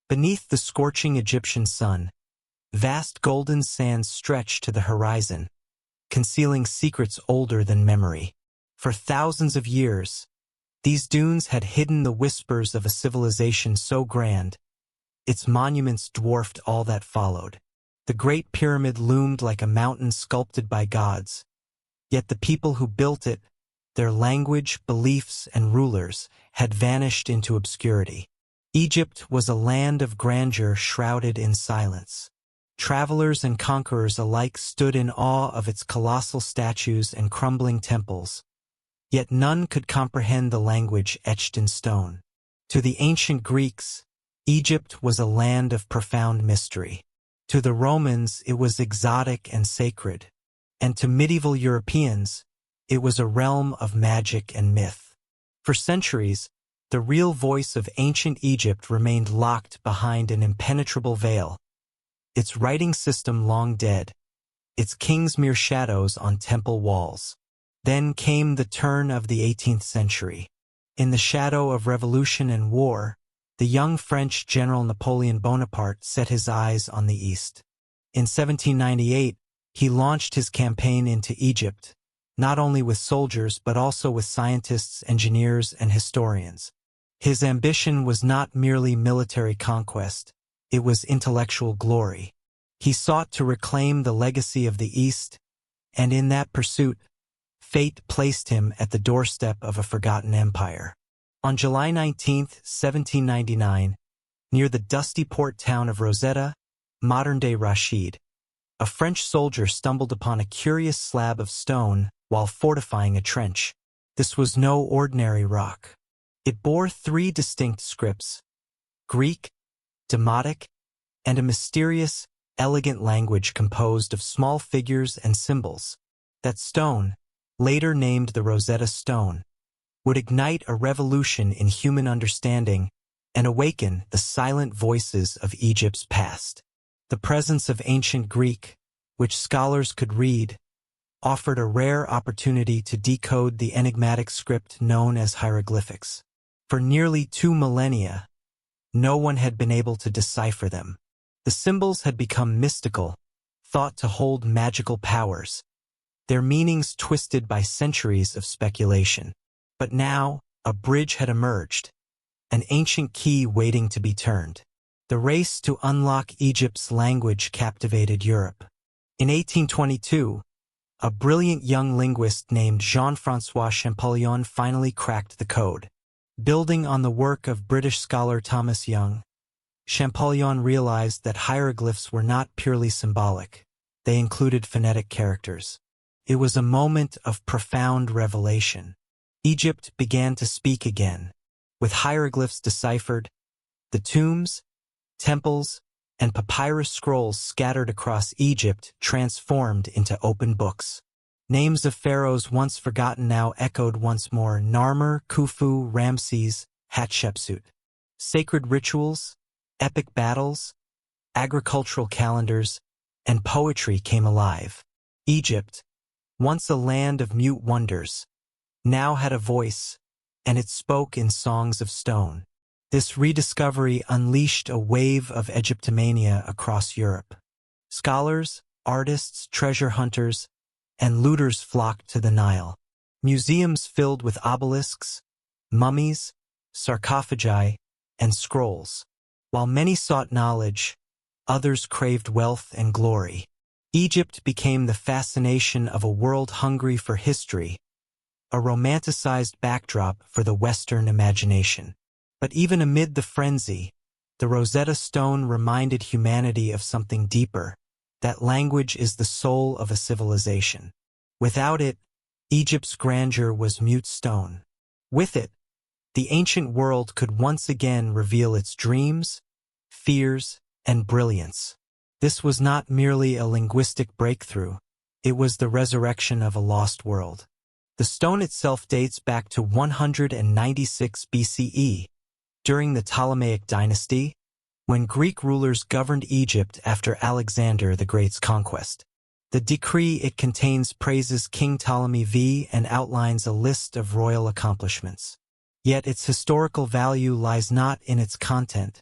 Beneath the scorching Egyptian sun, vast golden sands stretch to the horizon, concealing secrets older than memory. For thousands of years, these dunes had hidden the whispers of a civilization so grand, its monuments dwarfed all that followed. The Great Pyramid loomed like a mountain sculpted by gods, yet the people who built it, their language, beliefs, and rulers, had vanished into obscurity. Egypt was a land of grandeur shrouded in silence. Travelers and conquerors alike stood in awe of its colossal statues and crumbling temples, yet none could comprehend the language etched in stone. To the ancient Greeks, Egypt was a land of profound mystery. To the Romans, it was exotic and sacred, and to medieval Europeans, it was a realm of magic and myth. For centuries, the real voice of ancient Egypt remained locked behind an impenetrable veil, its writing system long dead, its kings mere shadows on temple walls. Then came the turn of the 18th century. In the shadow of revolution and war, the young French general Napoleon Bonaparte set his eyes on the East. In 1798, he launched his campaign into Egypt, not only with soldiers but also with scientists, engineers, and historians. His ambition was not merely military conquest, it was intellectual glory. He sought to reclaim the legacy of the East, and in that pursuit, fate placed him at the doorstep of a forgotten empire. On July 19, 1799, near the dusty port town of Rosetta, modern-day Rashid, a French soldier stumbled upon a curious slab of stone while fortifying a trench. This was no ordinary rock. It bore 3 distinct scripts: Greek, Demotic, and a mysterious, elegant language composed of small figures and symbols. That stone, later named the Rosetta Stone, would ignite a revolution in human understanding and awaken the silent voices of Egypt's past. The presence of ancient Greek, which scholars could read, offered a rare opportunity to decode the enigmatic script known as hieroglyphics. For nearly 2 millennia, no one had been able to decipher them. The symbols had become mystical, thought to hold magical powers, their meanings twisted by centuries of speculation. But now, a bridge had emerged, an ancient key waiting to be turned. The race to unlock Egypt's language captivated Europe. In 1822, a brilliant young linguist named Jean-François Champollion finally cracked the code. Building on the work of British scholar Thomas Young, Champollion realized that hieroglyphs were not purely symbolic. They included phonetic characters. It was a moment of profound revelation. Egypt began to speak again. With hieroglyphs deciphered, the tombs, temples, and papyrus scrolls scattered across Egypt transformed into open books. Names of pharaohs once forgotten now echoed once more: Narmer, Khufu, Ramses, Hatshepsut. Sacred rituals, epic battles, agricultural calendars, and poetry came alive. Egypt, once a land of mute wonders, now had a voice, and it spoke in songs of stone. This rediscovery unleashed a wave of Egyptomania across Europe. Scholars, artists, treasure hunters, and looters flocked to the Nile. Museums filled with obelisks, mummies, sarcophagi, and scrolls. While many sought knowledge, others craved wealth and glory. Egypt became the fascination of a world hungry for history, a romanticized backdrop for the Western imagination. But even amid the frenzy, the Rosetta Stone reminded humanity of something deeper, that language is the soul of a civilization. Without it, Egypt's grandeur was mute stone. With it, the ancient world could once again reveal its dreams, fears, and brilliance. This was not merely a linguistic breakthrough, it was the resurrection of a lost world. The stone itself dates back to 196 BCE, during the Ptolemaic dynasty, when Greek rulers governed Egypt after Alexander the Great's conquest. The decree it contains praises King Ptolemy V and outlines a list of royal accomplishments. Yet its historical value lies not in its content,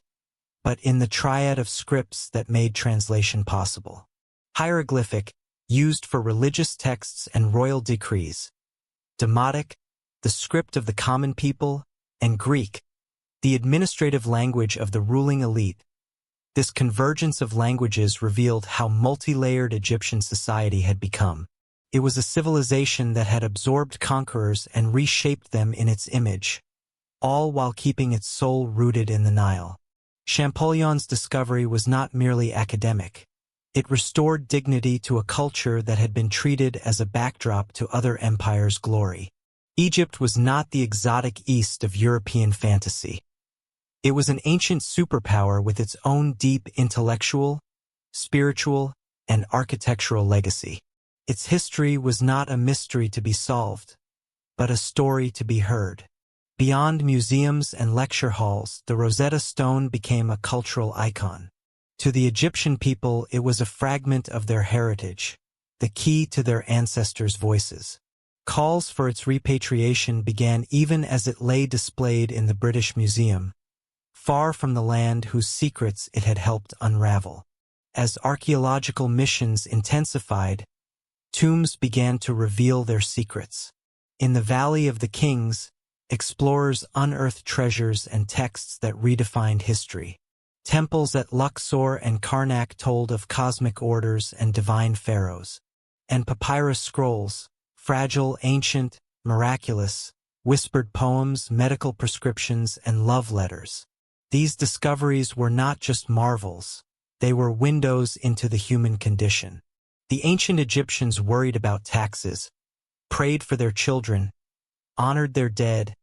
but in the triad of scripts that made translation possible. Hieroglyphic, used for religious texts and royal decrees. Demotic, the script of the common people, and Greek, the administrative language of the ruling elite. This convergence of languages revealed how multi-layered Egyptian society had become. It was a civilization that had absorbed conquerors and reshaped them in its image, all while keeping its soul rooted in the Nile. Champollion's discovery was not merely academic. It restored dignity to a culture that had been treated as a backdrop to other empires' glory. Egypt was not the exotic East of European fantasy. It was an ancient superpower with its own deep intellectual, spiritual, and architectural legacy. Its history was not a mystery to be solved, but a story to be heard. Beyond museums and lecture halls, the Rosetta Stone became a cultural icon. To the Egyptian people, it was a fragment of their heritage, the key to their ancestors' voices. Calls for its repatriation began even as it lay displayed in the British Museum, far from the land whose secrets it had helped unravel. As archaeological missions intensified, tombs began to reveal their secrets. In the Valley of the Kings, explorers unearthed treasures and texts that redefined history. Temples at Luxor and Karnak told of cosmic orders and divine pharaohs. And papyrus scrolls, fragile, ancient, miraculous, whispered poems, medical prescriptions, and love letters. These discoveries were not just marvels, they were windows into the human condition. The ancient Egyptians worried about taxes, prayed for their children, honored their dead,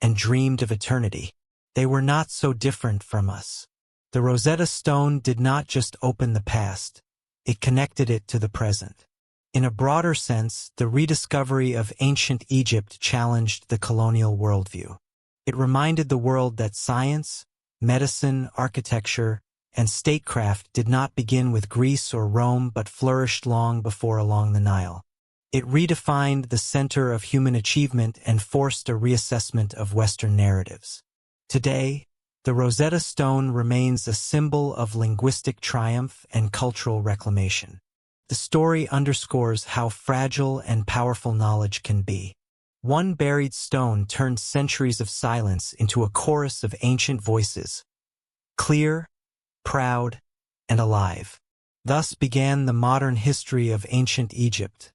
and dreamed of eternity. They were not so different from us. The Rosetta Stone did not just open the past, it connected it to the present. In a broader sense, the rediscovery of ancient Egypt challenged the colonial worldview. It reminded the world that science, medicine, architecture, and statecraft did not begin with Greece or Rome but flourished long before along the Nile. It redefined the center of human achievement and forced a reassessment of Western narratives. Today, the Rosetta Stone remains a symbol of linguistic triumph and cultural reclamation. The story underscores how fragile and powerful knowledge can be. One buried stone turned centuries of silence into a chorus of ancient voices, clear, proud, and alive. Thus began the modern history of ancient Egypt,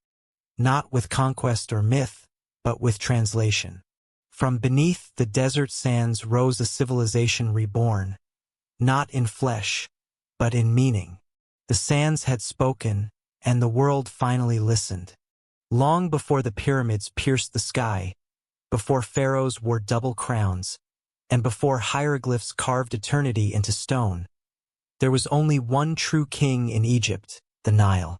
not with conquest or myth, but with translation. From beneath the desert sands rose a civilization reborn, not in flesh, but in meaning. The sands had spoken, and the world finally listened. Long before the pyramids pierced the sky, before pharaohs wore double crowns, and before hieroglyphs carved eternity into stone, there was only one true king in Egypt, the Nile.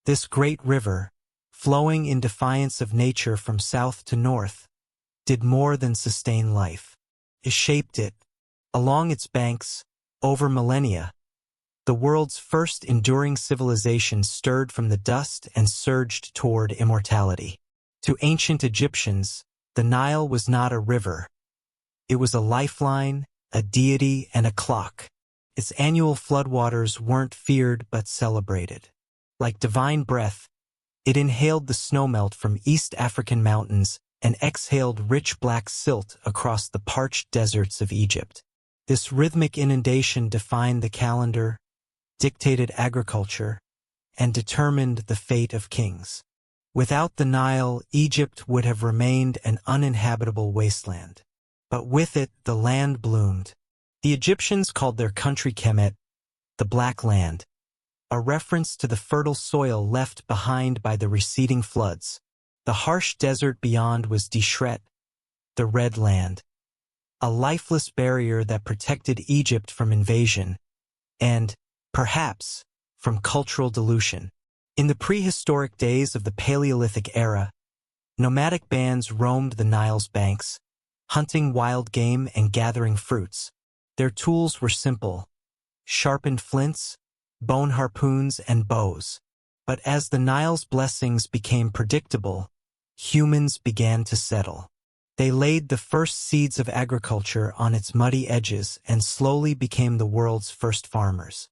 This great river, flowing in defiance of nature from south to north, did more than sustain life. It shaped it. Along its banks, over millennia, the world's first enduring civilization stirred from the dust and surged toward immortality. To ancient Egyptians, the Nile was not a river. It was a lifeline, a deity, and a clock. Its annual floodwaters weren't feared but celebrated. Like divine breath, it inhaled the snowmelt from East African mountains and exhaled rich black silt across the parched deserts of Egypt. This rhythmic inundation defined the calendar, dictated agriculture, and determined the fate of kings. Without the Nile, Egypt would have remained an uninhabitable wasteland. But with it, the land bloomed. The Egyptians called their country Kemet, the Black Land, a reference to the fertile soil left behind by the receding floods. The harsh desert beyond was Deshret, the Red Land, a lifeless barrier that protected Egypt from invasion and, perhaps, from cultural dilution. In the prehistoric days of the Paleolithic era, nomadic bands roamed the Nile's banks, hunting wild game and gathering fruits. Their tools were simple: sharpened flints, bone harpoons, and bows. But as the Nile's blessings became predictable, humans began to settle. They laid the first seeds of agriculture on its muddy edges and slowly became the world's first farmers.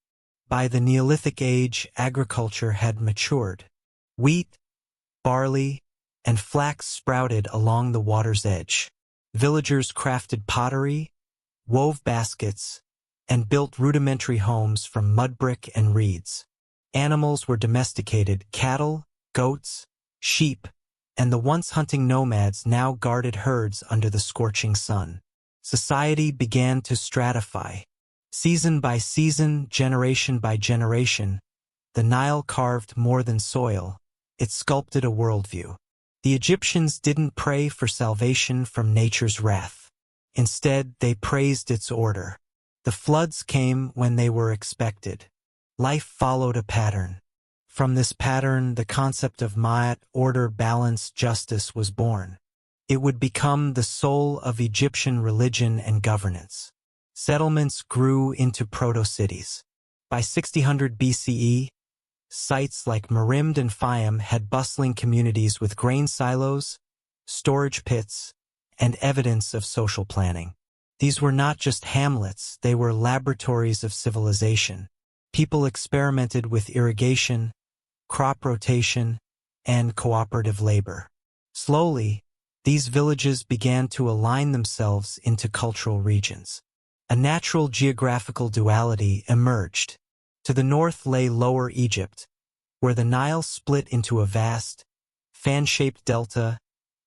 By the Neolithic age, agriculture had matured. Wheat, barley, and flax sprouted along the water's edge. Villagers crafted pottery, wove baskets, and built rudimentary homes from mud brick and reeds. Animals were domesticated: cattle, goats, sheep, and the once hunting nomads now guarded herds under the scorching sun. Society began to stratify. Season by season, generation by generation, the Nile carved more than soil, it sculpted a worldview. The Egyptians didn't pray for salvation from nature's wrath. Instead, they praised its order. The floods came when they were expected. Life followed a pattern. From this pattern, the concept of Ma'at, order, balance, justice, was born. It would become the soul of Egyptian religion and governance. Settlements grew into proto-cities. By 600 BCE, sites like Merimde and Fayum had bustling communities with grain silos, storage pits, and evidence of social planning. These were not just hamlets, they were laboratories of civilization. People experimented with irrigation, crop rotation, and cooperative labor. Slowly, these villages began to align themselves into cultural regions. A natural geographical duality emerged. To the north lay Lower Egypt, where the Nile split into a vast, fan-shaped delta,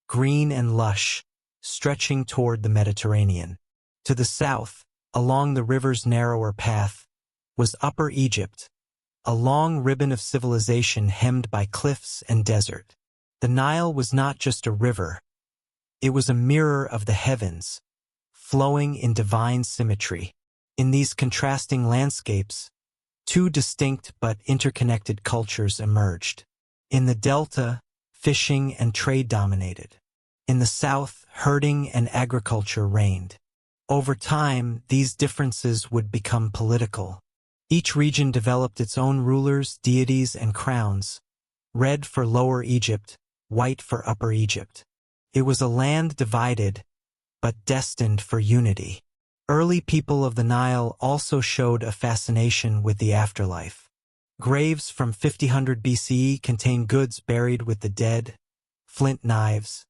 green and lush, stretching toward the Mediterranean. To the south, along the river's narrower path, was Upper Egypt, a long ribbon of civilization hemmed by cliffs and desert. The Nile was not just a river. It was a mirror of the heavens, flowing in divine symmetry. In these contrasting landscapes, two distinct but interconnected cultures emerged. In the delta, fishing and trade dominated. In the south, herding and agriculture reigned. Over time, these differences would become political. Each region developed its own rulers, deities, and crowns, red for Lower Egypt, white for Upper Egypt. It was a land divided, but destined for unity. Early people of the Nile also showed a fascination with the afterlife. Graves from 5000 BCE contain goods buried with the dead, flint knives,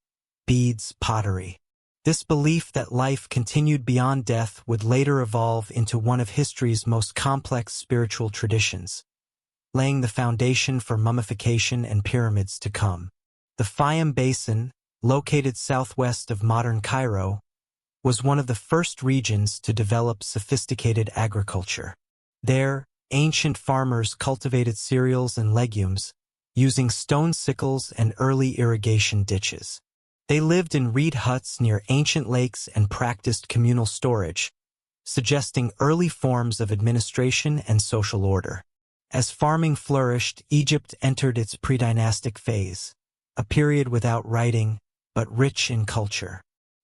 beads, pottery. This belief that life continued beyond death would later evolve into one of history's most complex spiritual traditions, laying the foundation for mummification and pyramids to come. The Fayum Basin, located southwest of modern Cairo, was one of the first regions to develop sophisticated agriculture. There, ancient farmers cultivated cereals and legumes, using stone sickles and early irrigation ditches. They lived in reed huts near ancient lakes and practiced communal storage, suggesting early forms of administration and social order. As farming flourished, Egypt entered its pre-dynastic phase, a period without writing, but rich in culture.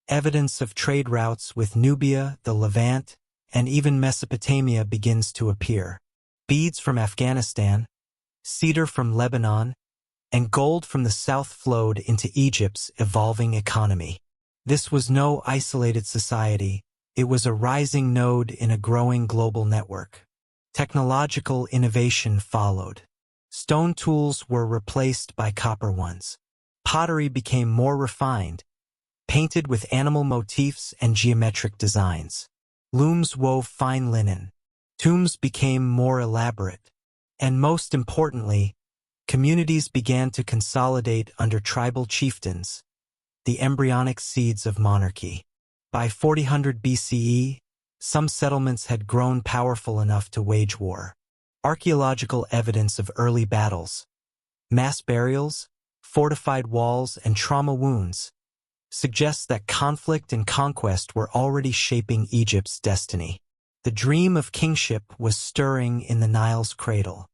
Evidence of trade routes with Nubia, the Levant, and even Mesopotamia begins to appear. Beads from Afghanistan, cedar from Lebanon, and gold from the south flowed into Egypt's evolving economy. This was no isolated society, it was a rising node in a growing global network. Technological innovation followed. Stone tools were replaced by copper ones. Pottery became more refined, painted with animal motifs and geometric designs. Looms wove fine linen. Tombs became more elaborate. And most importantly, communities began to consolidate under tribal chieftains, the embryonic seeds of monarchy. By 400 BCE, some settlements had grown powerful enough to wage war. Archaeological evidence of early battles, mass burials, fortified walls, and trauma wounds suggests that conflict and conquest were already shaping Egypt's destiny. The dream of kingship was stirring in the Nile's cradle.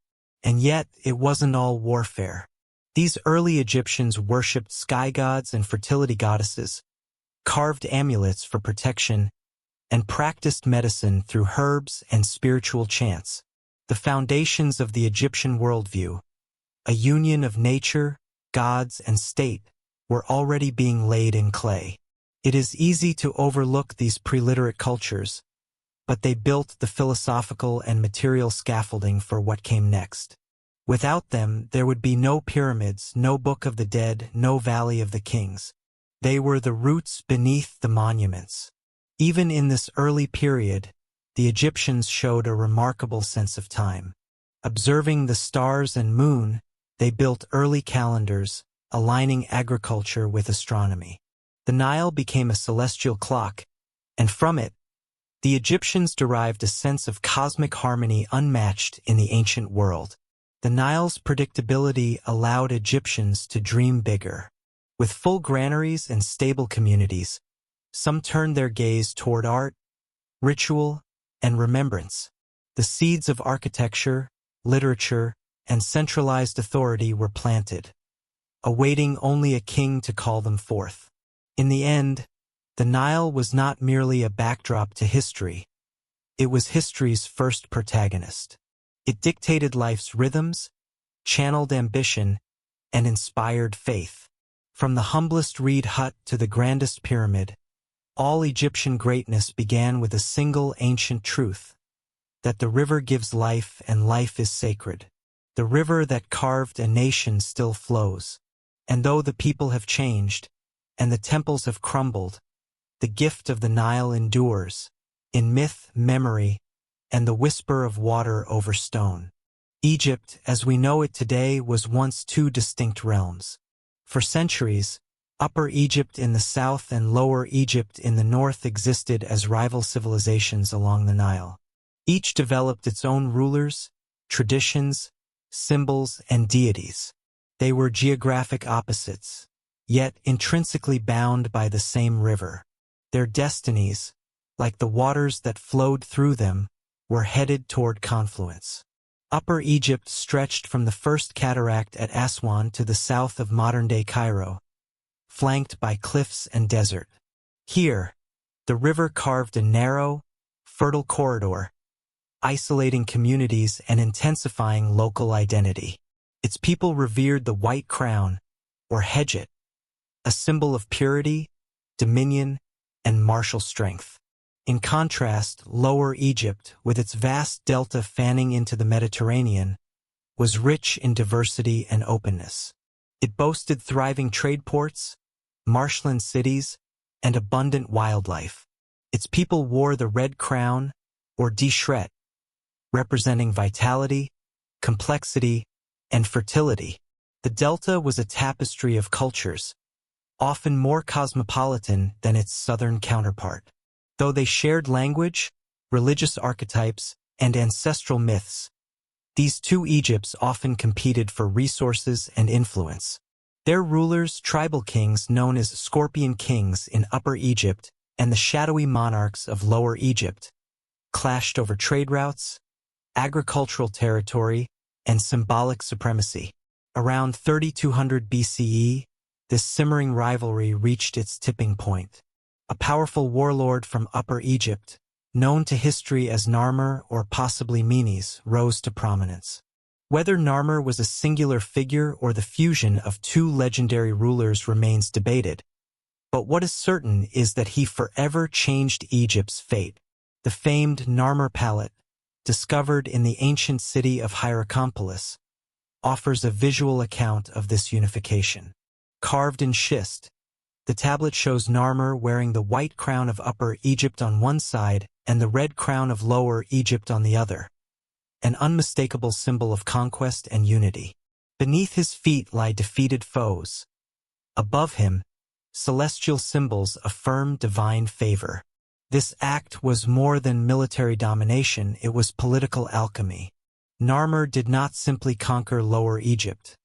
And yet, it wasn't all warfare. These early Egyptians worshipped sky gods and fertility goddesses, carved amulets for protection, and practiced medicine through herbs and spiritual chants. The foundations of the Egyptian worldview, a union of nature, gods, and state, were already being laid in clay. It is easy to overlook these pre-literate cultures, but they built the philosophical and material scaffolding for what came next. Without them, there would be no pyramids, no Book of the Dead, no Valley of the Kings. They were the roots beneath the monuments. Even in this early period, the Egyptians showed a remarkable sense of time. Observing the stars and moon, they built early calendars, aligning agriculture with astronomy. The Nile became a celestial clock, and from it, the Egyptians derived a sense of cosmic harmony unmatched in the ancient world. The Nile's predictability allowed Egyptians to dream bigger. With full granaries and stable communities, some turned their gaze toward art, ritual, and remembrance. The seeds of architecture, literature, and centralized authority were planted, awaiting only a king to call them forth. In the end, the Nile was not merely a backdrop to history. It was history's first protagonist. It dictated life's rhythms, channeled ambition, and inspired faith. From the humblest reed hut to the grandest pyramid, all Egyptian greatness began with a single ancient truth, that the river gives life and life is sacred. The river that carved a nation still flows. And though the people have changed, and the temples have crumbled, the gift of the Nile endures, in myth, memory, and the whisper of water over stone. Egypt, as we know it today, was once two distinct realms. For centuries, Upper Egypt in the south and Lower Egypt in the north existed as rival civilizations along the Nile. Each developed its own rulers, traditions, symbols, and deities. They were geographic opposites, yet intrinsically bound by the same river. Their destinies, like the waters that flowed through them, were headed toward confluence. Upper Egypt stretched from the first cataract at Aswan to the south of modern-day Cairo, flanked by cliffs and desert. Here, the river carved a narrow, fertile corridor, isolating communities and intensifying local identity. Its people revered the white crown, or hedget, a symbol of purity, dominion, and martial strength. In contrast, Lower Egypt, with its vast delta fanning into the Mediterranean, was rich in diversity and openness. It boasted thriving trade ports, marshland cities, and abundant wildlife. Its people wore the red crown, or dishret, representing vitality, complexity, and fertility. The delta was a tapestry of cultures, often more cosmopolitan than its southern counterpart. Though they shared language, religious archetypes, and ancestral myths, these two Egypts often competed for resources and influence. Their rulers, tribal kings known as Scorpion Kings in Upper Egypt and the shadowy monarchs of Lower Egypt, clashed over trade routes, agricultural territory, and symbolic supremacy. Around 3200 BCE, this simmering rivalry reached its tipping point. A powerful warlord from Upper Egypt, known to history as Narmer or possibly Menes, rose to prominence. Whether Narmer was a singular figure or the fusion of two legendary rulers remains debated, but what is certain is that he forever changed Egypt's fate. The famed Narmer Palette, discovered in the ancient city of Hierakonpolis, offers a visual account of this unification. Carved in schist, the tablet shows Narmer wearing the white crown of Upper Egypt on one side and the red crown of Lower Egypt on the other, an unmistakable symbol of conquest and unity. Beneath his feet lie defeated foes. Above him, celestial symbols affirm divine favor. This act was more than military domination, it was political alchemy. Narmer did not simply conquer Lower Egypt.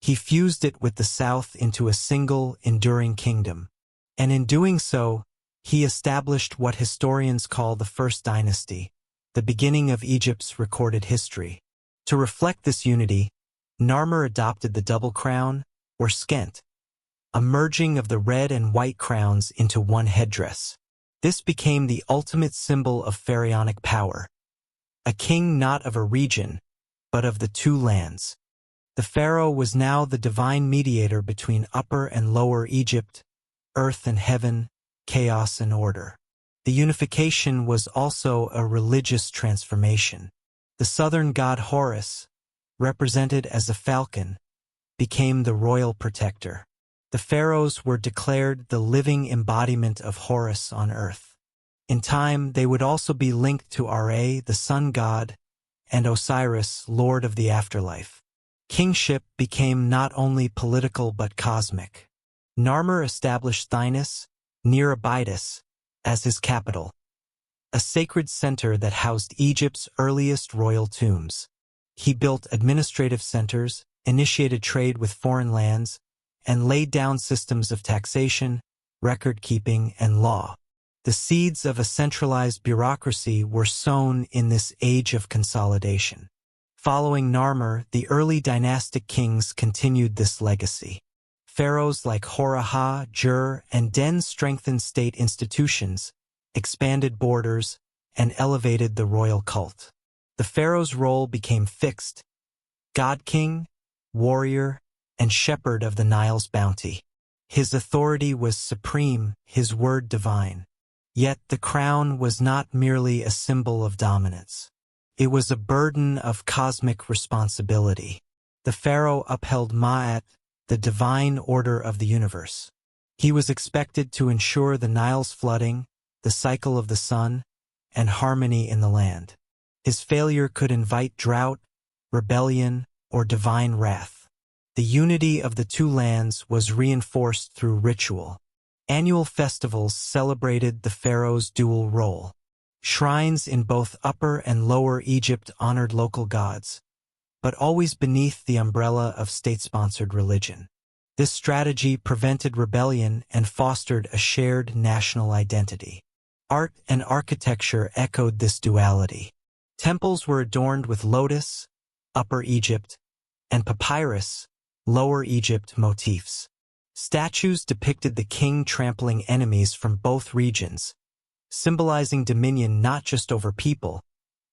He fused it with the south into a single, enduring kingdom. And in doing so, he established what historians call the First Dynasty, the beginning of Egypt's recorded history. To reflect this unity, Narmer adopted the double crown, or skent, a merging of the red and white crowns into one headdress. This became the ultimate symbol of pharaonic power, a king not of a region, but of the two lands. The pharaoh was now the divine mediator between Upper and Lower Egypt, earth and heaven, chaos and order. The unification was also a religious transformation. The southern god Horus, represented as a falcon, became the royal protector. The pharaohs were declared the living embodiment of Horus on earth. In time, they would also be linked to Ra, the sun god, and Osiris, lord of the afterlife. Kingship became not only political but cosmic. Narmer established Thinis, near Abydos, as his capital, a sacred center that housed Egypt's earliest royal tombs. He built administrative centers, initiated trade with foreign lands, and laid down systems of taxation, record-keeping, and law. The seeds of a centralized bureaucracy were sown in this age of consolidation. Following Narmer, the early dynastic kings continued this legacy. Pharaohs like Horaha, Jur, and Den strengthened state institutions, expanded borders, and elevated the royal cult. The pharaoh's role became fixed: god-king, warrior, and shepherd of the Nile's bounty. His authority was supreme, his word divine. Yet the crown was not merely a symbol of dominance. It was a burden of cosmic responsibility. The pharaoh upheld Ma'at, the divine order of the universe. He was expected to ensure the Nile's flooding, the cycle of the sun, and harmony in the land. His failure could invite drought, rebellion, or divine wrath. The unity of the two lands was reinforced through ritual. Annual festivals celebrated the pharaoh's dual role. Shrines in both Upper and Lower Egypt honored local gods, but always beneath the umbrella of state-sponsored religion. This strategy prevented rebellion and fostered a shared national identity. Art and architecture echoed this duality. Temples were adorned with lotus, Upper Egypt, and papyrus, Lower Egypt motifs. Statues depicted the king trampling enemies from both regions, symbolizing dominion not just over people,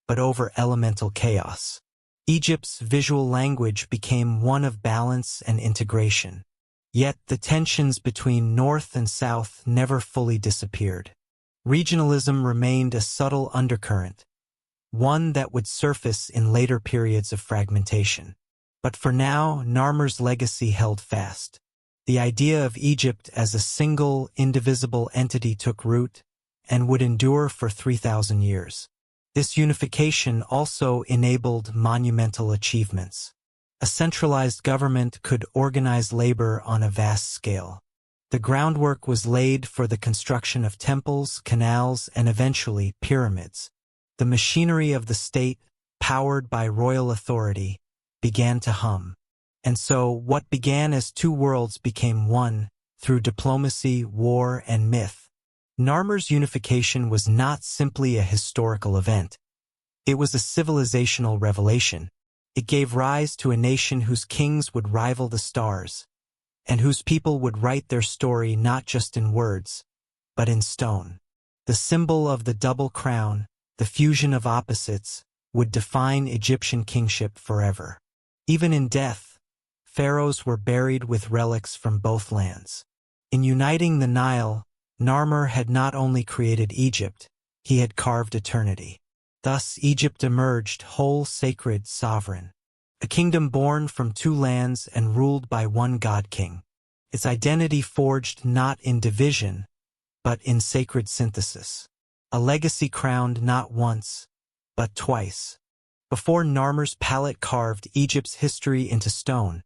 but over elemental chaos. Egypt's visual language became one of balance and integration. Yet the tensions between North and South never fully disappeared. Regionalism remained a subtle undercurrent, one that would surface in later periods of fragmentation. But for now, Narmer's legacy held fast. The idea of Egypt as a single, indivisible entity took root and would endure for 3,000 years. This unification also enabled monumental achievements. A centralized government could organize labor on a vast scale. The groundwork was laid for the construction of temples, canals, and eventually pyramids. The machinery of the state, powered by royal authority, began to hum. And so what began as two worlds became one through diplomacy, war, and myth. Narmer's unification was not simply a historical event. It was a civilizational revelation. It gave rise to a nation whose kings would rival the stars, and whose people would write their story not just in words, but in stone. The symbol of the double crown, the fusion of opposites, would define Egyptian kingship forever. Even in death, pharaohs were buried with relics from both lands. In uniting the Nile, Narmer had not only created Egypt, he had carved eternity. Thus Egypt emerged whole, sacred, sovereign. A kingdom born from two lands and ruled by one god-king. Its identity forged not in division, but in sacred synthesis. A legacy crowned not once, but twice. Before Narmer's palette carved Egypt's history into stone,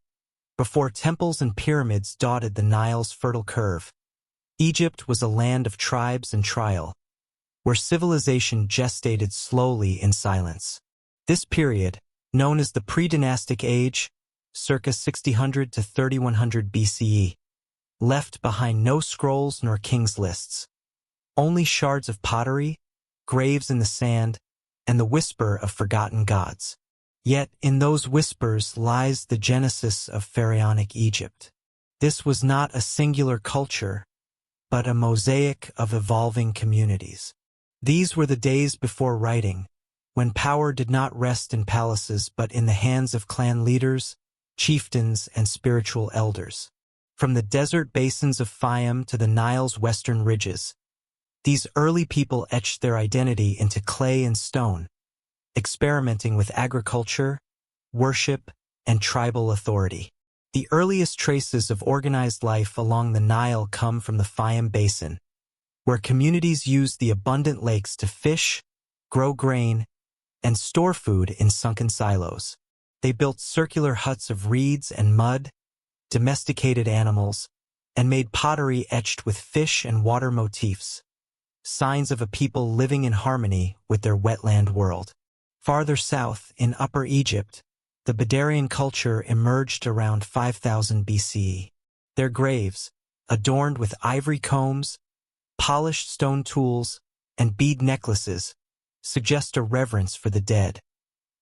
before temples and pyramids dotted the Nile's fertile curve, Egypt was a land of tribes and trial, where civilization gestated slowly in silence. This period, known as the pre-dynastic age, circa 6000 to 3100 BCE, left behind no scrolls nor kings' lists, only shards of pottery, graves in the sand, and the whisper of forgotten gods. Yet in those whispers lies the genesis of pharaonic Egypt. This was not a singular culture, but a mosaic of evolving communities. These were the days before writing, when power did not rest in palaces but in the hands of clan leaders, chieftains, and spiritual elders. From the desert basins of Fayum to the Nile's western ridges, these early people etched their identity into clay and stone, experimenting with agriculture, worship, and tribal authority. The earliest traces of organized life along the Nile come from the Fayum Basin, where communities used the abundant lakes to fish, grow grain, and store food in sunken silos. They built circular huts of reeds and mud, domesticated animals, and made pottery etched with fish and water motifs, signs of a people living in harmony with their wetland world. Farther south, in Upper Egypt, the Badarian culture emerged around 5000 BCE. Their graves, adorned with ivory combs, polished stone tools, and bead necklaces, suggest a reverence for the dead,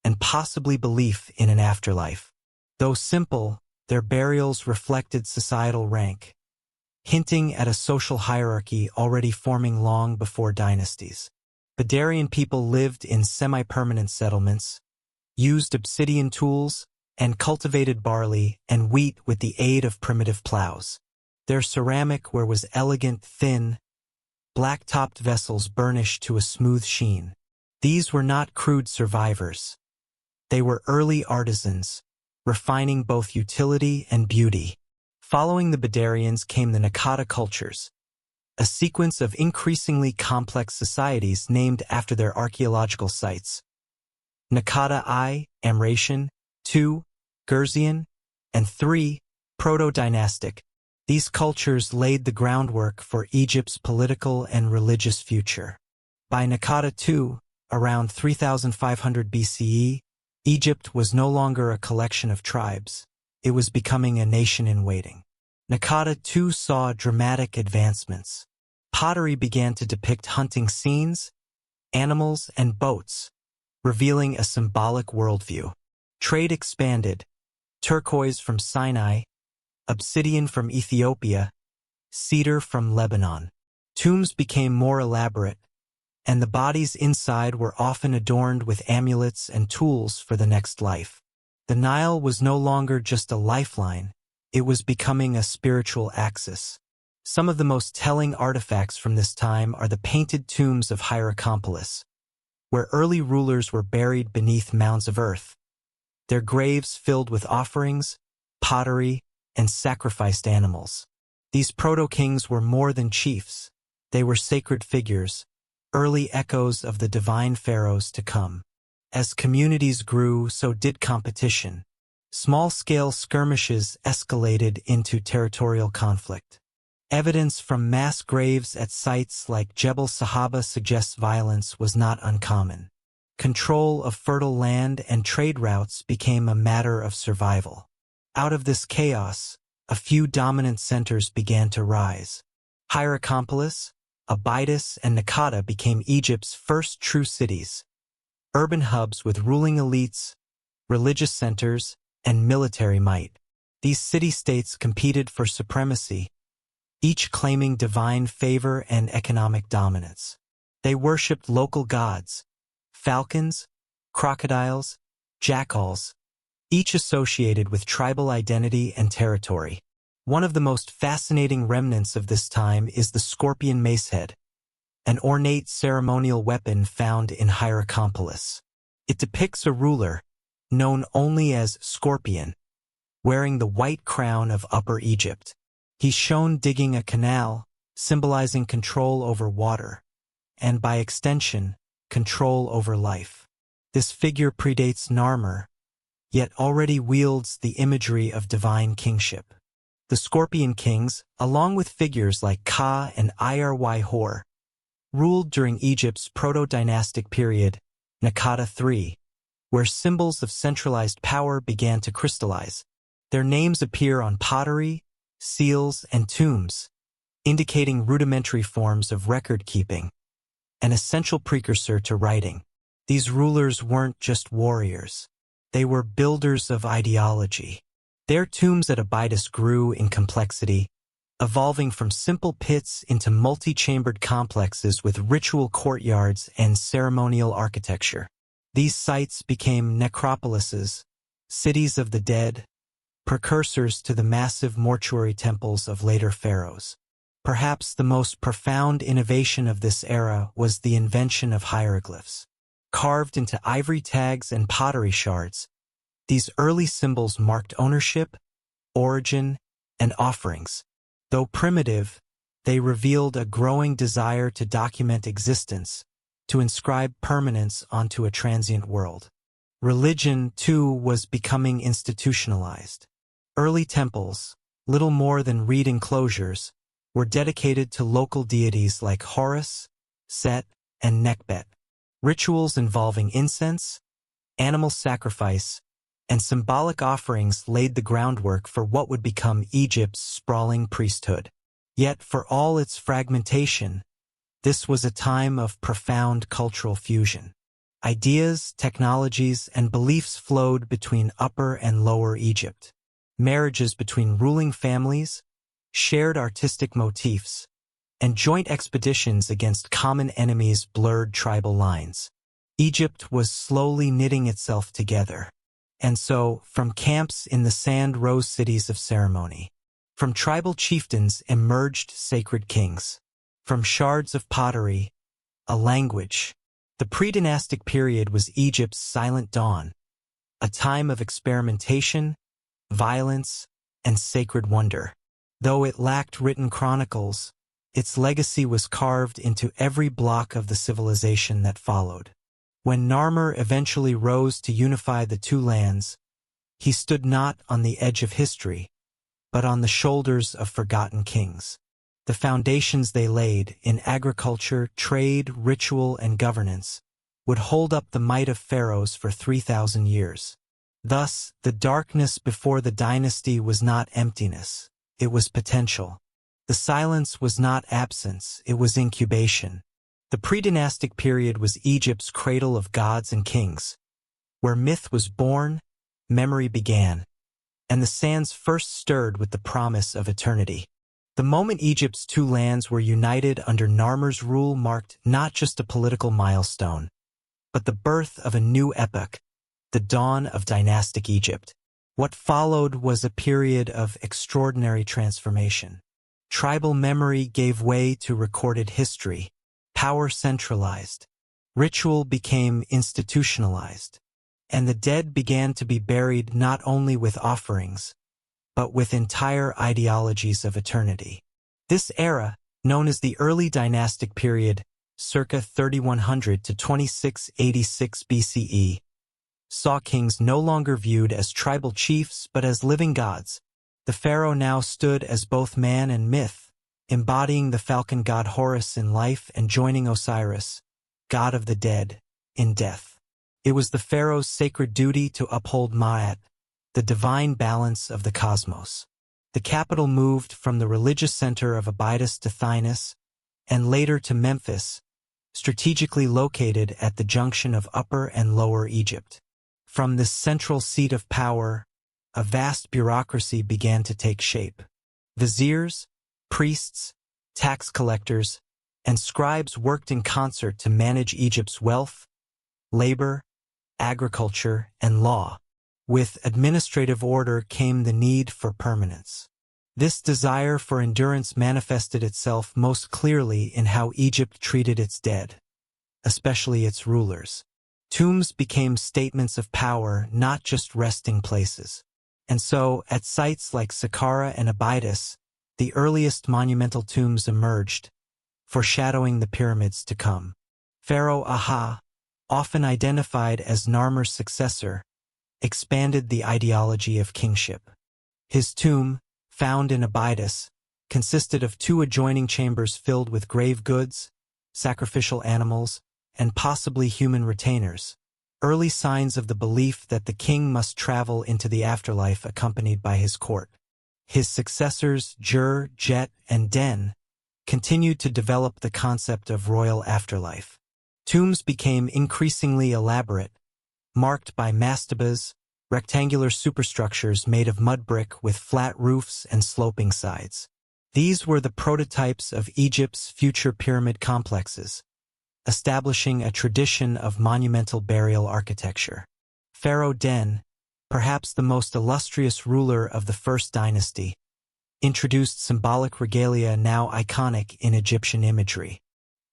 and possibly belief in an afterlife. Though simple, their burials reflected societal rank, hinting at a social hierarchy already forming long before dynasties. Badarian people lived in semi-permanent settlements, used obsidian tools, and cultivated barley and wheat with the aid of primitive plows. Their ceramic ware was elegant, thin, black-topped vessels burnished to a smooth sheen. These were not crude survivors. They were early artisans, refining both utility and beauty. Following the Badarians came the Naqada cultures, a sequence of increasingly complex societies named after their archaeological sites. Naqada I, Amratian, II, Gurzian, and III, Proto-Dynastic. These cultures laid the groundwork for Egypt's political and religious future. By Naqada II, around 3500 BCE, Egypt was no longer a collection of tribes. It was becoming a nation in waiting. Naqada II saw dramatic advancements. Pottery began to depict hunting scenes, animals, and boats, revealing a symbolic worldview. Trade expanded. Turquoise from Sinai, obsidian from Ethiopia, cedar from Lebanon. Tombs became more elaborate, and the bodies inside were often adorned with amulets and tools for the next life. The Nile was no longer just a lifeline, it was becoming a spiritual axis. Some of the most telling artifacts from this time are the painted tombs of Hierakonpolis, where early rulers were buried beneath mounds of earth, their graves filled with offerings, pottery, and sacrificed animals. These proto-kings were more than chiefs. They were sacred figures, early echoes of the divine pharaohs to come. As communities grew, so did competition. Small-scale skirmishes escalated into territorial conflict. Evidence from mass graves at sites like Jebel Sahaba suggests violence was not uncommon. Control of fertile land and trade routes became a matter of survival. Out of this chaos, a few dominant centers began to rise. Hierakonpolis, Abydos, and Naqada became Egypt's first true cities, urban hubs with ruling elites, religious centers, and military might. These city-states competed for supremacy, each claiming divine favor and economic dominance. They worshipped local gods, falcons, crocodiles, jackals, each associated with tribal identity and territory. One of the most fascinating remnants of this time is the scorpion macehead, an ornate ceremonial weapon found in Hierakonpolis. It depicts a ruler, known only as Scorpion, wearing the white crown of Upper Egypt. He's shown digging a canal, symbolizing control over water, and by extension, control over life. This figure predates Narmer, yet already wields the imagery of divine kingship. The Scorpion Kings, along with figures like Ka and Ir-Hor, ruled during Egypt's proto-dynastic period, Naqada III, where symbols of centralized power began to crystallize. Their names appear on pottery, seals, and tombs, indicating rudimentary forms of record-keeping, an essential precursor to writing. These rulers weren't just warriors. They were builders of ideology. Their tombs at Abydos grew in complexity, evolving from simple pits into multi-chambered complexes with ritual courtyards and ceremonial architecture. These sites became necropolises, cities of the dead, precursors to the massive mortuary temples of later pharaohs. Perhaps the most profound innovation of this era was the invention of hieroglyphs. Carved into ivory tags and pottery shards, these early symbols marked ownership, origin, and offerings. Though primitive, they revealed a growing desire to document existence, to inscribe permanence onto a transient world. Religion, too, was becoming institutionalized. Early temples, little more than reed enclosures, were dedicated to local deities like Horus, Set, and Nekhbet. Rituals involving incense, animal sacrifice, and symbolic offerings laid the groundwork for what would become Egypt's sprawling priesthood. Yet, for all its fragmentation, this was a time of profound cultural fusion. Ideas, technologies, and beliefs flowed between Upper and Lower Egypt. Marriages between ruling families, shared artistic motifs, and joint expeditions against common enemies blurred tribal lines. Egypt was slowly knitting itself together. And so, from camps in the sand rose cities of ceremony. From tribal chieftains emerged sacred kings. From shards of pottery, a language. The pre-dynastic period was Egypt's silent dawn, a time of experimentation, violence, and sacred wonder. Though it lacked written chronicles, its legacy was carved into every block of the civilization that followed. When Narmer eventually rose to unify the two lands, he stood not on the edge of history, but on the shoulders of forgotten kings. The foundations they laid in agriculture, trade, ritual, and governance would hold up the might of pharaohs for 3,000 years. Thus, the darkness before the dynasty was not emptiness, it was potential. The silence was not absence, it was incubation. The pre-dynastic period was Egypt's cradle of gods and kings. Where myth was born, memory began, and the sands first stirred with the promise of eternity. The moment Egypt's two lands were united under Narmer's rule marked not just a political milestone, but the birth of a new epoch, the dawn of dynastic Egypt. What followed was a period of extraordinary transformation. Tribal memory gave way to recorded history. Power centralized. Ritual became institutionalized. And the dead began to be buried not only with offerings, but with entire ideologies of eternity. This era, known as the early dynastic period, circa 3100 to 2686 BCE, saw kings no longer viewed as tribal chiefs but as living gods. The pharaoh now stood as both man and myth, embodying the falcon god Horus in life and joining Osiris, god of the dead, in death. It was the pharaoh's sacred duty to uphold Ma'at, the divine balance of the cosmos. The capital moved from the religious center of Abydos to Thinis, and later to Memphis, strategically located at the junction of Upper and Lower Egypt. From this central seat of power, a vast bureaucracy began to take shape. Viziers, priests, tax collectors, and scribes worked in concert to manage Egypt's wealth, labor, agriculture, and law. With administrative order came the need for permanence. This desire for endurance manifested itself most clearly in how Egypt treated its dead, especially its rulers. Tombs became statements of power, not just resting places. And so, at sites like Saqqara and Abydos, the earliest monumental tombs emerged, foreshadowing the pyramids to come. Pharaoh Aha, often identified as Narmer's successor, expanded the ideology of kingship. His tomb, found in Abydos, consisted of two adjoining chambers filled with grave goods, sacrificial animals, and possibly human retainers, early signs of the belief that the king must travel into the afterlife accompanied by his court. His successors, Jur, Jet, and Den, continued to develop the concept of royal afterlife. Tombs became increasingly elaborate, marked by mastabas, rectangular superstructures made of mud brick with flat roofs and sloping sides. These were the prototypes of Egypt's future pyramid complexes, establishing a tradition of monumental burial architecture. Pharaoh Den, perhaps the most illustrious ruler of the first dynasty, introduced symbolic regalia now iconic in Egyptian imagery.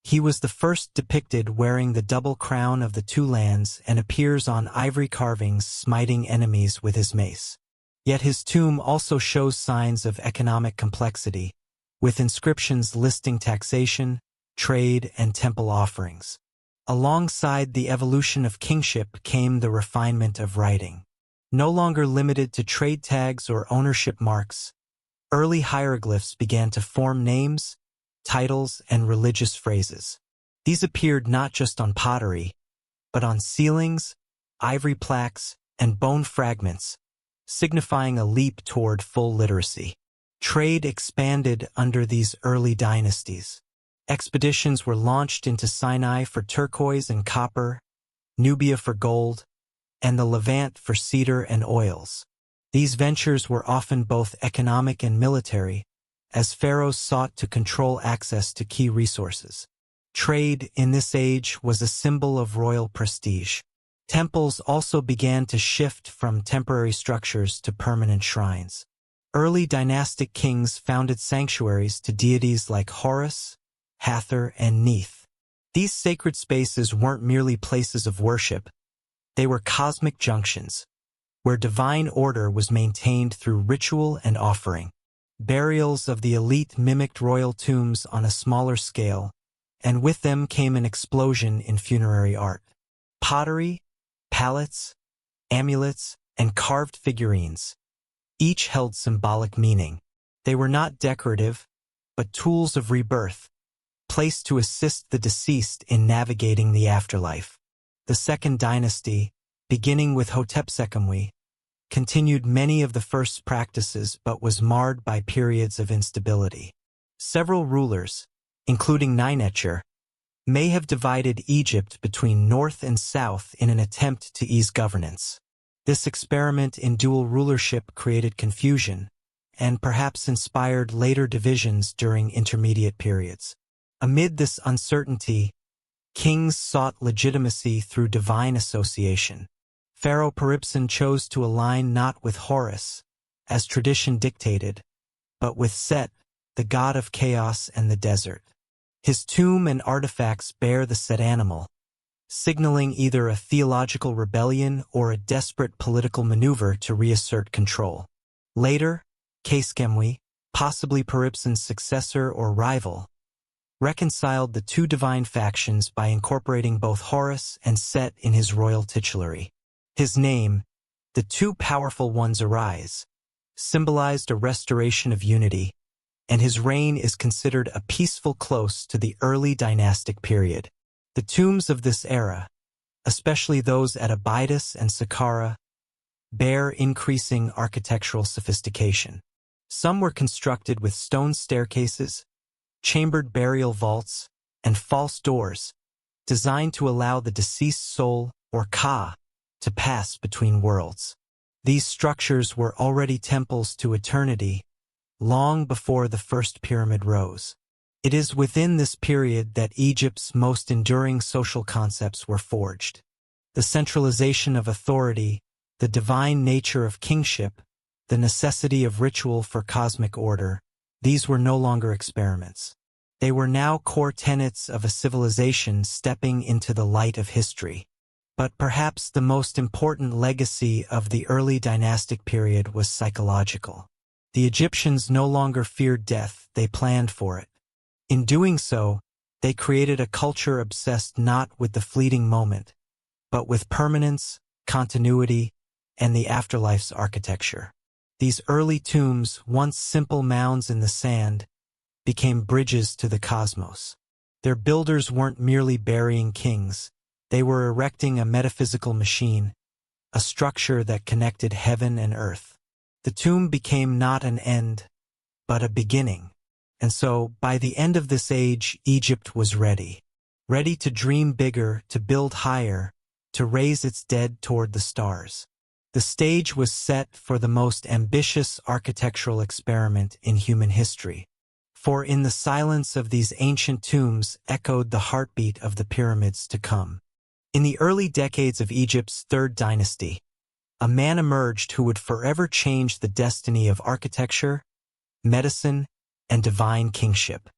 He was the first depicted wearing the double crown of the two lands and appears on ivory carvings smiting enemies with his mace. Yet his tomb also shows signs of economic complexity, with inscriptions listing taxation, trade, and temple offerings. Alongside the evolution of kingship came the refinement of writing. No longer limited to trade tags or ownership marks, early hieroglyphs began to form names, titles, and religious phrases. These appeared not just on pottery, but on ceilings, ivory plaques, and bone fragments, signifying a leap toward full literacy. Trade expanded under these early dynasties. Expeditions were launched into Sinai for turquoise and copper, Nubia for gold, and the Levant for cedar and oils. These ventures were often both economic and military, as pharaohs sought to control access to key resources. Trade in this age was a symbol of royal prestige. Temples also began to shift from temporary structures to permanent shrines. Early dynastic kings founded sanctuaries to deities like Horus, Hathor, and Neith. These sacred spaces weren't merely places of worship, they were cosmic junctions, where divine order was maintained through ritual and offering. Burials of the elite mimicked royal tombs on a smaller scale, and with them came an explosion in funerary art. Pottery, palettes, amulets, and carved figurines, each held symbolic meaning. They were not decorative, but tools of rebirth, placed to assist the deceased in navigating the afterlife. The Second Dynasty, beginning with Hotep-Sekemwe, continued many of the first practices but was marred by periods of instability. Several rulers, including Ninetcher, may have divided Egypt between north and south in an attempt to ease governance. This experiment in dual rulership created confusion and perhaps inspired later divisions during intermediate periods. Amid this uncertainty, kings sought legitimacy through divine association. Pharaoh Peribsen chose to align not with Horus, as tradition dictated, but with Set, the god of chaos and the desert. His tomb and artifacts bear the Set animal, signaling either a theological rebellion or a desperate political maneuver to reassert control. Later, Kheskemwe, possibly Peribsen's successor or rival, reconciled the two divine factions by incorporating both Horus and Set in his royal titulary. His name, "The Two Powerful Ones Arise," symbolized a restoration of unity, and his reign is considered a peaceful close to the early dynastic period. The tombs of this era, especially those at Abydos and Saqqara, bear increasing architectural sophistication. Some were constructed with stone staircases, chambered burial vaults, and false doors, designed to allow the deceased soul, or Ka, to pass between worlds. These structures were already temples to eternity, long before the first pyramid rose. It is within this period that Egypt's most enduring social concepts were forged. The centralization of authority, the divine nature of kingship, the necessity of ritual for cosmic order, these were no longer experiments. They were now core tenets of a civilization stepping into the light of history. But perhaps the most important legacy of the early dynastic period was psychological. The Egyptians no longer feared death, they planned for it. In doing so, they created a culture obsessed not with the fleeting moment, but with permanence, continuity, and the afterlife's architecture. These early tombs, once simple mounds in the sand, became bridges to the cosmos. Their builders weren't merely burying kings, they were erecting a metaphysical machine, a structure that connected heaven and earth. The tomb became not an end, but a beginning. And so, by the end of this age, Egypt was ready. Ready to dream bigger, to build higher, to raise its dead toward the stars. The stage was set for the most ambitious architectural experiment in human history. For in the silence of these ancient tombs echoed the heartbeat of the pyramids to come. In the early decades of Egypt's Third Dynasty, a man emerged who would forever change the destiny of architecture, medicine, and divine kingship.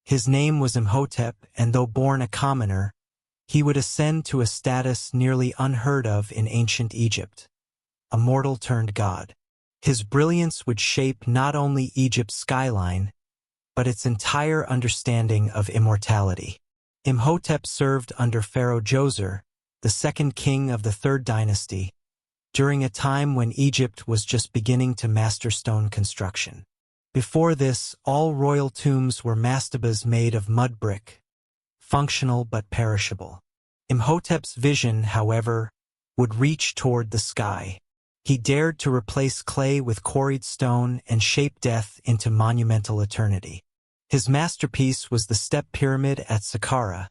His name was Imhotep, and though born a commoner, he would ascend to a status nearly unheard of in ancient Egypt, a mortal turned god. His brilliance would shape not only Egypt's skyline, but its entire understanding of immortality. Imhotep served under Pharaoh Djoser, the second king of the third dynasty, during a time when Egypt was just beginning to master stone construction. Before this, all royal tombs were mastabas made of mud brick, functional but perishable. Imhotep's vision, however, would reach toward the sky. He dared to replace clay with quarried stone and shape death into monumental eternity. His masterpiece was the Step Pyramid at Saqqara,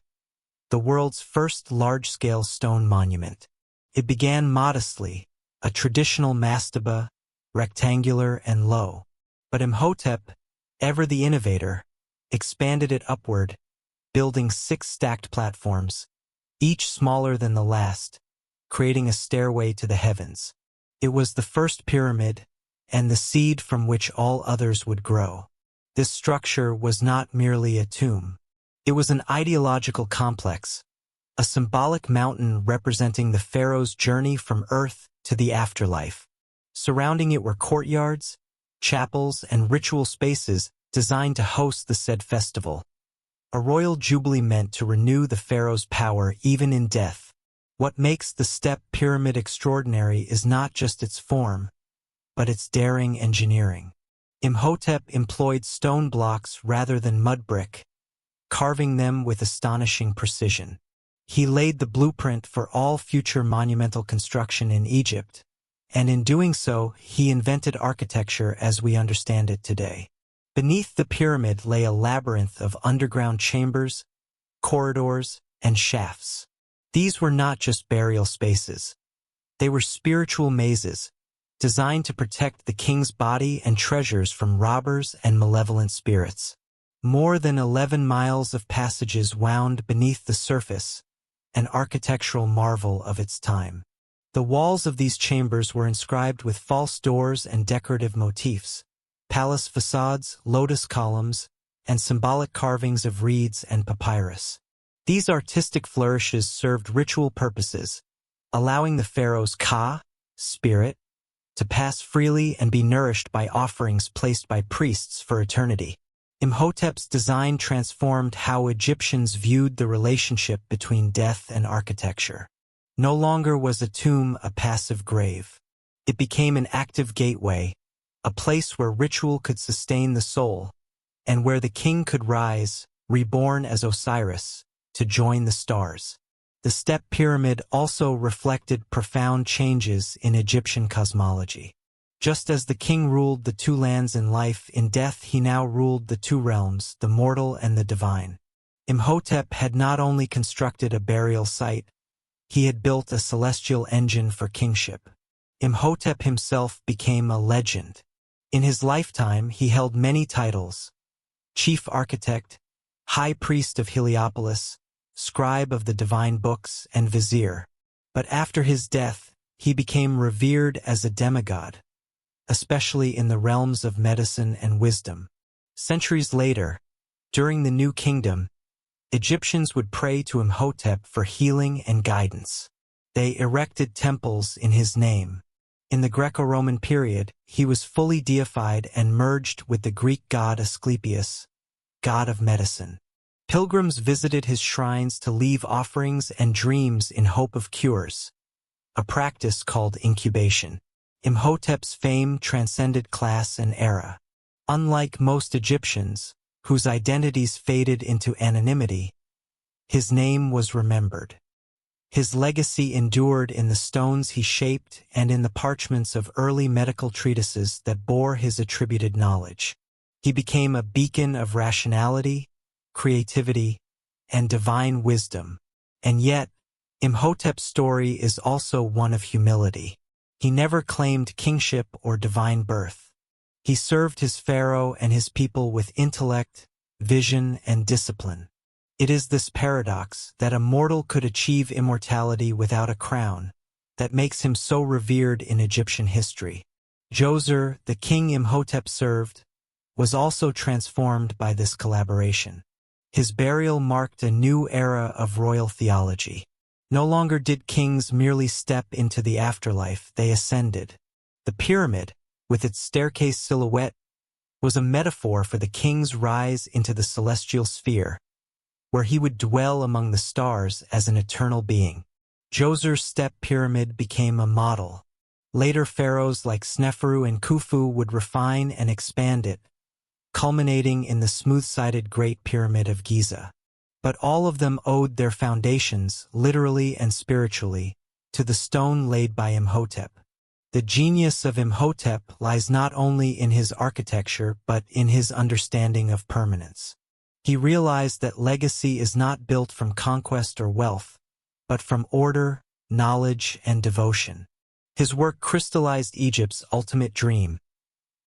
the world's first large-scale stone monument. It began modestly, a traditional mastaba, rectangular and low. But Imhotep, ever the innovator, expanded it upward, building 6 stacked platforms, each smaller than the last, creating a stairway to the heavens. It was the first pyramid, and the seed from which all others would grow. This structure was not merely a tomb. It was an ideological complex, a symbolic mountain representing the pharaoh's journey from earth to the afterlife. Surrounding it were courtyards, chapels, and ritual spaces designed to host the said festival. A royal jubilee meant to renew the pharaoh's power even in death. What makes the Step Pyramid extraordinary is not just its form, but its daring engineering. Imhotep employed stone blocks rather than mud brick, carving them with astonishing precision. He laid the blueprint for all future monumental construction in Egypt, and in doing so, he invented architecture as we understand it today. Beneath the pyramid lay a labyrinth of underground chambers, corridors, and shafts. These were not just burial spaces. They were spiritual mazes, designed to protect the king's body and treasures from robbers and malevolent spirits. More than 11 miles of passages wound beneath the surface, an architectural marvel of its time. The walls of these chambers were inscribed with false doors and decorative motifs, palace facades, lotus columns, and symbolic carvings of reeds and papyrus. These artistic flourishes served ritual purposes, allowing the pharaoh's Ka, spirit, to pass freely and be nourished by offerings placed by priests for eternity. Imhotep's design transformed how Egyptians viewed the relationship between death and architecture. No longer was a tomb a passive grave. It became an active gateway, a place where ritual could sustain the soul, and where the king could rise, reborn as Osiris, to join the stars. The Step Pyramid also reflected profound changes in Egyptian cosmology. Just as the king ruled the 2 lands in life, in death he now ruled the 2 realms, the mortal and the divine. Imhotep had not only constructed a burial site, he had built a celestial engine for kingship. Imhotep himself became a legend. In his lifetime, he held many titles: chief architect, high priest of Heliopolis, scribe of the divine books, and vizier. But after his death, he became revered as a demigod, especially in the realms of medicine and wisdom. Centuries later, during the New Kingdom, Egyptians would pray to Imhotep for healing and guidance. They erected temples in his name. In the Greco-Roman period, he was fully deified and merged with the Greek god Asclepius, god of medicine. Pilgrims visited his shrines to leave offerings and dreams in hope of cures, a practice called incubation. Imhotep's fame transcended class and era. Unlike most Egyptians, whose identities faded into anonymity, his name was remembered. His legacy endured in the stones he shaped and in the parchments of early medical treatises that bore his attributed knowledge. He became a beacon of rationality, creativity, and divine wisdom. And yet, Imhotep's story is also one of humility. He never claimed kingship or divine birth. He served his pharaoh and his people with intellect, vision, and discipline. It is this paradox, that a mortal could achieve immortality without a crown, that makes him so revered in Egyptian history. Djoser, the king Imhotep served, was also transformed by this collaboration. His burial marked a new era of royal theology. No longer did kings merely step into the afterlife, they ascended. The pyramid, with its staircase silhouette, was a metaphor for the king's rise into the celestial sphere, where he would dwell among the stars as an eternal being. Djoser's step pyramid became a model. Later pharaohs like Sneferu and Khufu would refine and expand it, culminating in the smooth-sided Great Pyramid of Giza. But all of them owed their foundations, literally and spiritually, to the stone laid by Imhotep. The genius of Imhotep lies not only in his architecture but in his understanding of permanence. He realized that legacy is not built from conquest or wealth, but from order, knowledge, and devotion. His work crystallized Egypt's ultimate dream,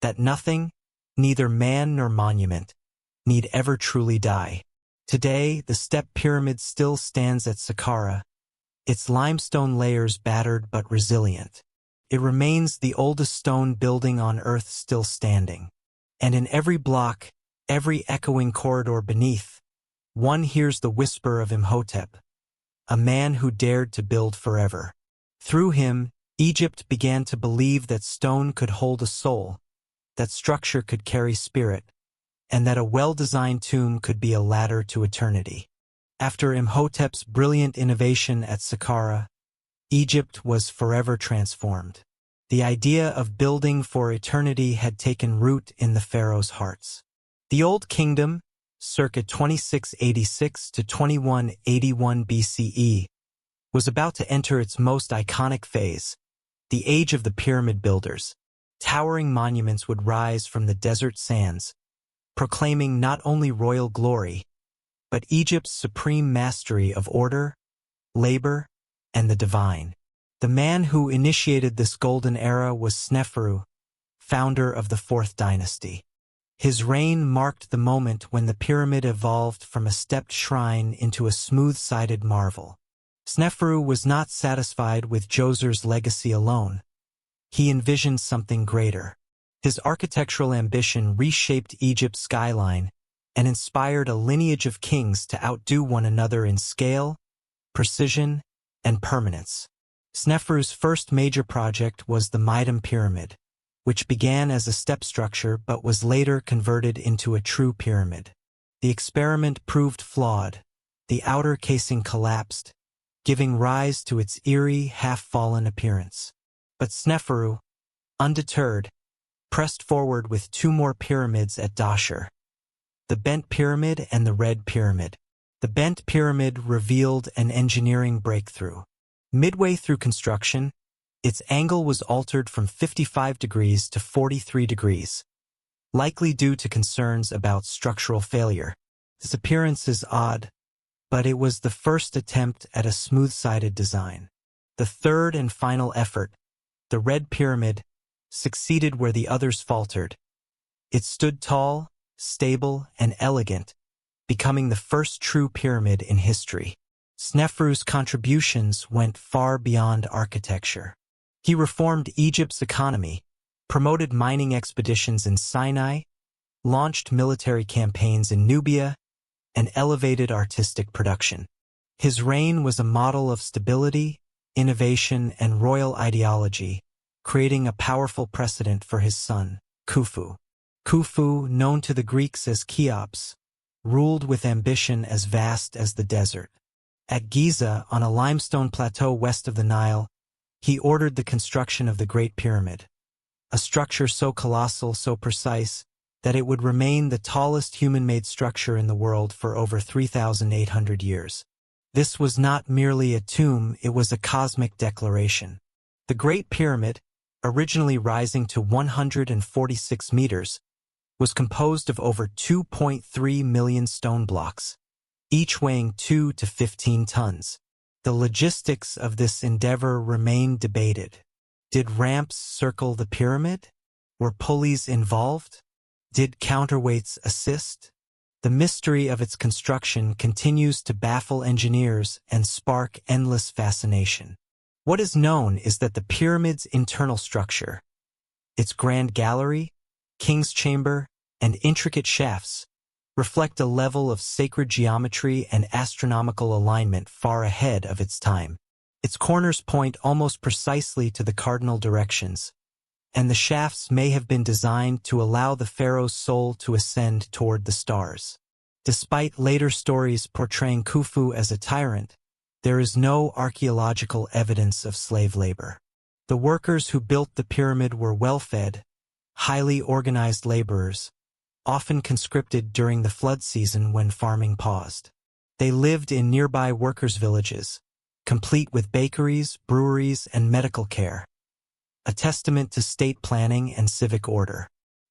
that nothing, neither man nor monument, need ever truly die. Today, the step pyramid still stands at Saqqara, its limestone layers battered but resilient. It remains the oldest stone building on Earth still standing. And in every block, every echoing corridor beneath, one hears the whisper of Imhotep, a man who dared to build forever. Through him, Egypt began to believe that stone could hold a soul, that structure could carry spirit, and that a well-designed tomb could be a ladder to eternity. After Imhotep's brilliant innovation at Saqqara, Egypt was forever transformed. The idea of building for eternity had taken root in the pharaohs' hearts. The Old Kingdom, circa 2686 to 2181 BCE, was about to enter its most iconic phase, the age of the pyramid builders. Towering monuments would rise from the desert sands, proclaiming not only royal glory, but Egypt's supreme mastery of order, labor, and the divine. The man who initiated this golden era was Sneferu, founder of the Fourth Dynasty. His reign marked the moment when the pyramid evolved from a stepped shrine into a smooth-sided marvel. Sneferu was not satisfied with Djoser's legacy alone. He envisioned something greater. His architectural ambition reshaped Egypt's skyline and inspired a lineage of kings to outdo one another in scale, precision, and permanence. Sneferu's first major project was the Midim Pyramid, which began as a step structure but was later converted into a true pyramid. The experiment proved flawed. The outer casing collapsed, giving rise to its eerie, half-fallen appearance. But Sneferu, undeterred, pressed forward with two more pyramids at Dahshur, the Bent Pyramid and the Red Pyramid. The Bent Pyramid revealed an engineering breakthrough. Midway through construction, its angle was altered from 55 degrees to 43 degrees, likely due to concerns about structural failure. This appearance is odd, but it was the first attempt at a smooth-sided design. The third and final effort, the Red Pyramid, succeeded where the others faltered. It stood tall, stable, and elegant, becoming the first true pyramid in history. Sneferu's contributions went far beyond architecture. He reformed Egypt's economy, promoted mining expeditions in Sinai, launched military campaigns in Nubia, and elevated artistic production. His reign was a model of stability, innovation, and royal ideology, creating a powerful precedent for his son, Khufu. Khufu, known to the Greeks as Cheops, ruled with ambition as vast as the desert. At Giza, on a limestone plateau west of the Nile, he ordered the construction of the Great Pyramid, a structure so colossal, so precise, that it would remain the tallest human-made structure in the world for over 3,800 years. This was not merely a tomb, it was a cosmic declaration. The Great Pyramid, originally rising to 146 meters, was composed of over 2.3 million stone blocks, each weighing 2 to 15 tons. The logistics of this endeavor remain debated. Did ramps circle the pyramid? Were pulleys involved? Did counterweights assist? The mystery of its construction continues to baffle engineers and spark endless fascination. What is known is that the pyramid's internal structure, its grand gallery, king's chamber, and intricate shafts, reflect a level of sacred geometry and astronomical alignment far ahead of its time. Its corners point almost precisely to the cardinal directions, and the shafts may have been designed to allow the pharaoh's soul to ascend toward the stars. Despite later stories portraying Khufu as a tyrant, there is no archaeological evidence of slave labor. The workers who built the pyramid were well-fed, highly organized laborers, often conscripted during the flood season when farming paused. They lived in nearby workers' villages, complete with bakeries, breweries, and medical care, a testament to state planning and civic order.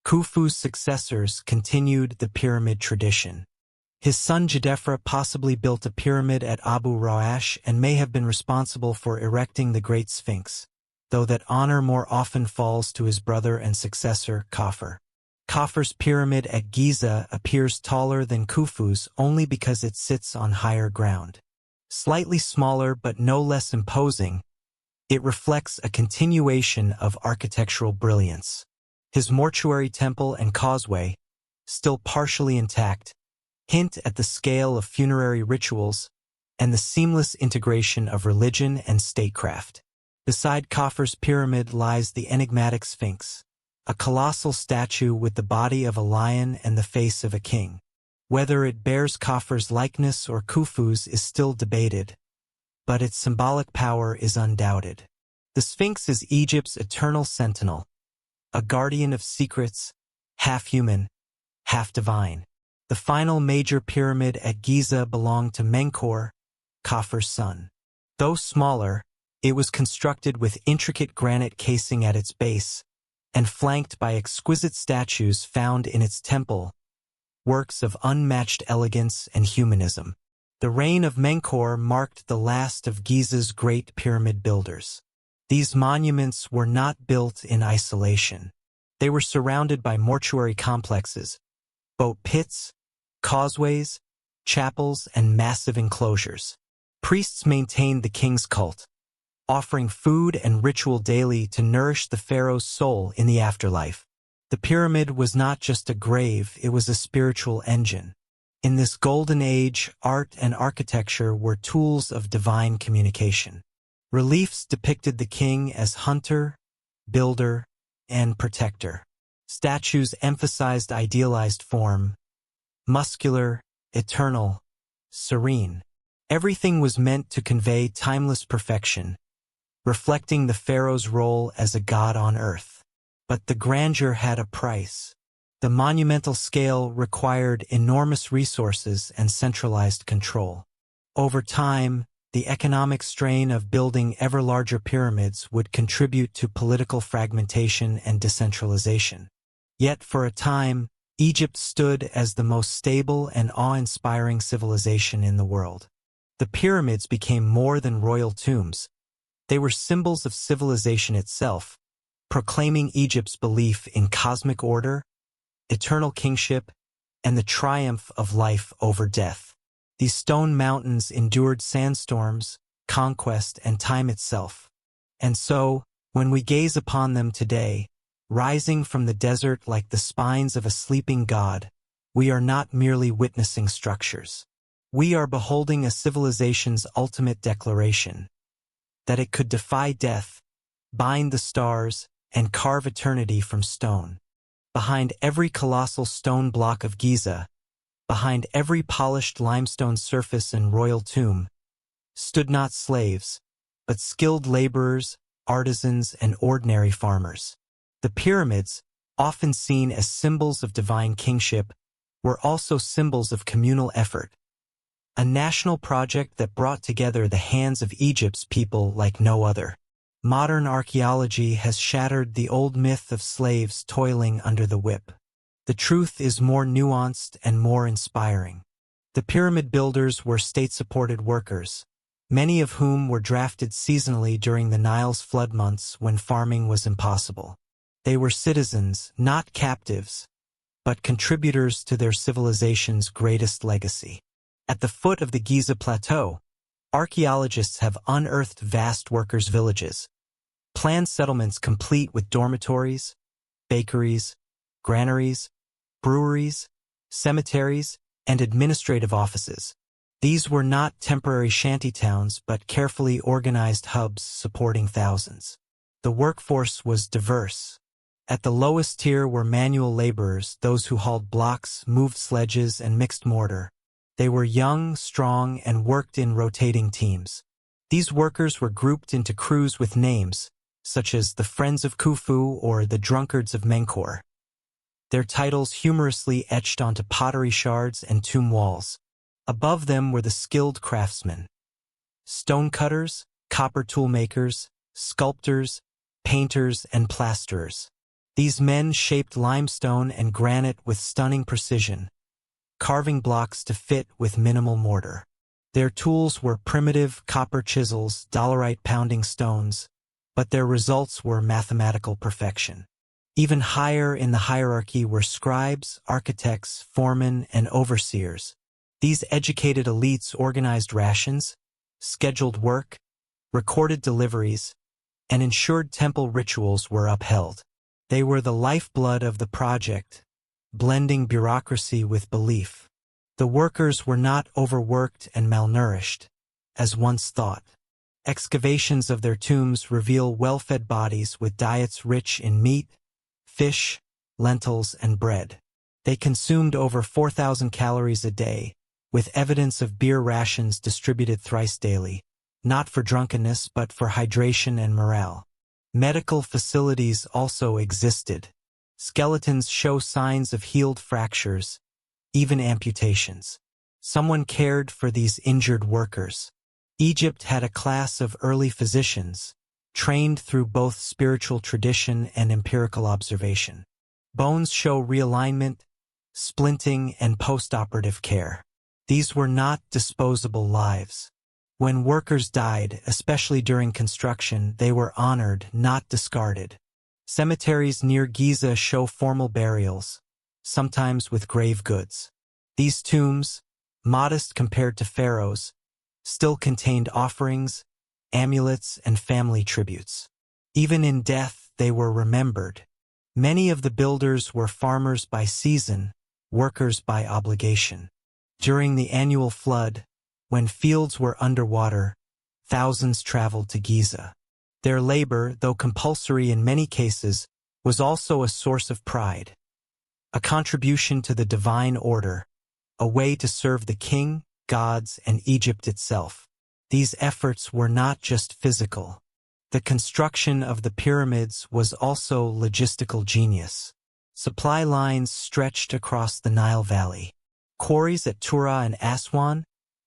Khufu's successors continued the pyramid tradition. His son Jedefra possibly built a pyramid at Abu Rawash and may have been responsible for erecting the Great Sphinx, though that honor more often falls to his brother and successor, Khafre. Khafre's pyramid at Giza appears taller than Khufu's only because it sits on higher ground. Slightly smaller but no less imposing, it reflects a continuation of architectural brilliance. His mortuary temple and causeway, still partially intact, hint at the scale of funerary rituals and the seamless integration of religion and statecraft. Beside Khafre's pyramid lies the enigmatic Sphinx, a colossal statue with the body of a lion and the face of a king. Whether it bears Khafre's likeness or Khufu's is still debated, but its symbolic power is undoubted. The Sphinx is Egypt's eternal sentinel, a guardian of secrets, half human, half divine. The final major pyramid at Giza belonged to Menkaure, Khafre's son. Though smaller, it was constructed with intricate granite casing at its base and flanked by exquisite statues found in its temple, works of unmatched elegance and humanism. The reign of Menkaure marked the last of Giza's great pyramid builders. These monuments were not built in isolation. They were surrounded by mortuary complexes, boat pits, causeways, chapels, and massive enclosures. Priests maintained the king's cult, offering food and ritual daily to nourish the pharaoh's soul in the afterlife. The pyramid was not just a grave, it was a spiritual engine. In this golden age, art and architecture were tools of divine communication. Reliefs depicted the king as hunter, builder, and protector. Statues emphasized idealized form, muscular, eternal, serene. Everything was meant to convey timeless perfection, reflecting the pharaoh's role as a god on earth. But the grandeur had a price. The monumental scale required enormous resources and centralized control. Over time, the economic strain of building ever larger pyramids would contribute to political fragmentation and decentralization. Yet for a time, Egypt stood as the most stable and awe-inspiring civilization in the world. The pyramids became more than royal tombs. They were symbols of civilization itself, proclaiming Egypt's belief in cosmic order, eternal kingship, and the triumph of life over death. These stone mountains endured sandstorms, conquest, and time itself. And so, when we gaze upon them today, rising from the desert like the spines of a sleeping god, we are not merely witnessing structures. We are beholding a civilization's ultimate declaration, that it could defy death, bind the stars, and carve eternity from stone. Behind every colossal stone block of Giza, behind every polished limestone surface and royal tomb, stood not slaves, but skilled laborers, artisans, and ordinary farmers. The pyramids, often seen as symbols of divine kingship, were also symbols of communal effort, a national project that brought together the hands of Egypt's people like no other. Modern archaeology has shattered the old myth of slaves toiling under the whip. The truth is more nuanced and more inspiring. The pyramid builders were state-supported workers, many of whom were drafted seasonally during the Nile's flood months when farming was impossible. They were citizens, not captives, but contributors to their civilization's greatest legacy. At the foot of the Giza Plateau, Archaeologists have unearthed vast workers' villages, planned settlements complete with dormitories, bakeries, granaries, breweries, cemeteries, and administrative offices. These were not temporary shantytowns but carefully organized hubs supporting thousands. The workforce was diverse. At the lowest tier were manual laborers, those who hauled blocks, moved sledges, and mixed mortar. They were young, strong, and worked in rotating teams. These workers were grouped into crews with names, such as the Friends of Khufu or the Drunkards of Menkaure. Their titles humorously etched onto pottery shards and tomb walls. Above them were the skilled craftsmen. Stonecutters, copper toolmakers, sculptors, painters, and plasterers. These men shaped limestone and granite with stunning precision, carving blocks to fit with minimal mortar. Their tools were primitive copper chisels, dolerite pounding stones, but their results were mathematical perfection. Even higher in the hierarchy were scribes, architects, foremen, and overseers. These educated elites organized rations, scheduled work, recorded deliveries, and ensured temple rituals were upheld. They were the lifeblood of the project, blending bureaucracy with belief. The workers were not overworked and malnourished, as once thought. Excavations of their tombs reveal well-fed bodies with diets rich in meat, fish, lentils, and bread. They consumed over 4,000 calories a day, with evidence of beer rations distributed thrice daily, not for drunkenness but for hydration and morale. Medical facilities also existed. Skeletons show signs of healed fractures, even amputations. Someone cared for these injured workers. Egypt had a class of early physicians, trained through both spiritual tradition and empirical observation. Bones show realignment, splinting, and post-operative care. These were not disposable lives. When workers died, especially during construction, they were honored, not discarded. Cemeteries near Giza show formal burials, sometimes with grave goods. These tombs, modest compared to pharaohs, still contained offerings, amulets, and family tributes. Even in death, they were remembered. Many of the builders were farmers by season, workers by obligation. During the annual flood, when fields were underwater, thousands traveled to Giza. Their labor, though compulsory in many cases, was also a source of pride. A contribution to the divine order, a way to serve the king, gods, and Egypt itself. These efforts were not just physical. The construction of the pyramids was also logistical genius. Supply lines stretched across the Nile Valley. Quarries at Tura and Aswan,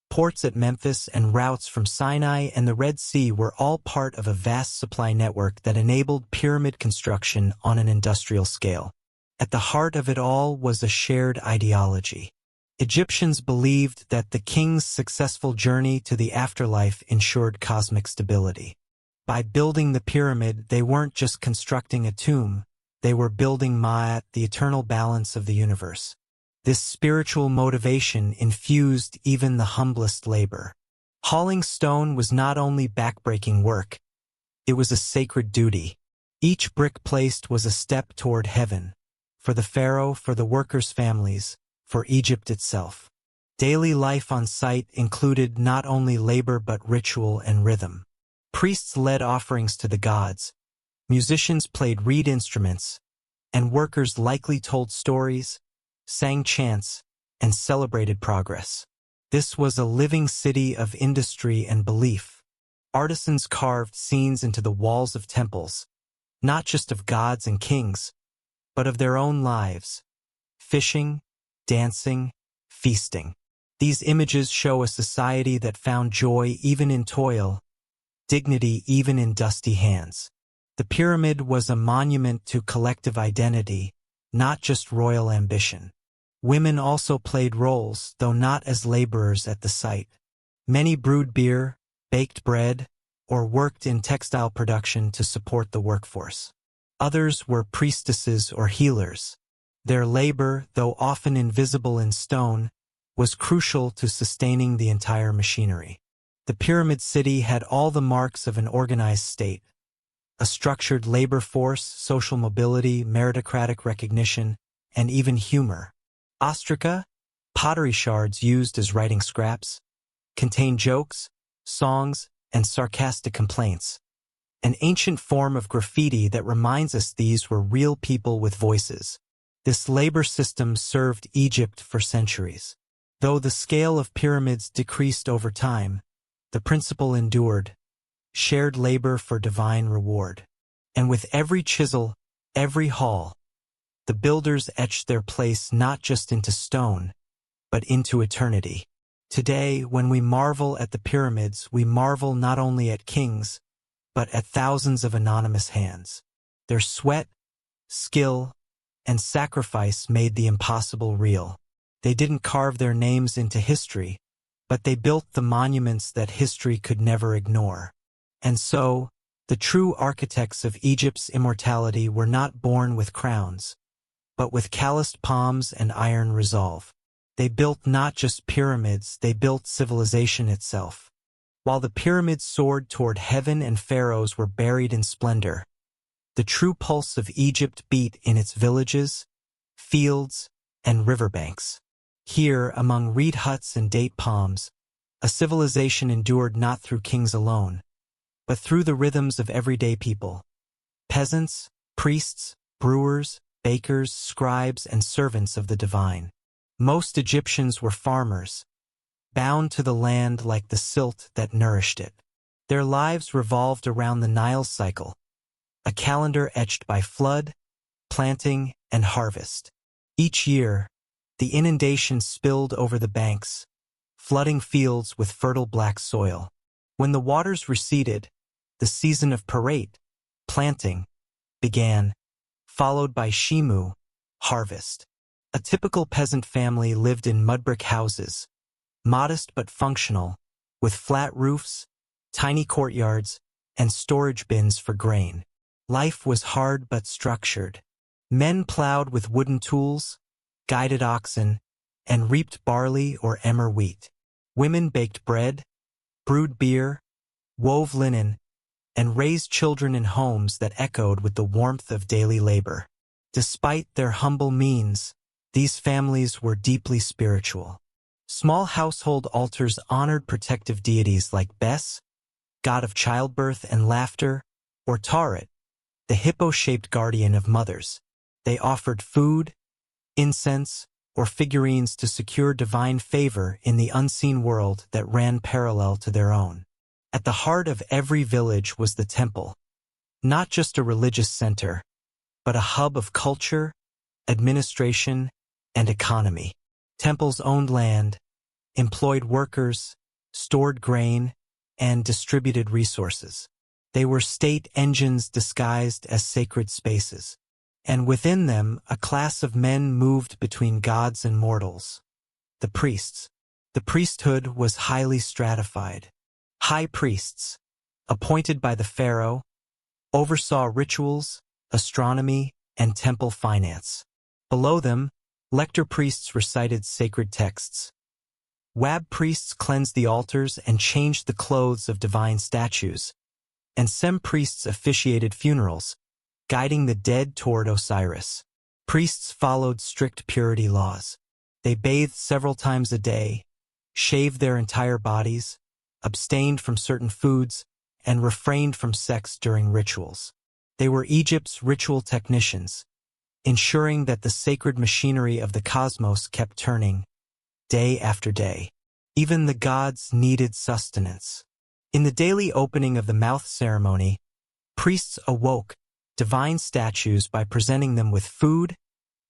ports at Memphis, and routes from Sinai and the Red Sea were all part of a vast supply network that enabled pyramid construction on an industrial scale. At the heart of it all was a shared ideology. Egyptians believed that the king's successful journey to the afterlife ensured cosmic stability. By building the pyramid, they weren't just constructing a tomb, they were building Ma'at, the eternal balance of the universe. This spiritual motivation infused even the humblest labor. Hauling stone was not only backbreaking work, it was a sacred duty. Each brick placed was a step toward heaven, for the pharaoh, for the workers' families, for Egypt itself. Daily life on site included not only labor but ritual and rhythm. Priests led offerings to the gods, musicians played reed instruments, and workers likely told stories, sang chants, and celebrated progress. This was a living city of industry and belief. Artisans carved scenes into the walls of temples, not just of gods and kings, but of their own lives. Fishing, dancing, feasting. These images show a society that found joy even in toil, dignity even in dusty hands. The pyramid was a monument to collective identity, not just royal ambition. Women also played roles, though not as laborers at the site. Many brewed beer, baked bread, or worked in textile production to support the workforce. Others were priestesses or healers. Their labor, though often invisible in stone, was crucial to sustaining the entire machinery. The pyramid city had all the marks of an organized state: a structured labor force, social mobility, meritocratic recognition, and even humor. Ostraca, pottery shards used as writing scraps, contained jokes, songs, and sarcastic complaints. An ancient form of graffiti that reminds us these were real people with voices. This labor system served Egypt for centuries. Though the scale of pyramids decreased over time, the principle endured: shared labor for divine reward. And with every chisel, every haul, the builders etched their place not just into stone, but into eternity. Today, when we marvel at the pyramids, we marvel not only at kings, but at thousands of anonymous hands. Their sweat, skill, and sacrifice made the impossible real. They didn't carve their names into history, but they built the monuments that history could never ignore. And so, the true architects of Egypt's immortality were not born with crowns, but with calloused palms and iron resolve. They built not just pyramids, they built civilization itself. While the pyramids soared toward heaven and pharaohs were buried in splendor, the true pulse of Egypt beat in its villages, fields, and riverbanks. Here, among reed huts and date palms, a civilization endured not through kings alone, but through the rhythms of everyday people: peasants, priests, brewers, bakers, scribes, and servants of the divine. Most Egyptians were farmers, bound to the land like the silt that nourished it. Their lives revolved around the Nile cycle, a calendar etched by flood, planting, and harvest. Each year, the inundation spilled over the banks, flooding fields with fertile black soil. When the waters receded, the season of parate, planting, began, followed by shimu, harvest. A typical peasant family lived in mud-brick houses, modest but functional, with flat roofs, tiny courtyards, and storage bins for grain. Life was hard but structured. Men plowed with wooden tools, guided oxen, and reaped barley or emmer wheat. Women baked bread, brewed beer, wove linen, and raised children in homes that echoed with the warmth of daily labor. Despite their humble means, these families were deeply spiritual. Small household altars honored protective deities like Bes, god of childbirth and laughter, or Taret, the hippo-shaped guardian of mothers. They offered food, incense, or figurines to secure divine favor in the unseen world that ran parallel to their own. At the heart of every village was the temple, not just a religious center, but a hub of culture, administration, and economy. Temples owned land, employed workers, stored grain, and distributed resources. They were state engines disguised as sacred spaces. And within them, a class of men moved between gods and mortals: the priests. The priesthood was highly stratified. High priests, appointed by the pharaoh, oversaw rituals, astronomy, and temple finance. Below them, lector priests recited sacred texts. Wab priests cleansed the altars and changed the clothes of divine statues, and Sem priests officiated funerals, guiding the dead toward Osiris. Priests followed strict purity laws. They bathed several times a day, shaved their entire bodies, abstained from certain foods, and refrained from sex during rituals. They were Egypt's ritual technicians, ensuring that the sacred machinery of the cosmos kept turning, day after day. Even the gods needed sustenance. In the daily opening of the mouth ceremony, priests awoke divine statues by presenting them with food,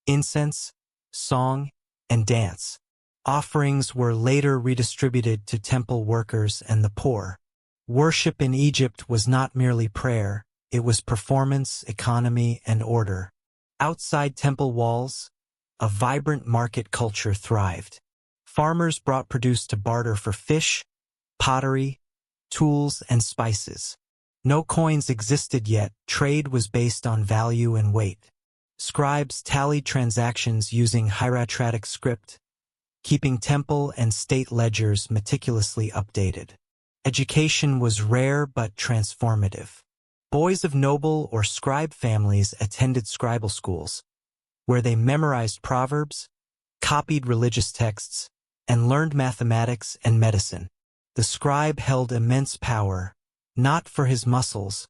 incense, song, and dance. Offerings were later redistributed to temple workers and the poor. Worship in Egypt was not merely prayer, it was performance, economy, and order. Outside temple walls, a vibrant market culture thrived. Farmers brought produce to barter for fish, pottery, tools, and spices. No coins existed yet, trade was based on value and weight. Scribes tallied transactions using hieratic script, keeping temple and state ledgers meticulously updated. Education was rare but transformative. Boys of noble or scribe families attended scribal schools, where they memorized proverbs, copied religious texts, and learned mathematics and medicine. The scribe held immense power, not for his muscles,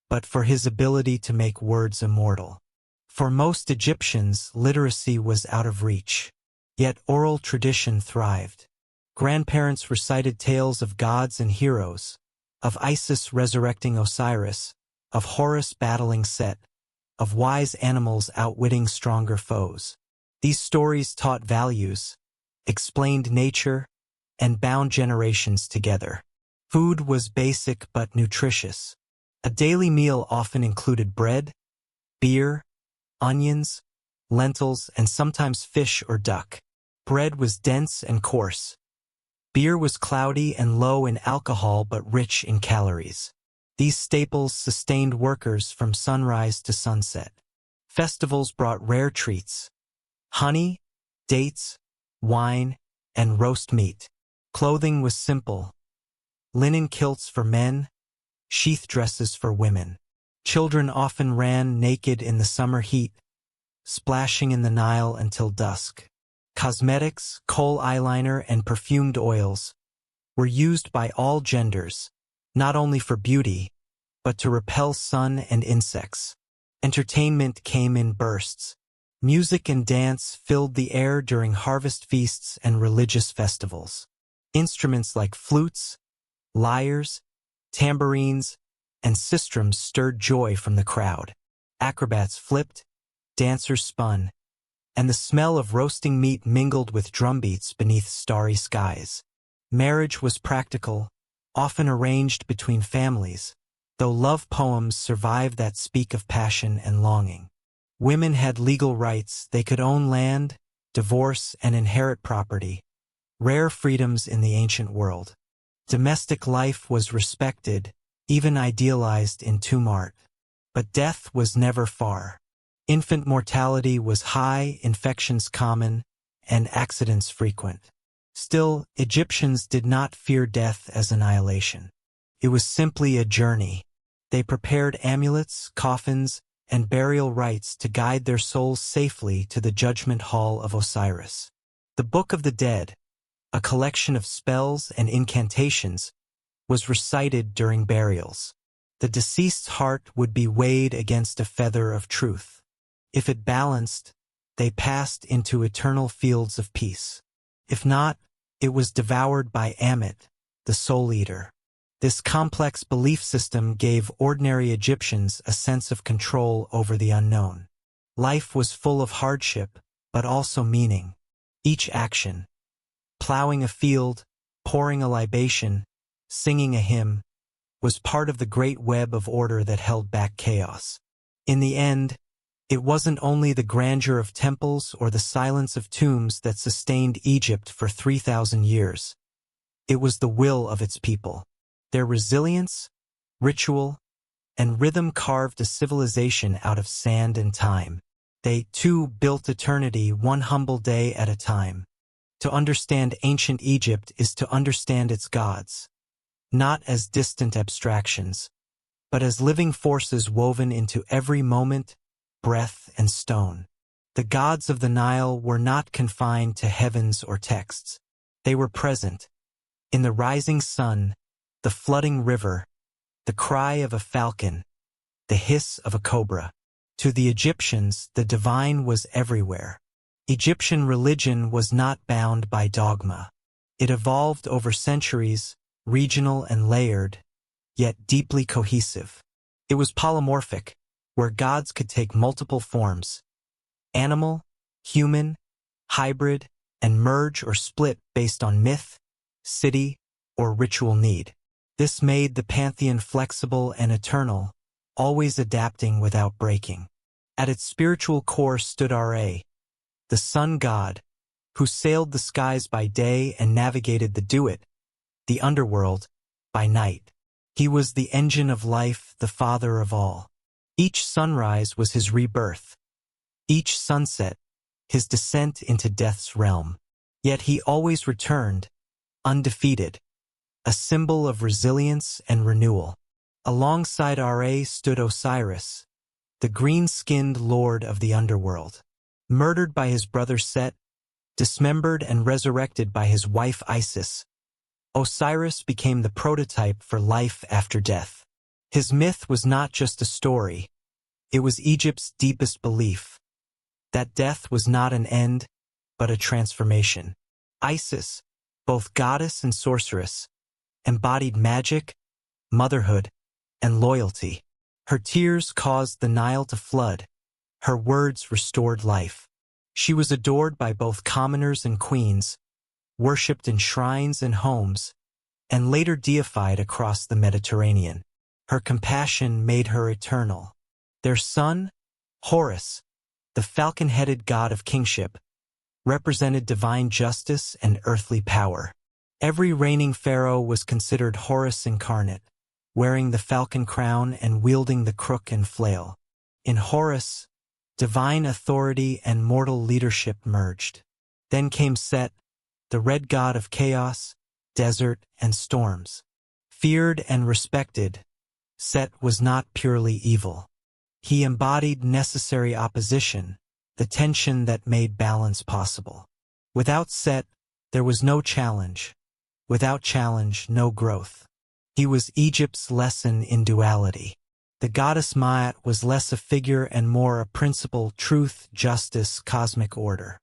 but for his ability to make words immortal. For most Egyptians, literacy was out of reach. Yet oral tradition thrived. Grandparents recited tales of gods and heroes, of Isis resurrecting Osiris, of Horus battling Set, of wise animals outwitting stronger foes. These stories taught values, explained nature, and bound generations together. Food was basic but nutritious. A daily meal often included bread, beer, onions, lentils, and sometimes fish or duck. Bread was dense and coarse. Beer was cloudy and low in alcohol but rich in calories. These staples sustained workers from sunrise to sunset. Festivals brought rare treats: honey, dates, wine, and roast meat. Clothing was simple: linen kilts for men, sheath dresses for women. Children often ran naked in the summer heat, splashing in the Nile until dusk. Cosmetics, kohl eyeliner, and perfumed oils were used by all genders, not only for beauty, but to repel sun and insects. Entertainment came in bursts. Music and dance filled the air during harvest feasts and religious festivals. Instruments like flutes, lyres, tambourines, and sistrums stirred joy from the crowd. Acrobats flipped, dancers spun, and the smell of roasting meat mingled with drumbeats beneath starry skies. Marriage was practical, often arranged between families, though love poems survived that speak of passion and longing. Women had legal rights. They could own land, divorce, and inherit property, rare freedoms in the ancient world. Domestic life was respected, even idealized in tomb art. But death was never far. Infant mortality was high, infections common, and accidents frequent. Still, Egyptians did not fear death as annihilation. It was simply a journey. They prepared amulets, coffins, and burial rites to guide their souls safely to the judgment hall of Osiris. The Book of the Dead, a collection of spells and incantations, was recited during burials. The deceased's heart would be weighed against a feather of truth. If it balanced, they passed into eternal fields of peace. If not, it was devoured by Ammit, the soul eater. This complex belief system gave ordinary Egyptians a sense of control over the unknown. Life was full of hardship, but also meaning. Each action, plowing a field, pouring a libation, singing a hymn, was part of the great web of order that held back chaos. In the end, it wasn't only the grandeur of temples or the silence of tombs that sustained Egypt for 3,000 years. It was the will of its people. Their resilience, ritual, and rhythm carved a civilization out of sand and time. They, too, built eternity one humble day at a time. To understand ancient Egypt is to understand its gods, not as distant abstractions, but as living forces woven into every moment, breath, and stone. The gods of the Nile were not confined to heavens or texts. They were present in the rising sun, the flooding river, the cry of a falcon, the hiss of a cobra. To the Egyptians, the divine was everywhere. Egyptian religion was not bound by dogma. It evolved over centuries, regional and layered, yet deeply cohesive. It was polymorphic, where gods could take multiple forms: animal, human, hybrid, and merge or split based on myth, city, or ritual need. This made the pantheon flexible and eternal, always adapting without breaking. At its spiritual core stood Ra, the sun god, who sailed the skies by day and navigated the Duat, the underworld, by night. He was the engine of life, the father of all. Each sunrise was his rebirth. Each sunset, his descent into death's realm. Yet he always returned, undefeated. a symbol of resilience and renewal. Alongside Ra stood Osiris, the green-skinned lord of the underworld. Murdered by his brother Set, dismembered and resurrected by his wife Isis, Osiris became the prototype for life after death. His myth was not just a story, it was Egypt's deepest belief, that death was not an end, but a transformation. Isis, both goddess and sorceress, embodied magic, motherhood, and loyalty. Her tears caused the Nile to flood, her words restored life. She was adored by both commoners and queens, worshipped in shrines and homes, and later deified across the Mediterranean. Her compassion made her eternal. Their son, Horus, the falcon-headed god of kingship, represented divine justice and earthly power. Every reigning pharaoh was considered Horus incarnate, wearing the falcon crown and wielding the crook and flail. In Horus, divine authority and mortal leadership merged. Then came Set, the red god of chaos, desert, and storms. Feared and respected, Set was not purely evil. He embodied necessary opposition, the tension that made balance possible. Without Set, there was no challenge. Without challenge, no growth. He was Egypt's lesson in duality. The goddess Maat was less a figure and more a principle: truth, justice, cosmic order.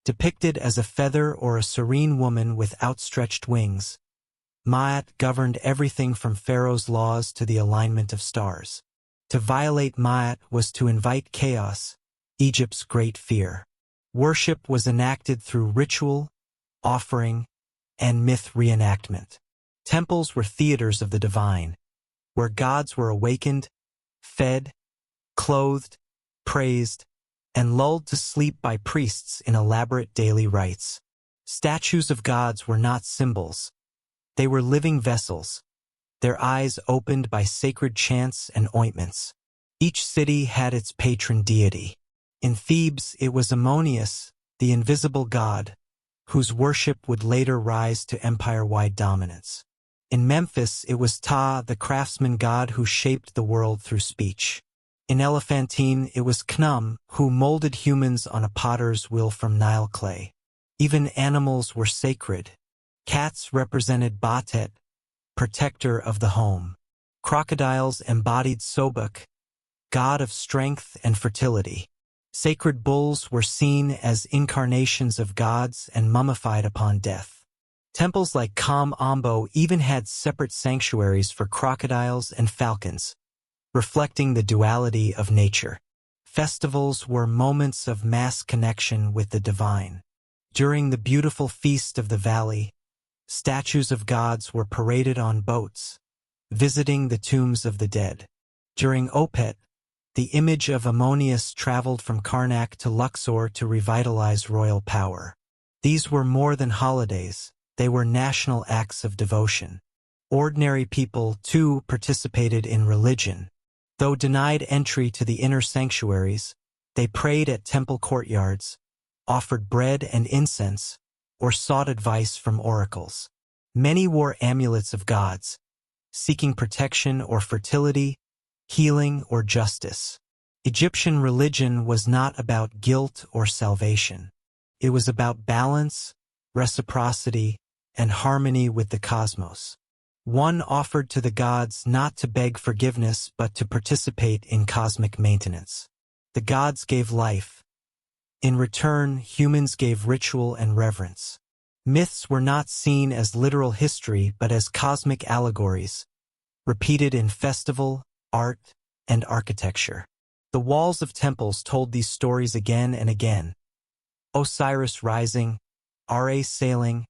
Depicted as a feather or a serene woman with outstretched wings, Maat governed everything from Pharaoh's laws to the alignment of stars. To violate Maat was to invite chaos, Egypt's great fear. Worship was enacted through ritual, offering, and myth reenactment. Temples were theaters of the divine, where gods were awakened, fed, clothed, praised, and lulled to sleep by priests in elaborate daily rites. Statues of gods were not symbols. They were living vessels, their eyes opened by sacred chants and ointments. Each city had its patron deity. In Thebes, it was Ammonius, the invisible god, whose worship would later rise to empire-wide dominance. In Memphis, it was Ptah, the craftsman god who shaped the world through speech. In Elephantine, it was Khnum, who molded humans on a potter's wheel from Nile clay. Even animals were sacred. Cats represented Batet, protector of the home. Crocodiles embodied Sobek, god of strength and fertility. Sacred bulls were seen as incarnations of gods and mummified upon death. Temples like Kam Ambo even had separate sanctuaries for crocodiles and falcons, reflecting the duality of nature. Festivals were moments of mass connection with the divine. During the beautiful Feast of the Valley, statues of gods were paraded on boats, visiting the tombs of the dead. During Opet, the image of Ammonius traveled from Karnak to Luxor to revitalize royal power. These were more than holidays, they were national acts of devotion. Ordinary people, too, participated in religion. Though denied entry to the inner sanctuaries, they prayed at temple courtyards, offered bread and incense, or sought advice from oracles. Many wore amulets of gods, seeking protection or fertility, healing or justice. Egyptian religion was not about guilt or salvation. It was about balance, reciprocity, and harmony with the cosmos. One offered to the gods not to beg forgiveness but to participate in cosmic maintenance. The gods gave life. In return, humans gave ritual and reverence. Myths were not seen as literal history but as cosmic allegories, repeated in festival, art, and architecture. The walls of temples told these stories again and again. Osiris rising, Ra sailing,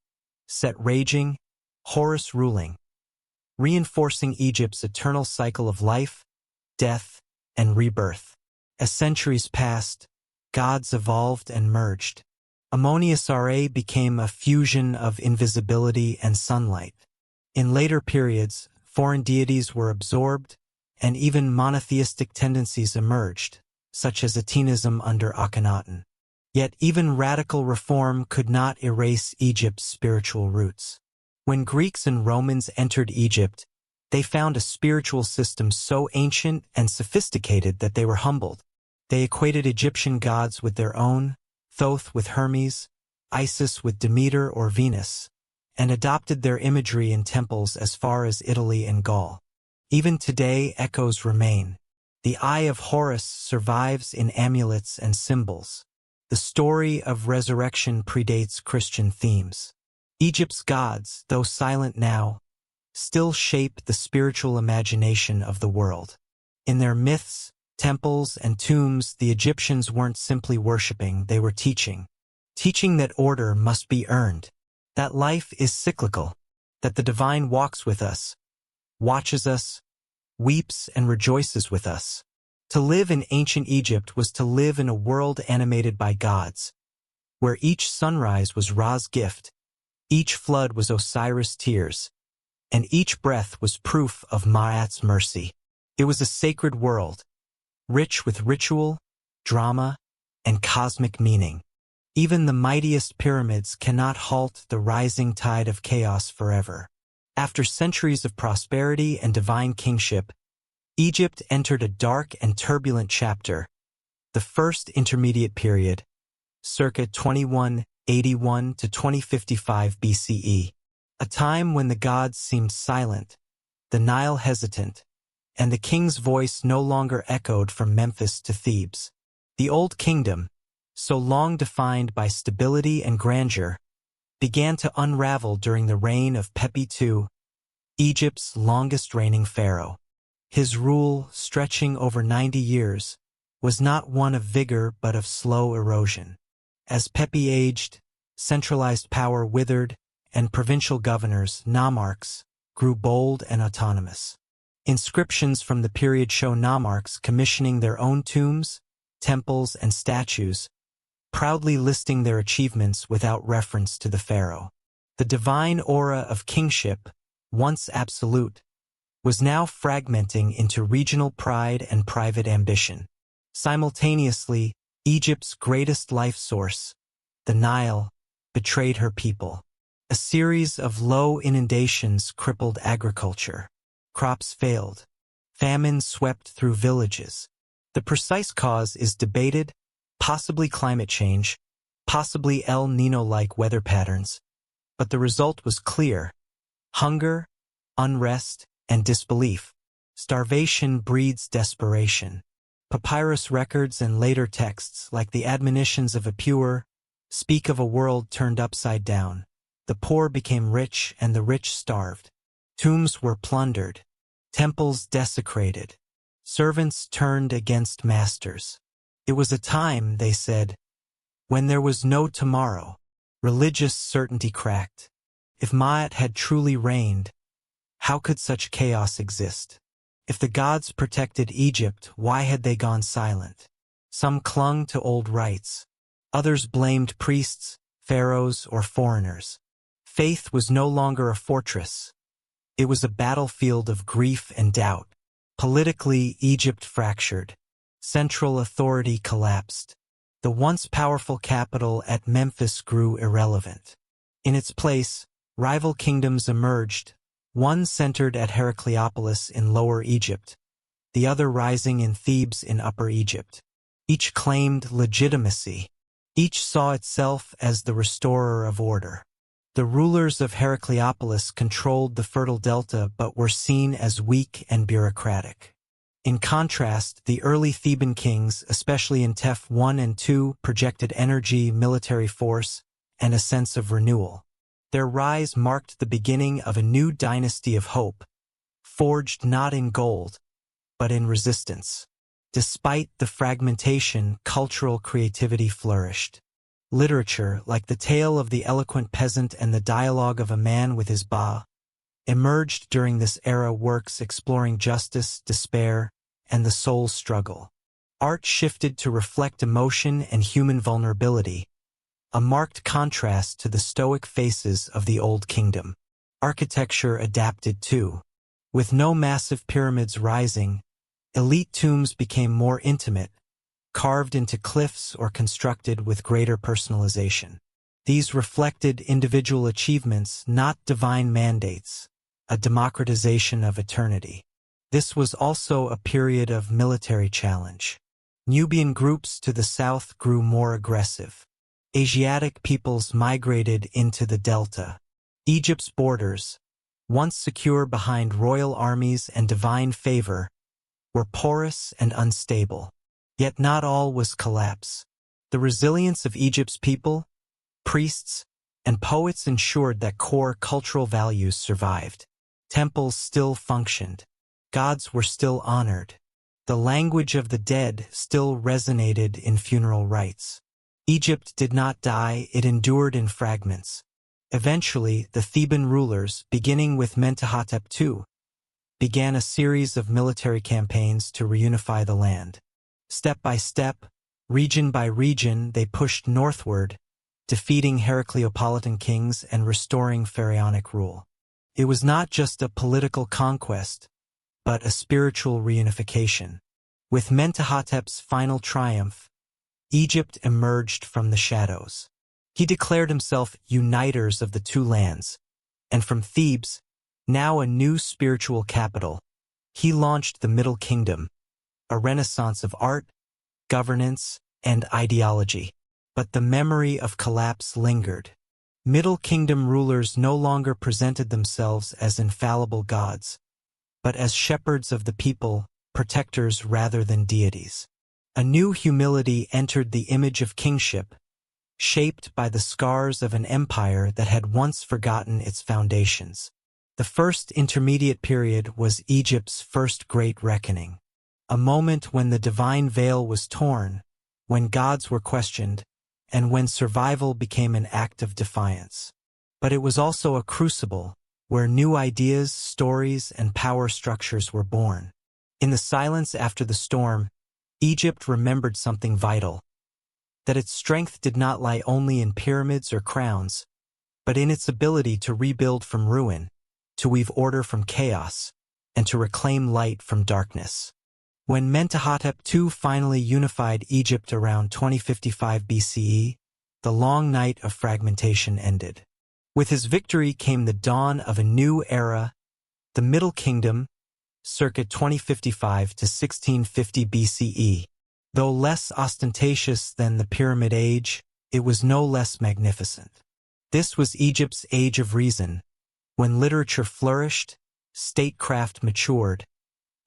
Set raging, Horus ruling, reinforcing Egypt's eternal cycle of life, death, and rebirth. As centuries passed, gods evolved and merged. Ammonius Ra became a fusion of invisibility and sunlight. In later periods, foreign deities were absorbed, and even monotheistic tendencies emerged, such as Atenism under Akhenaten. Yet even radical reform could not erase Egypt's spiritual roots. When Greeks and Romans entered Egypt, they found a spiritual system so ancient and sophisticated that they were humbled. They equated Egyptian gods with their own, Thoth with Hermes, Isis with Demeter or Venus, and adopted their imagery in temples as far as Italy and Gaul. Even today, echoes remain. The Eye of Horus survives in amulets and symbols. The story of resurrection predates Christian themes. Egypt's gods, though silent now, still shape the spiritual imagination of the world. In their myths, temples, and tombs, the Egyptians weren't simply worshipping, they were teaching. Teaching that order must be earned, that life is cyclical, that the divine walks with us, watches us, weeps and rejoices with us. To live in ancient Egypt was to live in a world animated by gods, where each sunrise was Ra's gift, each flood was Osiris' tears, and each breath was proof of Ma'at's mercy. It was a sacred world, rich with ritual, drama, and cosmic meaning. Even the mightiest pyramids cannot halt the rising tide of chaos forever. After centuries of prosperity and divine kingship, Egypt entered a dark and turbulent chapter, the First Intermediate Period, circa 2181 to 2055 BCE, a time when the gods seemed silent, the Nile hesitant, and the king's voice no longer echoed from Memphis to Thebes. The Old Kingdom, so long defined by stability and grandeur, began to unravel during the reign of Pepi II, Egypt's longest reigning pharaoh. His rule, stretching over 90 years, was not one of vigor but of slow erosion. As Pepi aged, centralized power withered, and provincial governors, nomarchs, grew bold and autonomous. Inscriptions from the period show nomarchs commissioning their own tombs, temples, and statues, proudly listing their achievements without reference to the pharaoh. The divine aura of kingship, once absolute, was now fragmenting into regional pride and private ambition. Simultaneously, Egypt's greatest life source, the Nile, betrayed her people. A series of low inundations crippled agriculture. Crops failed. Famine swept through villages. The precise cause is debated, possibly climate change, possibly El Niño-like weather patterns, but the result was clear: hunger, unrest, and disbelief. Starvation breeds desperation. Papyrus records and later texts, like the admonitions of Epure, speak of a world turned upside down. The poor became rich and the rich starved. Tombs were plundered, temples desecrated, servants turned against masters. It was a time, they said, when there was no tomorrow. Religious certainty cracked. If Ma'at had truly reigned, how could such chaos exist? If the gods protected Egypt, why had they gone silent? Some clung to old rites. Others blamed priests, pharaohs, or foreigners. Faith was no longer a fortress. It was a battlefield of grief and doubt. Politically, Egypt fractured. Central authority collapsed. The once powerful capital at Memphis grew irrelevant. In its place, rival kingdoms emerged, one centered at Heracleopolis in Lower Egypt, the other rising in Thebes in Upper Egypt. Each claimed legitimacy. Each saw itself as the restorer of order. The rulers of Heracleopolis controlled the fertile delta but were seen as weak and bureaucratic. In contrast, the early Theban kings, especially in Teph I and II, projected energy, military force, and a sense of renewal. Their rise marked the beginning of a new dynasty of hope, forged not in gold, but in resistance. Despite the fragmentation, cultural creativity flourished. Literature, like the tale of the eloquent peasant and the dialogue of a man with his ba, emerged during this era, works exploring justice, despair, and the soul's struggle. Art shifted to reflect emotion and human vulnerability, a marked contrast to the stoic faces of the Old Kingdom. Architecture adapted too. With no massive pyramids rising, elite tombs became more intimate, carved into cliffs or constructed with greater personalization. These reflected individual achievements, not divine mandates, a democratization of eternity. This was also a period of military challenge. Nubian groups to the south grew more aggressive. Asiatic peoples migrated into the delta. Egypt's borders, once secure behind royal armies and divine favor, were porous and unstable. Yet not all was collapse. The resilience of Egypt's people, priests, and poets ensured that core cultural values survived. Temples still functioned. Gods were still honored. The language of the dead still resonated in funeral rites. Egypt did not die, it endured in fragments. Eventually, the Theban rulers, beginning with Mentuhotep II, began a series of military campaigns to reunify the land. Step by step, region by region, they pushed northward, defeating Heracleopolitan kings and restoring pharaonic rule. It was not just a political conquest, but a spiritual reunification. With Mentuhotep's final triumph, Egypt emerged from the shadows. He declared himself uniters of the two lands, and from Thebes, now a new spiritual capital, he launched the Middle Kingdom, a renaissance of art, governance, and ideology. But the memory of collapse lingered. Middle Kingdom rulers no longer presented themselves as infallible gods, but as shepherds of the people, protectors rather than deities. A new humility entered the image of kingship, shaped by the scars of an empire that had once forgotten its foundations. The first intermediate period was Egypt's first great reckoning, a moment when the divine veil was torn, when gods were questioned, and when survival became an act of defiance. But it was also a crucible, where new ideas, stories, and power structures were born. In the silence after the storm, Egypt remembered something vital, that its strength did not lie only in pyramids or crowns, but in its ability to rebuild from ruin, to weave order from chaos, and to reclaim light from darkness. When Mentuhotep II finally unified Egypt around 2055 BCE, the long night of fragmentation ended. With his victory came the dawn of a new era, the Middle Kingdom, circa 2055 to 1650 BCE. Though less ostentatious than the Pyramid Age, it was no less magnificent. This was Egypt's age of reason, when literature flourished, statecraft matured,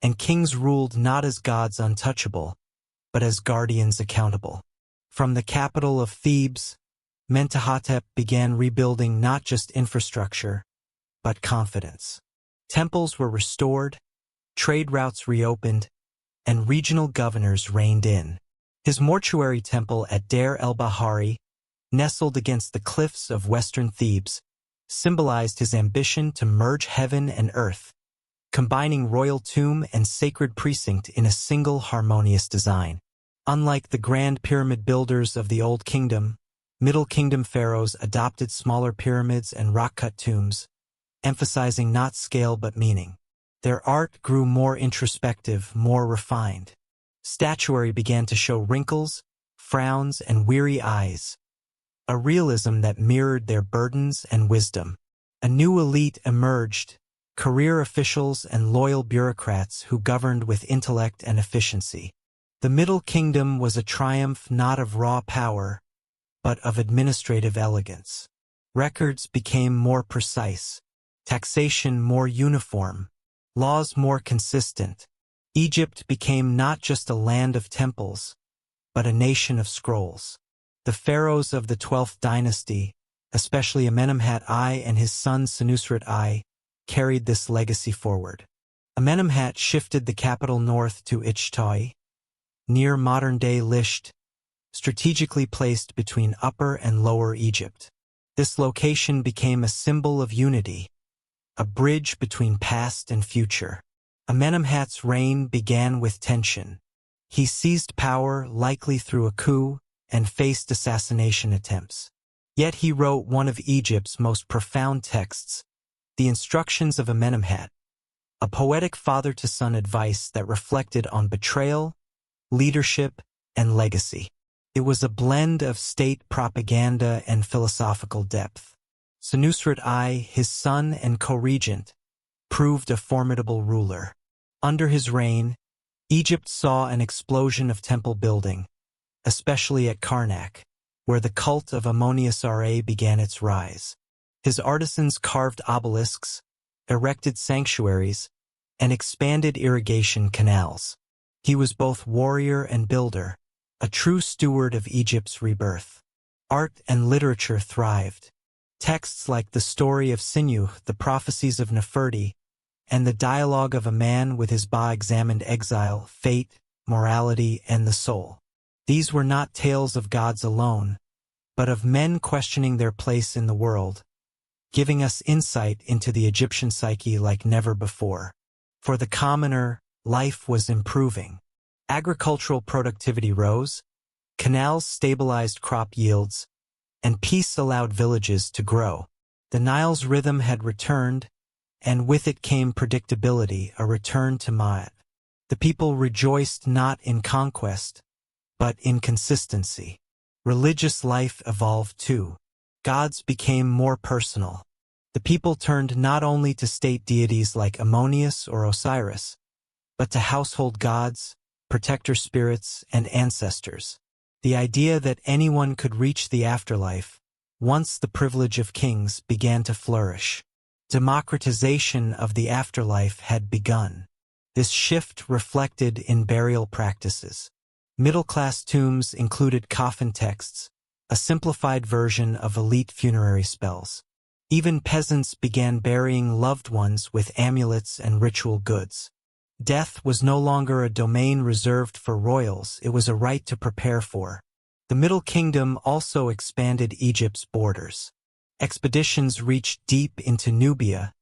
and kings ruled not as gods untouchable, but as guardians accountable. From the capital of Thebes, Mentuhotep began rebuilding not just infrastructure, but confidence. Temples were restored, trade routes reopened, and regional governors reigned in. His mortuary temple at Deir el-Bahari, nestled against the cliffs of western Thebes, symbolized his ambition to merge heaven and earth, combining royal tomb and sacred precinct in a single harmonious design. Unlike the grand pyramid builders of the Old Kingdom, Middle Kingdom pharaohs adopted smaller pyramids and rock-cut tombs, emphasizing not scale but meaning. Their art grew more introspective, more refined. Statuary began to show wrinkles, frowns, and weary eyes, a realism that mirrored their burdens and wisdom. A new elite emerged, career officials and loyal bureaucrats who governed with intellect and efficiency. The Middle Kingdom was a triumph not of raw power, but of administrative elegance. Records became more precise, taxation more uniform, laws more consistent. Egypt became not just a land of temples, but a nation of scrolls. The pharaohs of the 12th dynasty, especially Amenemhat I and his son Senusret I, carried this legacy forward. Amenemhat shifted the capital north to Ichtoi, near modern-day Lisht, strategically placed between Upper and Lower Egypt. This location became a symbol of unity, a bridge between past and future. Amenemhat's reign began with tension. He seized power, likely through a coup, and faced assassination attempts. Yet he wrote one of Egypt's most profound texts, the Instructions of Amenemhat, a poetic father-to-son advice that reflected on betrayal, leadership, and legacy. It was a blend of state propaganda and philosophical depth. Senusret I, his son and co-regent, proved a formidable ruler. Under his reign, Egypt saw an explosion of temple building, especially at Karnak, where the cult of Ammonius-Ra began its rise. His artisans carved obelisks, erected sanctuaries, and expanded irrigation canals. He was both warrior and builder, a true steward of Egypt's rebirth. Art and literature thrived. Texts like the story of Sinuhe, the prophecies of Neferti, and the dialogue of a man with his Ba examined exile, fate, morality, and the soul. These were not tales of gods alone, but of men questioning their place in the world, giving us insight into the Egyptian psyche like never before. For the commoner, life was improving. Agricultural productivity rose, canals stabilized crop yields, and peace allowed villages to grow. The Nile's rhythm had returned, and with it came predictability, a return to Ma'at. The people rejoiced not in conquest, but in consistency. Religious life evolved too. Gods became more personal. The people turned not only to state deities like Ammonius or Osiris, but to household gods, protector spirits, and ancestors. The idea that anyone could reach the afterlife, once the privilege of kings, began to flourish. Democratization of the afterlife had begun. This shift reflected in burial practices. Middle-class tombs included coffin texts, a simplified version of elite funerary spells. Even peasants began burying loved ones with amulets and ritual goods. Death was no longer a domain reserved for royals, it was a right to prepare for. The Middle Kingdom also expanded Egypt's borders. Expeditions reached deep into Nubia,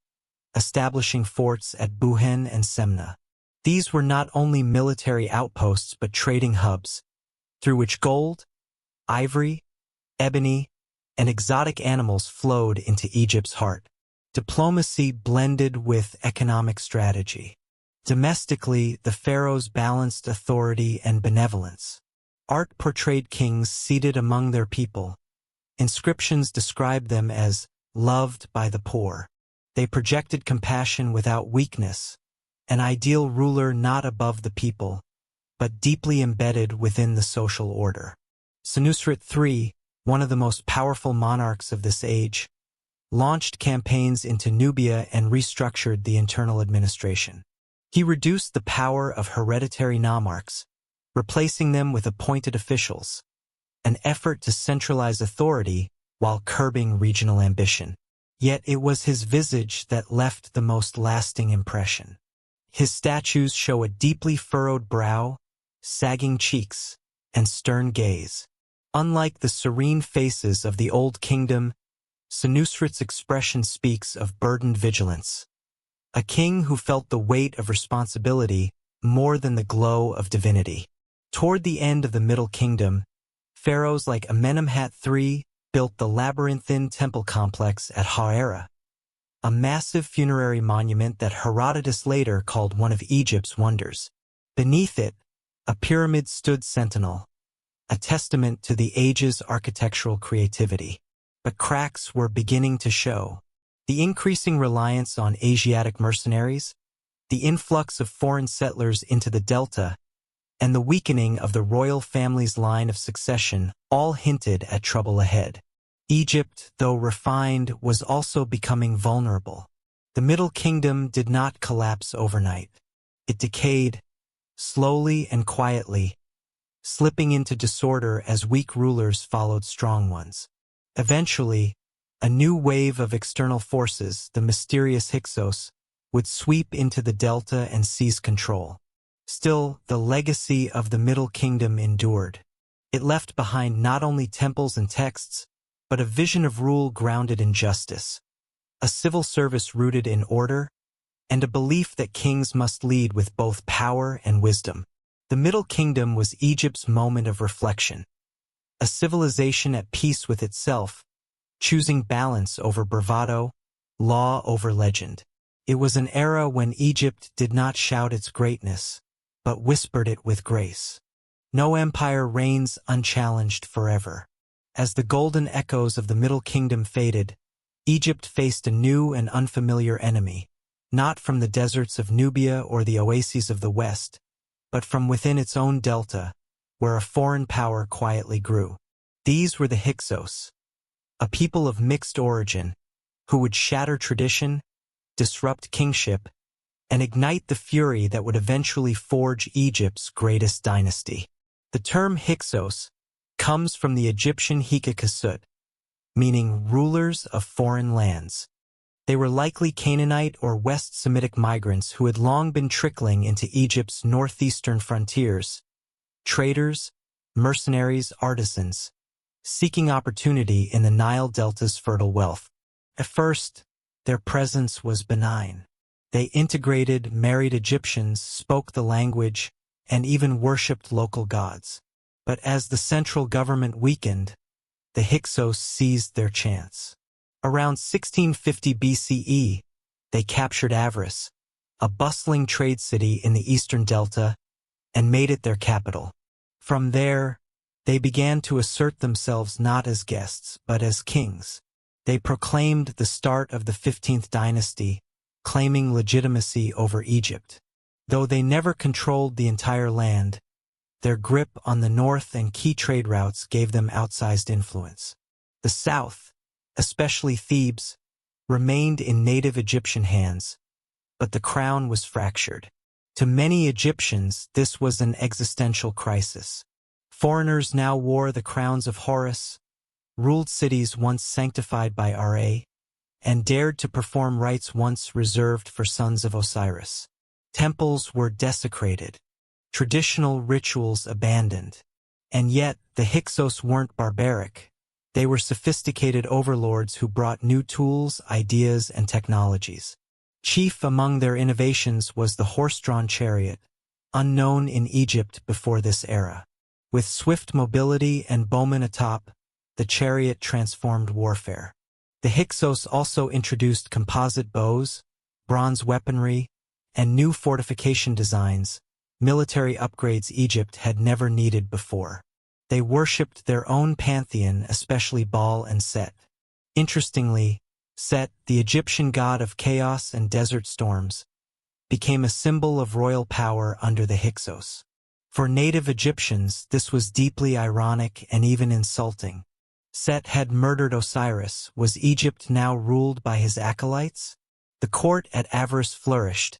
establishing forts at Buhen and Semna. These were not only military outposts but trading hubs, through which gold, ivory, ebony, and exotic animals flowed into Egypt's heart. Diplomacy blended with economic strategy. Domestically, the pharaohs balanced authority and benevolence. Art portrayed kings seated among their people. Inscriptions described them as loved by the poor. They projected compassion without weakness, an ideal ruler not above the people, but deeply embedded within the social order. Senusret III, one of the most powerful monarchs of this age, launched campaigns into Nubia and restructured the internal administration. He reduced the power of hereditary nomarchs, replacing them with appointed officials, an effort to centralize authority while curbing regional ambition. Yet it was his visage that left the most lasting impression. His statues show a deeply furrowed brow, sagging cheeks, and stern gaze. Unlike the serene faces of the Old Kingdom, Senusret's expression speaks of burdened vigilance. A king who felt the weight of responsibility more than the glow of divinity. Toward the end of the Middle Kingdom, pharaohs like Amenemhat III built the labyrinthine temple complex at Ha'era, a massive funerary monument that Herodotus later called one of Egypt's wonders. Beneath it, a pyramid stood sentinel, a testament to the age's architectural creativity. But cracks were beginning to show. The increasing reliance on Asiatic mercenaries, the influx of foreign settlers into the Delta, and the weakening of the royal family's line of succession all hinted at trouble ahead. Egypt, though refined, was also becoming vulnerable. The Middle Kingdom did not collapse overnight. It decayed, slowly and quietly, slipping into disorder as weak rulers followed strong ones. Eventually, a new wave of external forces, the mysterious Hyksos, would sweep into the Delta and seize control. Still, the legacy of the Middle Kingdom endured. It left behind not only temples and texts, but a vision of rule grounded in justice, a civil service rooted in order, and a belief that kings must lead with both power and wisdom. The Middle Kingdom was Egypt's moment of reflection, a civilization at peace with itself, choosing balance over bravado, law over legend. It was an era when Egypt did not shout its greatness, but whispered it with grace. No empire reigns unchallenged forever. As the golden echoes of the Middle Kingdom faded, Egypt faced a new and unfamiliar enemy, not from the deserts of Nubia or the oases of the West, but from within its own delta, where a foreign power quietly grew. These were the Hyksos, a people of mixed origin, who would shatter tradition, disrupt kingship, and ignite the fury that would eventually forge Egypt's greatest dynasty. The term Hyksos comes from the Egyptian Hykakasut, meaning rulers of foreign lands. They were likely Canaanite or West Semitic migrants who had long been trickling into Egypt's northeastern frontiers, traders, mercenaries, artisans, seeking opportunity in the Nile Delta's fertile wealth. At first, their presence was benign. They integrated, married Egyptians, spoke the language, and even worshipped local gods. But as the central government weakened, the Hyksos seized their chance. Around 1650 BCE, they captured Avaris, a bustling trade city in the eastern delta, and made it their capital. From there, they began to assert themselves not as guests, but as kings. They proclaimed the start of the 15th dynasty, claiming legitimacy over Egypt. Though they never controlled the entire land, their grip on the north and key trade routes gave them outsized influence. The south, especially Thebes, remained in native Egyptian hands, but the crown was fractured. To many Egyptians, this was an existential crisis. Foreigners now wore the crowns of Horus, ruled cities once sanctified by Ra, and dared to perform rites once reserved for sons of Osiris. Temples were desecrated, traditional rituals abandoned. And yet, the Hyksos weren't barbaric. They were sophisticated overlords who brought new tools, ideas, and technologies. Chief among their innovations was the horse-drawn chariot, unknown in Egypt before this era. With swift mobility and bowmen atop, the chariot transformed warfare. The Hyksos also introduced composite bows, bronze weaponry, and new fortification designs, military upgrades Egypt had never needed before. They worshipped their own pantheon, especially Baal and Set. Interestingly, Set, the Egyptian god of chaos and desert storms, became a symbol of royal power under the Hyksos. For native Egyptians, this was deeply ironic and even insulting. Set had murdered Osiris. Was Egypt now ruled by his acolytes? The court at Avaris flourished,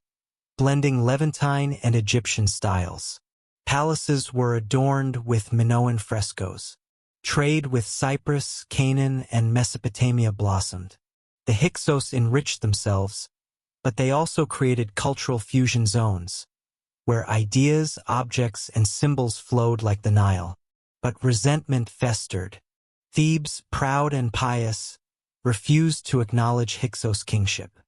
blending Levantine and Egyptian styles. Palaces were adorned with Minoan frescoes. Trade with Cyprus, Canaan, and Mesopotamia blossomed. The Hyksos enriched themselves, but they also created cultural fusion zones, where ideas, objects, and symbols flowed like the Nile. But resentment festered. Thebes, proud and pious, refused to acknowledge Hyksos kingship.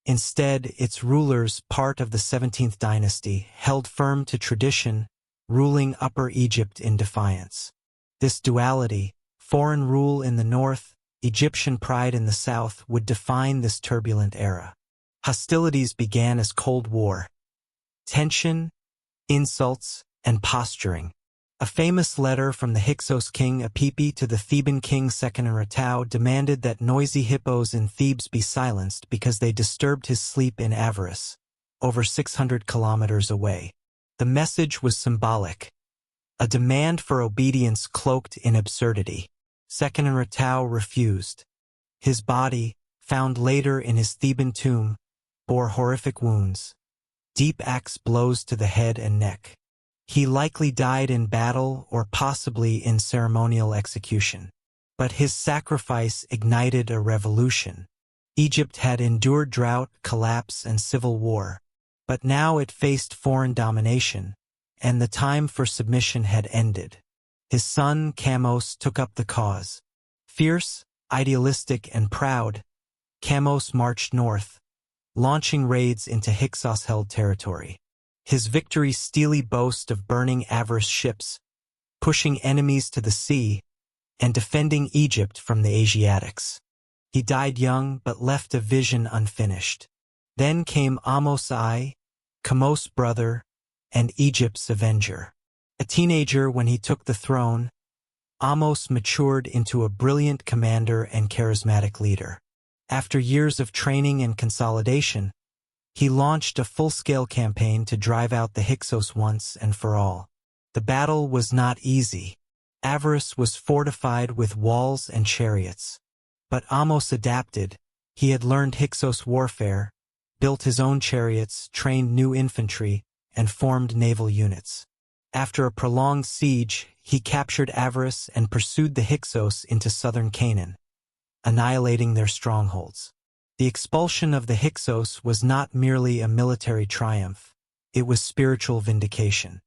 Instead, its rulers, part of the 17th dynasty, held firm to tradition, ruling Upper Egypt in defiance. This duality, foreign rule in the north, Egyptian pride in the south, would define this turbulent era. Hostilities began as Cold War. Tension, insults, and posturing. A famous letter from the Hyksos king Apipi to the Theban king Seqenenretau demanded that noisy hippos in Thebes be silenced because they disturbed his sleep in Avaris, over 600 kilometers away. The message was symbolic, a demand for obedience cloaked in absurdity. Seqenenretau refused. His body, found later in his Theban tomb, bore horrific wounds, deep axe blows to the head and neck. He likely died in battle or possibly in ceremonial execution. But his sacrifice ignited a revolution. Egypt had endured drought, collapse, and civil war, but now it faced foreign domination, and the time for submission had ended. His son, Kamose, took up the cause. Fierce, idealistic, and proud, Kamose marched north, launching raids into Hyksos-held territory. His victories steely boast of burning Avaris ships, pushing enemies to the sea, and defending Egypt from the Asiatics. He died young but left a vision unfinished. Then came Amos I, Kamose's brother, and Egypt's avenger. A teenager when he took the throne, Ahmose matured into a brilliant commander and charismatic leader. After years of training and consolidation, he launched a full-scale campaign to drive out the Hyksos once and for all. The battle was not easy. Avaris was fortified with walls and chariots. But Ahmose adapted. He had learned Hyksos warfare, built his own chariots, trained new infantry, and formed naval units. After a prolonged siege, he captured Avaris and pursued the Hyksos into southern Canaan, annihilating their strongholds. The expulsion of the Hyksos was not merely a military triumph, it was spiritual vindication.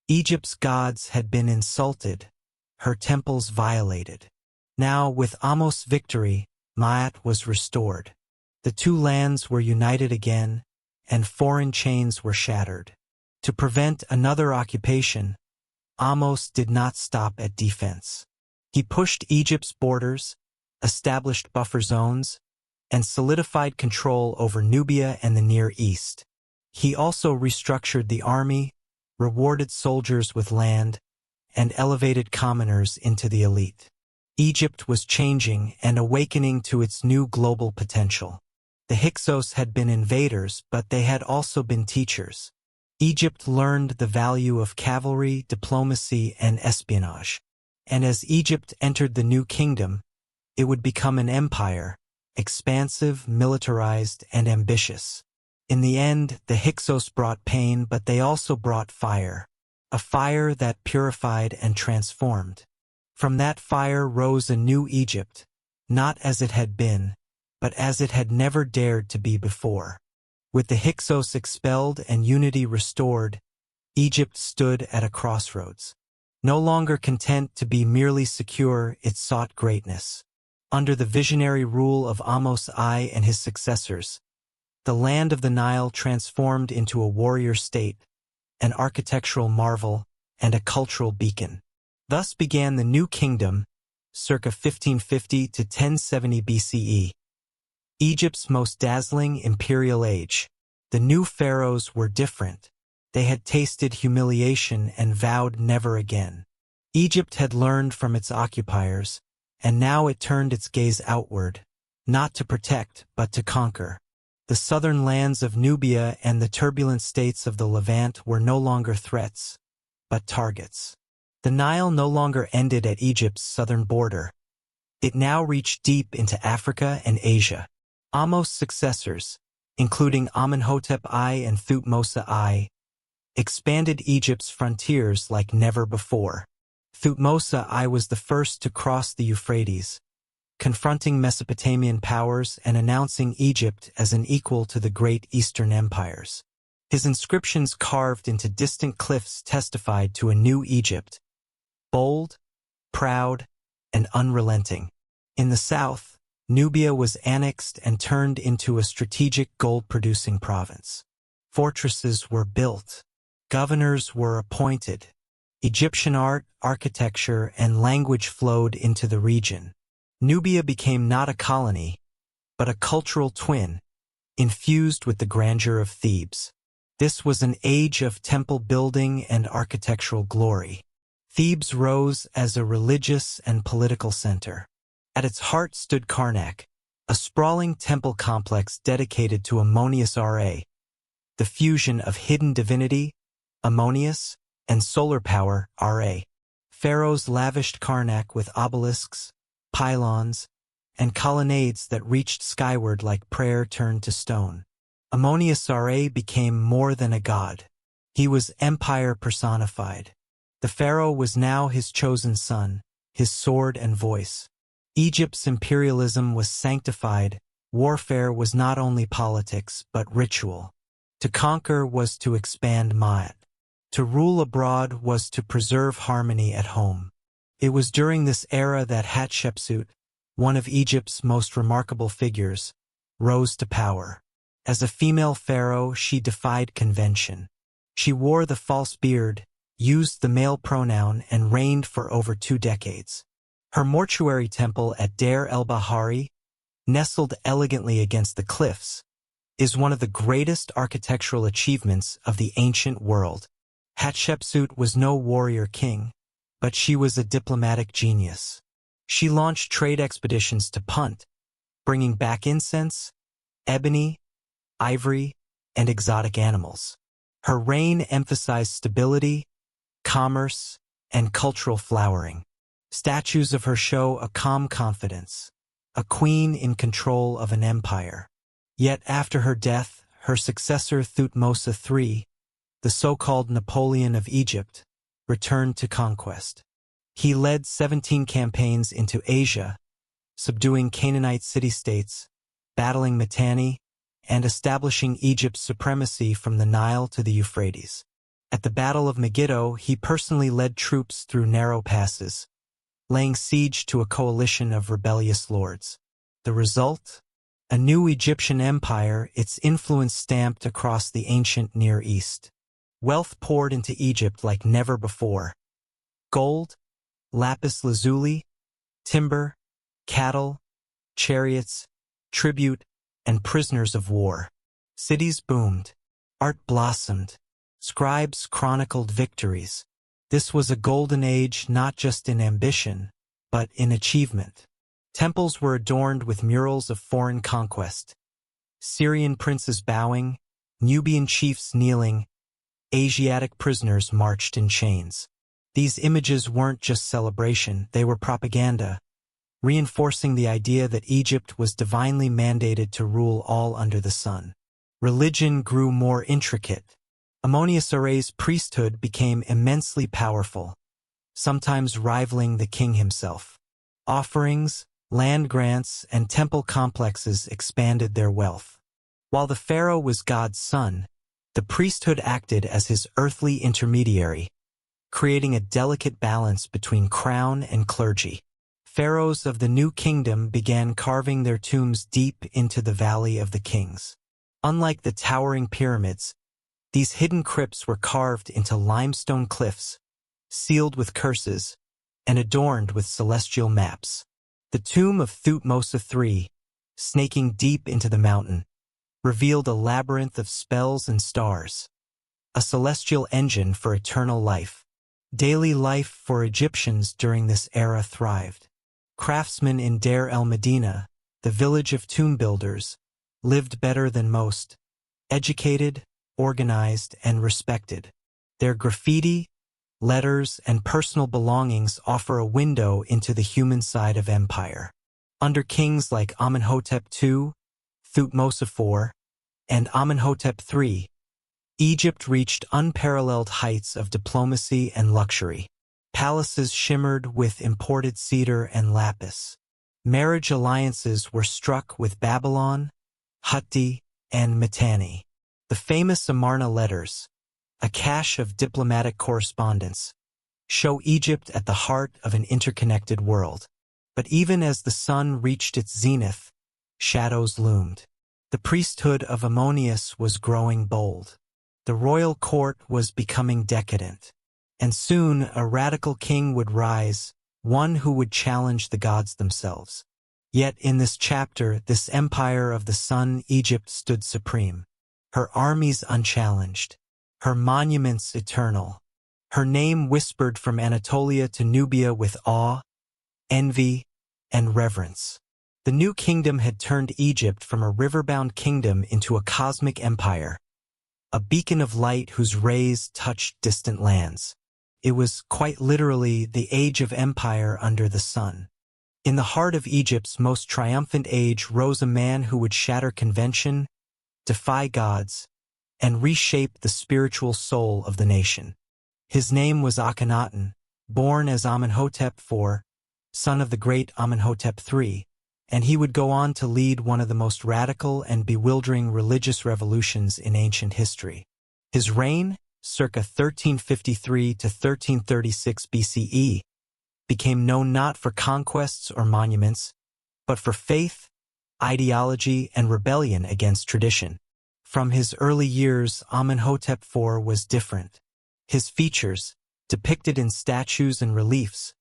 Egypt's gods had been insulted, her temples violated. Now, with Ahmose's victory, Maat was restored. The two lands were united again, and foreign chains were shattered. To prevent another occupation, Ahmose did not stop at defense. He pushed Egypt's borders, established buffer zones, and solidified control over Nubia and the Near East. He also restructured the army, rewarded soldiers with land, and elevated commoners into the elite. Egypt was changing and awakening to its new global potential. The Hyksos had been invaders, but they had also been teachers. Egypt learned the value of cavalry, diplomacy, and espionage. And as Egypt entered the new kingdom, it would become an empire, expansive, militarized, and ambitious. In the end, the Hyksos brought pain, but they also brought fire. A fire that purified and transformed. From that fire rose a new Egypt, not as it had been, but as it had never dared to be before. With the Hyksos expelled and unity restored, Egypt stood at a crossroads. No longer content to be merely secure, it sought greatness. Under the visionary rule of Ahmose I and his successors, the land of the Nile transformed into a warrior state, an architectural marvel, and a cultural beacon. Thus began the New Kingdom, circa 1550 to 1070 BCE. Egypt's most dazzling imperial age. The new pharaohs were different. They had tasted humiliation and vowed never again. Egypt had learned from its occupiers, and now it turned its gaze outward, not to protect, but to conquer. The southern lands of Nubia and the turbulent states of the Levant were no longer threats, but targets. The Nile no longer ended at Egypt's southern border. It now reached deep into Africa and Asia. Ahmose's successors, including Amenhotep I and Thutmose I, expanded Egypt's frontiers like never before. Thutmose I was the first to cross the Euphrates, confronting Mesopotamian powers and announcing Egypt as an equal to the great Eastern empires. His inscriptions carved into distant cliffs testified to a new Egypt, bold, proud, and unrelenting. In the south, Nubia was annexed and turned into a strategic gold-producing province. Fortresses were built. Governors were appointed. Egyptian art, architecture, and language flowed into the region. Nubia became not a colony, but a cultural twin, infused with the grandeur of Thebes. This was an age of temple building and architectural glory. Thebes rose as a religious and political center. At its heart stood Karnak, a sprawling temple complex dedicated to Ammonius Ra, the fusion of hidden divinity, Ammonius, and solar power, Ra. Pharaohs lavished Karnak with obelisks, pylons, and colonnades that reached skyward like prayer turned to stone. Ammonius Ra became more than a god. He was empire personified. The pharaoh was now his chosen son, his sword and voice. Egypt's imperialism was sanctified. Warfare was not only politics, but ritual. To conquer was to expand Maat. To rule abroad was to preserve harmony at home. It was during this era that Hatshepsut, one of Egypt's most remarkable figures, rose to power. As a female pharaoh, she defied convention. She wore the false beard, used the male pronoun, and reigned for over 2 decades. Her mortuary temple at Deir el-Bahari, nestled elegantly against the cliffs, is one of the greatest architectural achievements of the ancient world. Hatshepsut was no warrior king, but she was a diplomatic genius. She launched trade expeditions to Punt, bringing back incense, ebony, ivory, and exotic animals. Her reign emphasized stability, commerce, and cultural flowering. Statues of her show a calm confidence, a queen in control of an empire. Yet after her death, her successor Thutmose III, the so-called Napoleon of Egypt, returned to conquest. He led 17 campaigns into Asia, subduing Canaanite city-states, battling Mitanni, and establishing Egypt's supremacy from the Nile to the Euphrates. At the Battle of Megiddo, he personally led troops through narrow passes, laying siege to a coalition of rebellious lords. The result? A new Egyptian empire, its influence stamped across the ancient Near East. Wealth poured into Egypt like never before. Gold, lapis lazuli, timber, cattle, chariots, tribute, and prisoners of war. Cities boomed. Art blossomed. Scribes chronicled victories. This was a golden age not just in ambition, but in achievement. Temples were adorned with murals of foreign conquest. Syrian princes bowing, Nubian chiefs kneeling, Asiatic prisoners marched in chains. These images weren't just celebration, they were propaganda, reinforcing the idea that Egypt was divinely mandated to rule all under the sun. Religion grew more intricate. Ammonius-Aray's priesthood became immensely powerful, sometimes rivaling the king himself. Offerings, land grants, and temple complexes expanded their wealth. While the pharaoh was God's son, the priesthood acted as his earthly intermediary, creating a delicate balance between crown and clergy. Pharaohs of the New Kingdom began carving their tombs deep into the Valley of the Kings. Unlike the towering pyramids, these hidden crypts were carved into limestone cliffs, sealed with curses, and adorned with celestial maps. The tomb of Thutmose III, snaking deep into the mountain, revealed a labyrinth of spells and stars, a celestial engine for eternal life. Daily life for Egyptians during this era thrived. Craftsmen in Deir el-Medina, the village of tomb builders, lived better than most, educated, organized, and respected. Their graffiti, letters, and personal belongings offer a window into the human side of empire. Under kings like Amenhotep II, Thutmose IV, and Amenhotep III, Egypt reached unparalleled heights of diplomacy and luxury. Palaces shimmered with imported cedar and lapis. Marriage alliances were struck with Babylon, Hutti, and Mitanni. The famous Amarna letters, a cache of diplomatic correspondence, show Egypt at the heart of an interconnected world. But even as the sun reached its zenith, shadows loomed. The priesthood of Ammonius was growing bold. The royal court was becoming decadent. And soon a radical king would rise, one who would challenge the gods themselves. Yet in this chapter, this empire of the sun, Egypt stood supreme. Her armies unchallenged, her monuments eternal, her name whispered from Anatolia to Nubia with awe, envy, and reverence. The new kingdom had turned Egypt from a river-bound kingdom into a cosmic empire, a beacon of light whose rays touched distant lands. It was quite literally the age of empire under the sun. In the heart of Egypt's most triumphant age rose a man who would shatter convention, defy gods, and reshape the spiritual soul of the nation. His name was Akhenaten, born as Amenhotep IV, son of the great Amenhotep III, and he would go on to lead one of the most radical and bewildering religious revolutions in ancient history. His reign, circa 1353 to 1336 BCE, became known not for conquests or monuments, but for faith, ideology, and rebellion against tradition. From his early years, Amenhotep IV was different. His features, depicted in statues and reliefs,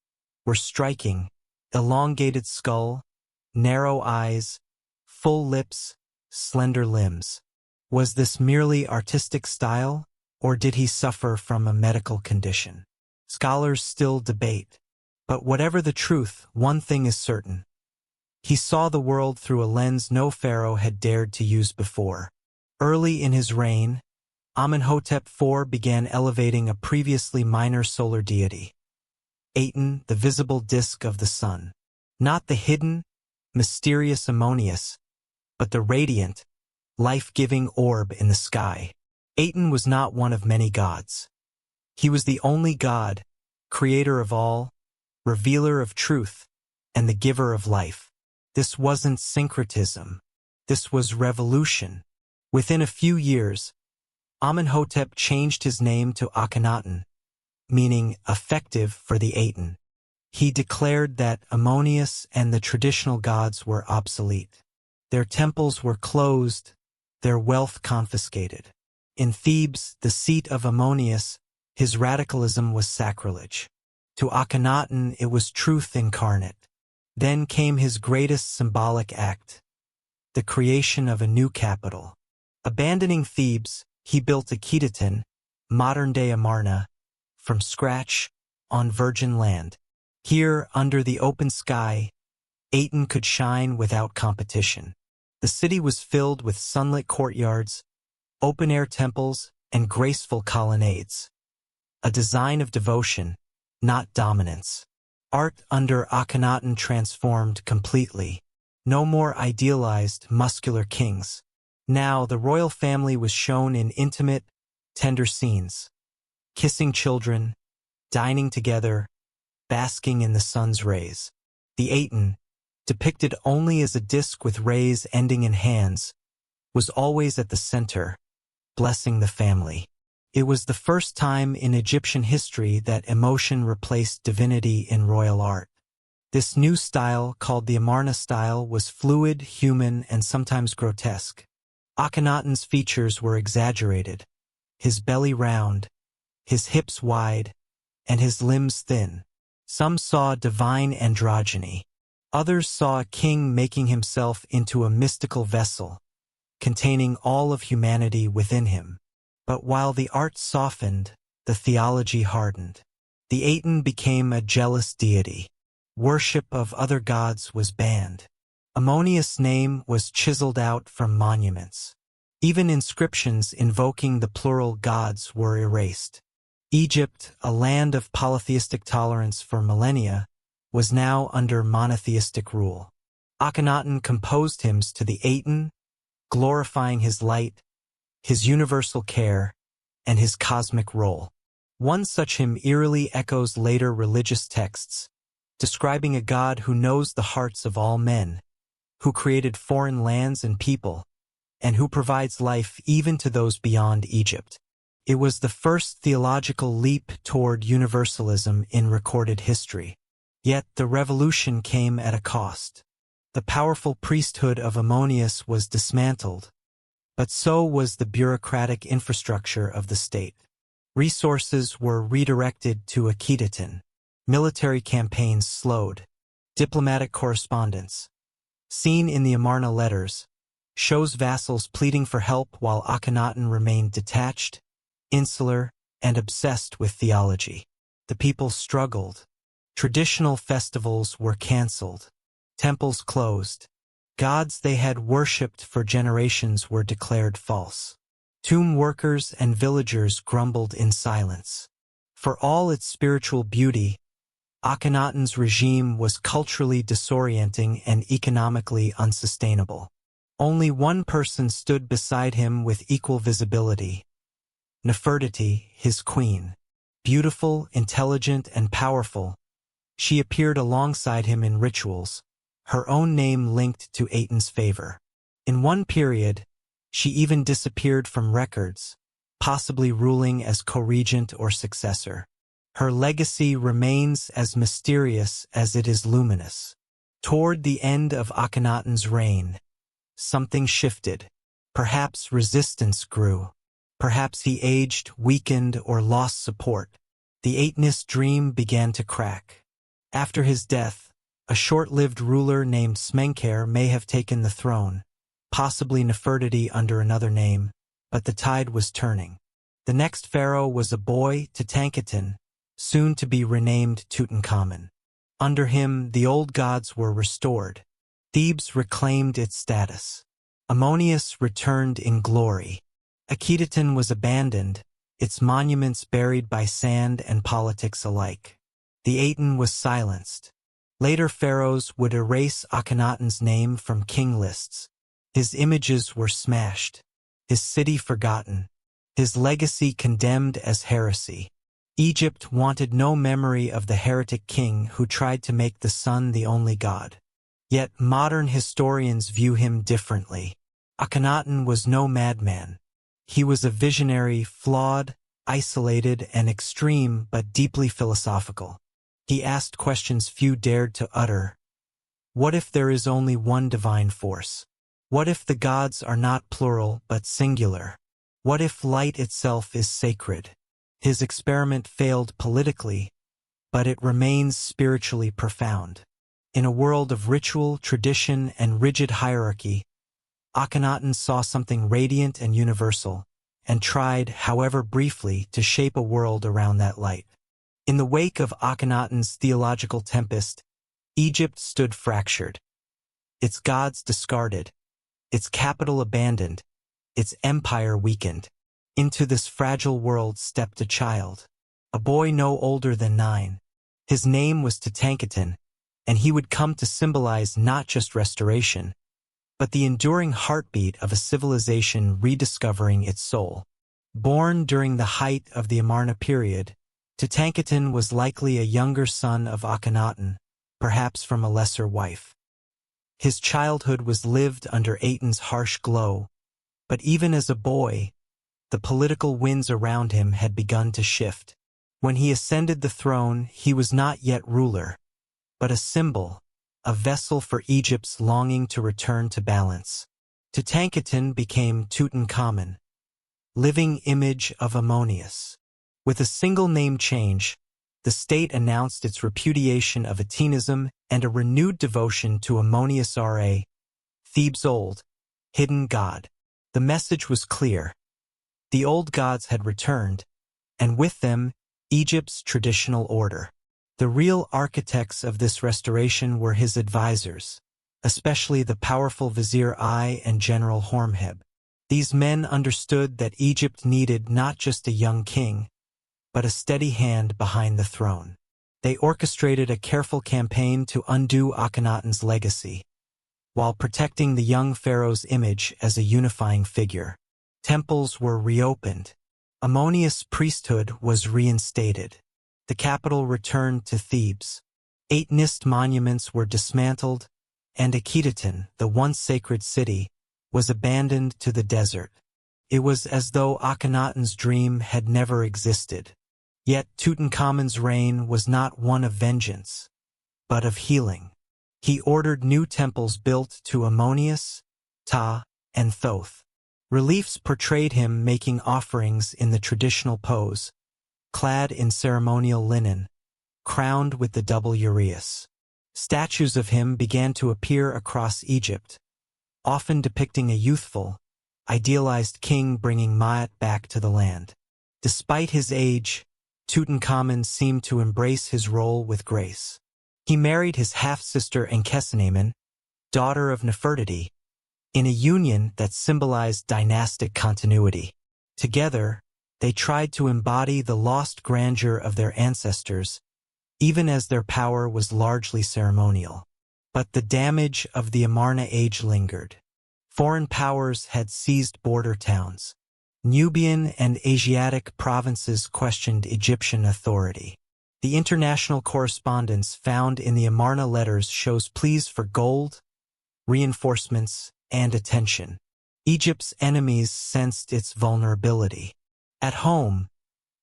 were striking: elongated skull, narrow eyes, full lips, slender limbs. Was this merely artistic style, or did he suffer from a medical condition? Scholars still debate. But whatever the truth, one thing is certain. He saw the world through a lens no pharaoh had dared to use before. Early in his reign, Amenhotep IV began elevating a previously minor solar deity, Aten, the visible disk of the sun. Not the hidden, mysterious Ammonius, but the radiant, life-giving orb in the sky. Aten was not one of many gods. He was the only God, creator of all, revealer of truth, and the giver of life. This wasn't syncretism. This was revolution. Within a few years, Amenhotep changed his name to Akhenaten, meaning effective for the Aten. He declared that Ammonius and the traditional gods were obsolete. Their temples were closed, their wealth confiscated. In Thebes, the seat of Ammonius, his radicalism was sacrilege. To Akhenaten, it was truth incarnate. Then came his greatest symbolic act, the creation of a new capital. Abandoning Thebes, he built Akhenaten, modern-day Amarna, from scratch, on virgin land. Here, under the open sky, Aten could shine without competition. The city was filled with sunlit courtyards, open-air temples, and graceful colonnades. A design of devotion, not dominance. Art under Akhenaten transformed completely. No more idealized, muscular kings. Now the royal family was shown in intimate, tender scenes. Kissing children, dining together, basking in the sun's rays. The Aten, depicted only as a disk with rays ending in hands, was always at the center, blessing the family. It was the first time in Egyptian history that emotion replaced divinity in royal art. This new style, called the Amarna style, was fluid, human, and sometimes grotesque. Akhenaten's features were exaggerated, his belly round, his hips wide, and his limbs thin. Some saw divine androgyny. Others saw a king making himself into a mystical vessel, containing all of humanity within him. But while the art softened, the theology hardened. The Aten became a jealous deity. Worship of other gods was banned. Ammonius' name was chiseled out from monuments. Even inscriptions invoking the plural gods were erased. Egypt, a land of polytheistic tolerance for millennia, was now under monotheistic rule. Akhenaten composed hymns to the Aten, glorifying his light, his universal care, and his cosmic role. One such hymn eerily echoes later religious texts, describing a God who knows the hearts of all men, who created foreign lands and people, and who provides life even to those beyond Egypt. It was the first theological leap toward universalism in recorded history. Yet the revolution came at a cost. The powerful priesthood of Ammonius was dismantled, but so was the bureaucratic infrastructure of the state. Resources were redirected to Akhenaten. Military campaigns slowed. Diplomatic correspondence, seen in the Amarna letters, shows vassals pleading for help while Akhenaten remained detached, insular, and obsessed with theology. The people struggled. Traditional festivals were cancelled. Temples closed. Gods they had worshipped for generations were declared false. Tomb workers and villagers grumbled in silence. For all its spiritual beauty, Akhenaten's regime was culturally disorienting and economically unsustainable. Only one person stood beside him with equal visibility: Nefertiti, his queen. Beautiful, intelligent, and powerful, she appeared alongside him in rituals, her own name linked to Aten's favor. In one period, she even disappeared from records, possibly ruling as co-regent or successor. Her legacy remains as mysterious as it is luminous. Toward the end of Akhenaten's reign, something shifted. Perhaps resistance grew. Perhaps he aged, weakened, or lost support. The Atenist dream began to crack. After his death, a short-lived ruler named Smenkhare may have taken the throne, possibly Nefertiti under another name, but the tide was turning. The next pharaoh was a boy, Tutankhaten, soon to be renamed Tutankhamun. Under him, the old gods were restored. Thebes reclaimed its status. Ammonius returned in glory. Akhenaten was abandoned, its monuments buried by sand and politics alike. The Aten was silenced. Later pharaohs would erase Akhenaten's name from king lists. His images were smashed, his city forgotten, his legacy condemned as heresy. Egypt wanted no memory of the heretic king who tried to make the sun the only god. Yet modern historians view him differently. Akhenaten was no madman. He was a visionary, flawed, isolated, and extreme, but deeply philosophical. He asked questions few dared to utter. What if there is only one divine force? What if the gods are not plural but singular? What if light itself is sacred? His experiment failed politically, but it remains spiritually profound. In a world of ritual, tradition, and rigid hierarchy, Akhenaten saw something radiant and universal, and tried, however briefly, to shape a world around that light. In the wake of Akhenaten's theological tempest, Egypt stood fractured. Its gods discarded, its capital abandoned, its empire weakened. Into this fragile world stepped a child, a boy no older than 9. His name was Tutankhaten, and he would come to symbolize not just restoration, but the enduring heartbeat of a civilization rediscovering its soul. Born during the height of the Amarna period, Tutankhaten was likely a younger son of Akhenaten, perhaps from a lesser wife. His childhood was lived under Aten's harsh glow, but even as a boy, the political winds around him had begun to shift. When he ascended the throne, he was not yet ruler, but a symbol, a vessel for Egypt's longing to return to balance. Tutankhaten became Tutankhamun, living image of Ammonius. With a single name change, the state announced its repudiation of Atenism and a renewed devotion to Ammonius Ra, Thebes' old, hidden god. The message was clear. The old gods had returned, and with them, Egypt's traditional order. The real architects of this restoration were his advisors, especially the powerful Vizier I and General Hormheb. These men understood that Egypt needed not just a young king, but a steady hand behind the throne. They orchestrated a careful campaign to undo Akhenaten's legacy, while protecting the young pharaoh's image as a unifying figure. Temples were reopened. Ammonius' priesthood was reinstated. The capital returned to Thebes. Atenist monuments were dismantled, and Akhenaten, the once sacred city, was abandoned to the desert. It was as though Akhenaten's dream had never existed. Yet Tutankhamun's reign was not one of vengeance, but of healing. He ordered new temples built to Ammonius, Ta, and Thoth. Reliefs portrayed him making offerings in the traditional pose, clad in ceremonial linen, crowned with the double uraeus. Statues of him began to appear across Egypt, often depicting a youthful, idealized king bringing Ma'at back to the land. Despite his age, Tutankhamun seemed to embrace his role with grace. He married his half-sister Akhenaten, daughter of Nefertiti, in a union that symbolized dynastic continuity. Together, they tried to embody the lost grandeur of their ancestors, even as their power was largely ceremonial. But the damage of the Amarna age lingered. Foreign powers had seized border towns. Nubian and Asiatic provinces questioned Egyptian authority. The international correspondence found in the Amarna letters shows pleas for gold, reinforcements, and attention. Egypt's enemies sensed its vulnerability. At home,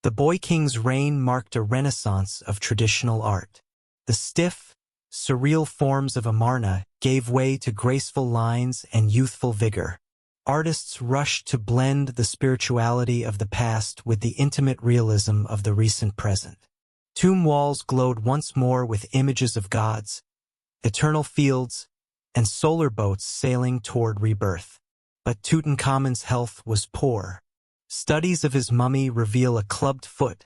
the boy king's reign marked a renaissance of traditional art. The stiff, surreal forms of Amarna gave way to graceful lines and youthful vigor. Artists rushed to blend the spirituality of the past with the intimate realism of the recent present. Tomb walls glowed once more with images of gods, eternal fields, and solar boats sailing toward rebirth. But Tutankhamun's health was poor. Studies of his mummy reveal a clubbed foot,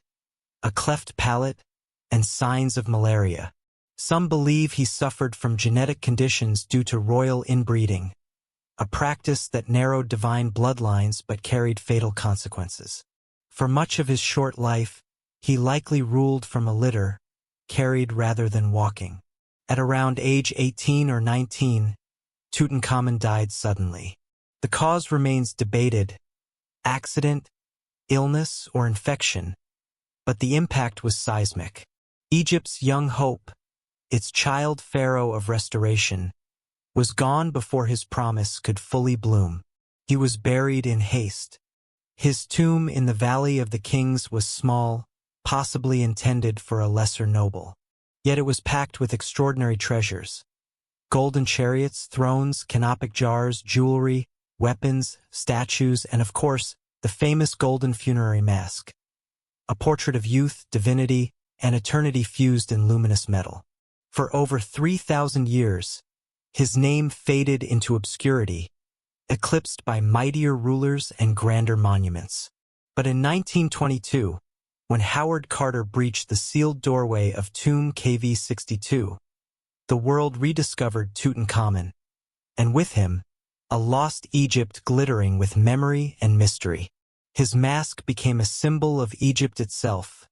a cleft palate, and signs of malaria. Some believe he suffered from genetic conditions due to royal inbreeding, a practice that narrowed divine bloodlines but carried fatal consequences. For much of his short life, he likely ruled from a litter, carried rather than walking. At around age 18 or 19, Tutankhamun died suddenly. The cause remains debated: accident, illness, or infection, but the impact was seismic. Egypt's young hope, its child pharaoh of restoration, was gone before his promise could fully bloom. He was buried in haste. His tomb in the Valley of the Kings was small, possibly intended for a lesser noble. Yet it was packed with extraordinary treasures: golden chariots, thrones, canopic jars, jewelry, weapons, statues, and of course, the famous golden funerary mask, a portrait of youth, divinity, and eternity fused in luminous metal. For over 3,000 years, his name faded into obscurity, eclipsed by mightier rulers and grander monuments. But in 1922, when Howard Carter breached the sealed doorway of Tomb KV-62, the world rediscovered Tutankhamun, and with him, a lost Egypt glittering with memory and mystery. His mask became a symbol of Egypt itself,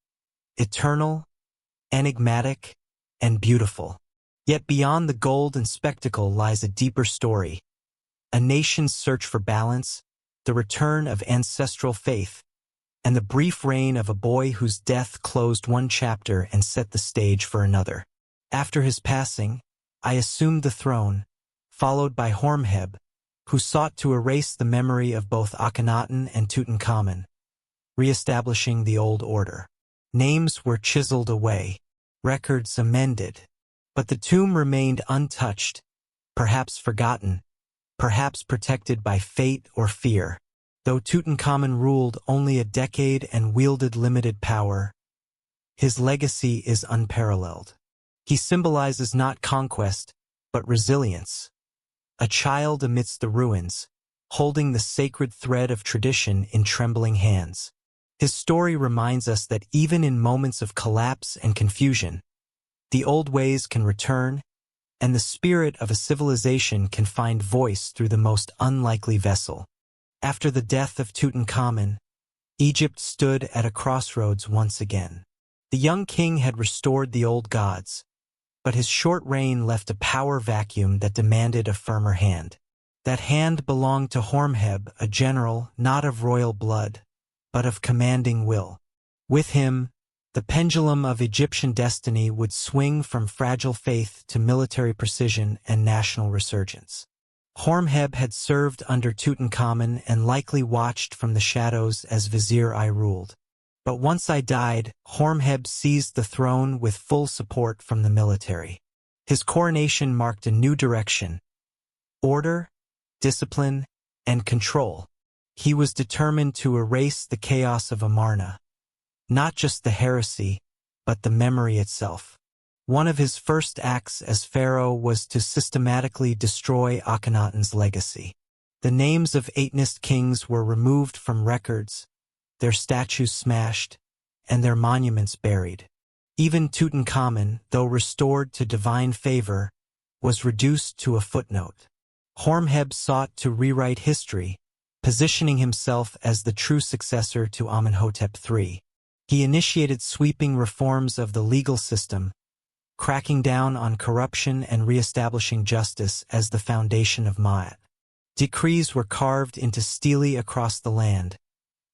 eternal, enigmatic, and beautiful. Yet beyond the gold and spectacle lies a deeper story: a nation's search for balance, the return of ancestral faith, and the brief reign of a boy whose death closed one chapter and set the stage for another. After his passing, I assumed the throne, followed by Horemheb, who sought to erase the memory of both Akhenaten and Tutankhamun, re-establishing the old order. Names were chiseled away, records amended, but the tomb remained untouched, perhaps forgotten, perhaps protected by fate or fear. Though Tutankhamun ruled only a decade and wielded limited power, his legacy is unparalleled. He symbolizes not conquest, but resilience. A child amidst the ruins, holding the sacred thread of tradition in trembling hands. His story reminds us that even in moments of collapse and confusion, the old ways can return, and the spirit of a civilization can find voice through the most unlikely vessel. After the death of Tutankhamun, Egypt stood at a crossroads once again. The young king had restored the old gods, but his short reign left a power vacuum that demanded a firmer hand. That hand belonged to Horemheb, a general not of royal blood, but of commanding will. With him, the pendulum of Egyptian destiny would swing from fragile faith to military precision and national resurgence. Horemheb had served under Tutankhamun and likely watched from the shadows as vizier I ruled. But once I died, Horemheb seized the throne with full support from the military. His coronation marked a new direction: order, discipline, and control. He was determined to erase the chaos of Amarna, not just the heresy, but the memory itself. One of his first acts as pharaoh was to systematically destroy Akhenaten's legacy. The names of Atenist kings were removed from records, their statues smashed, and their monuments buried. Even Tutankhamun, though restored to divine favor, was reduced to a footnote. Horemheb sought to rewrite history, positioning himself as the true successor to Amenhotep III. He initiated sweeping reforms of the legal system, cracking down on corruption and re-establishing justice as the foundation of Ma'at. Decrees were carved into stele across the land,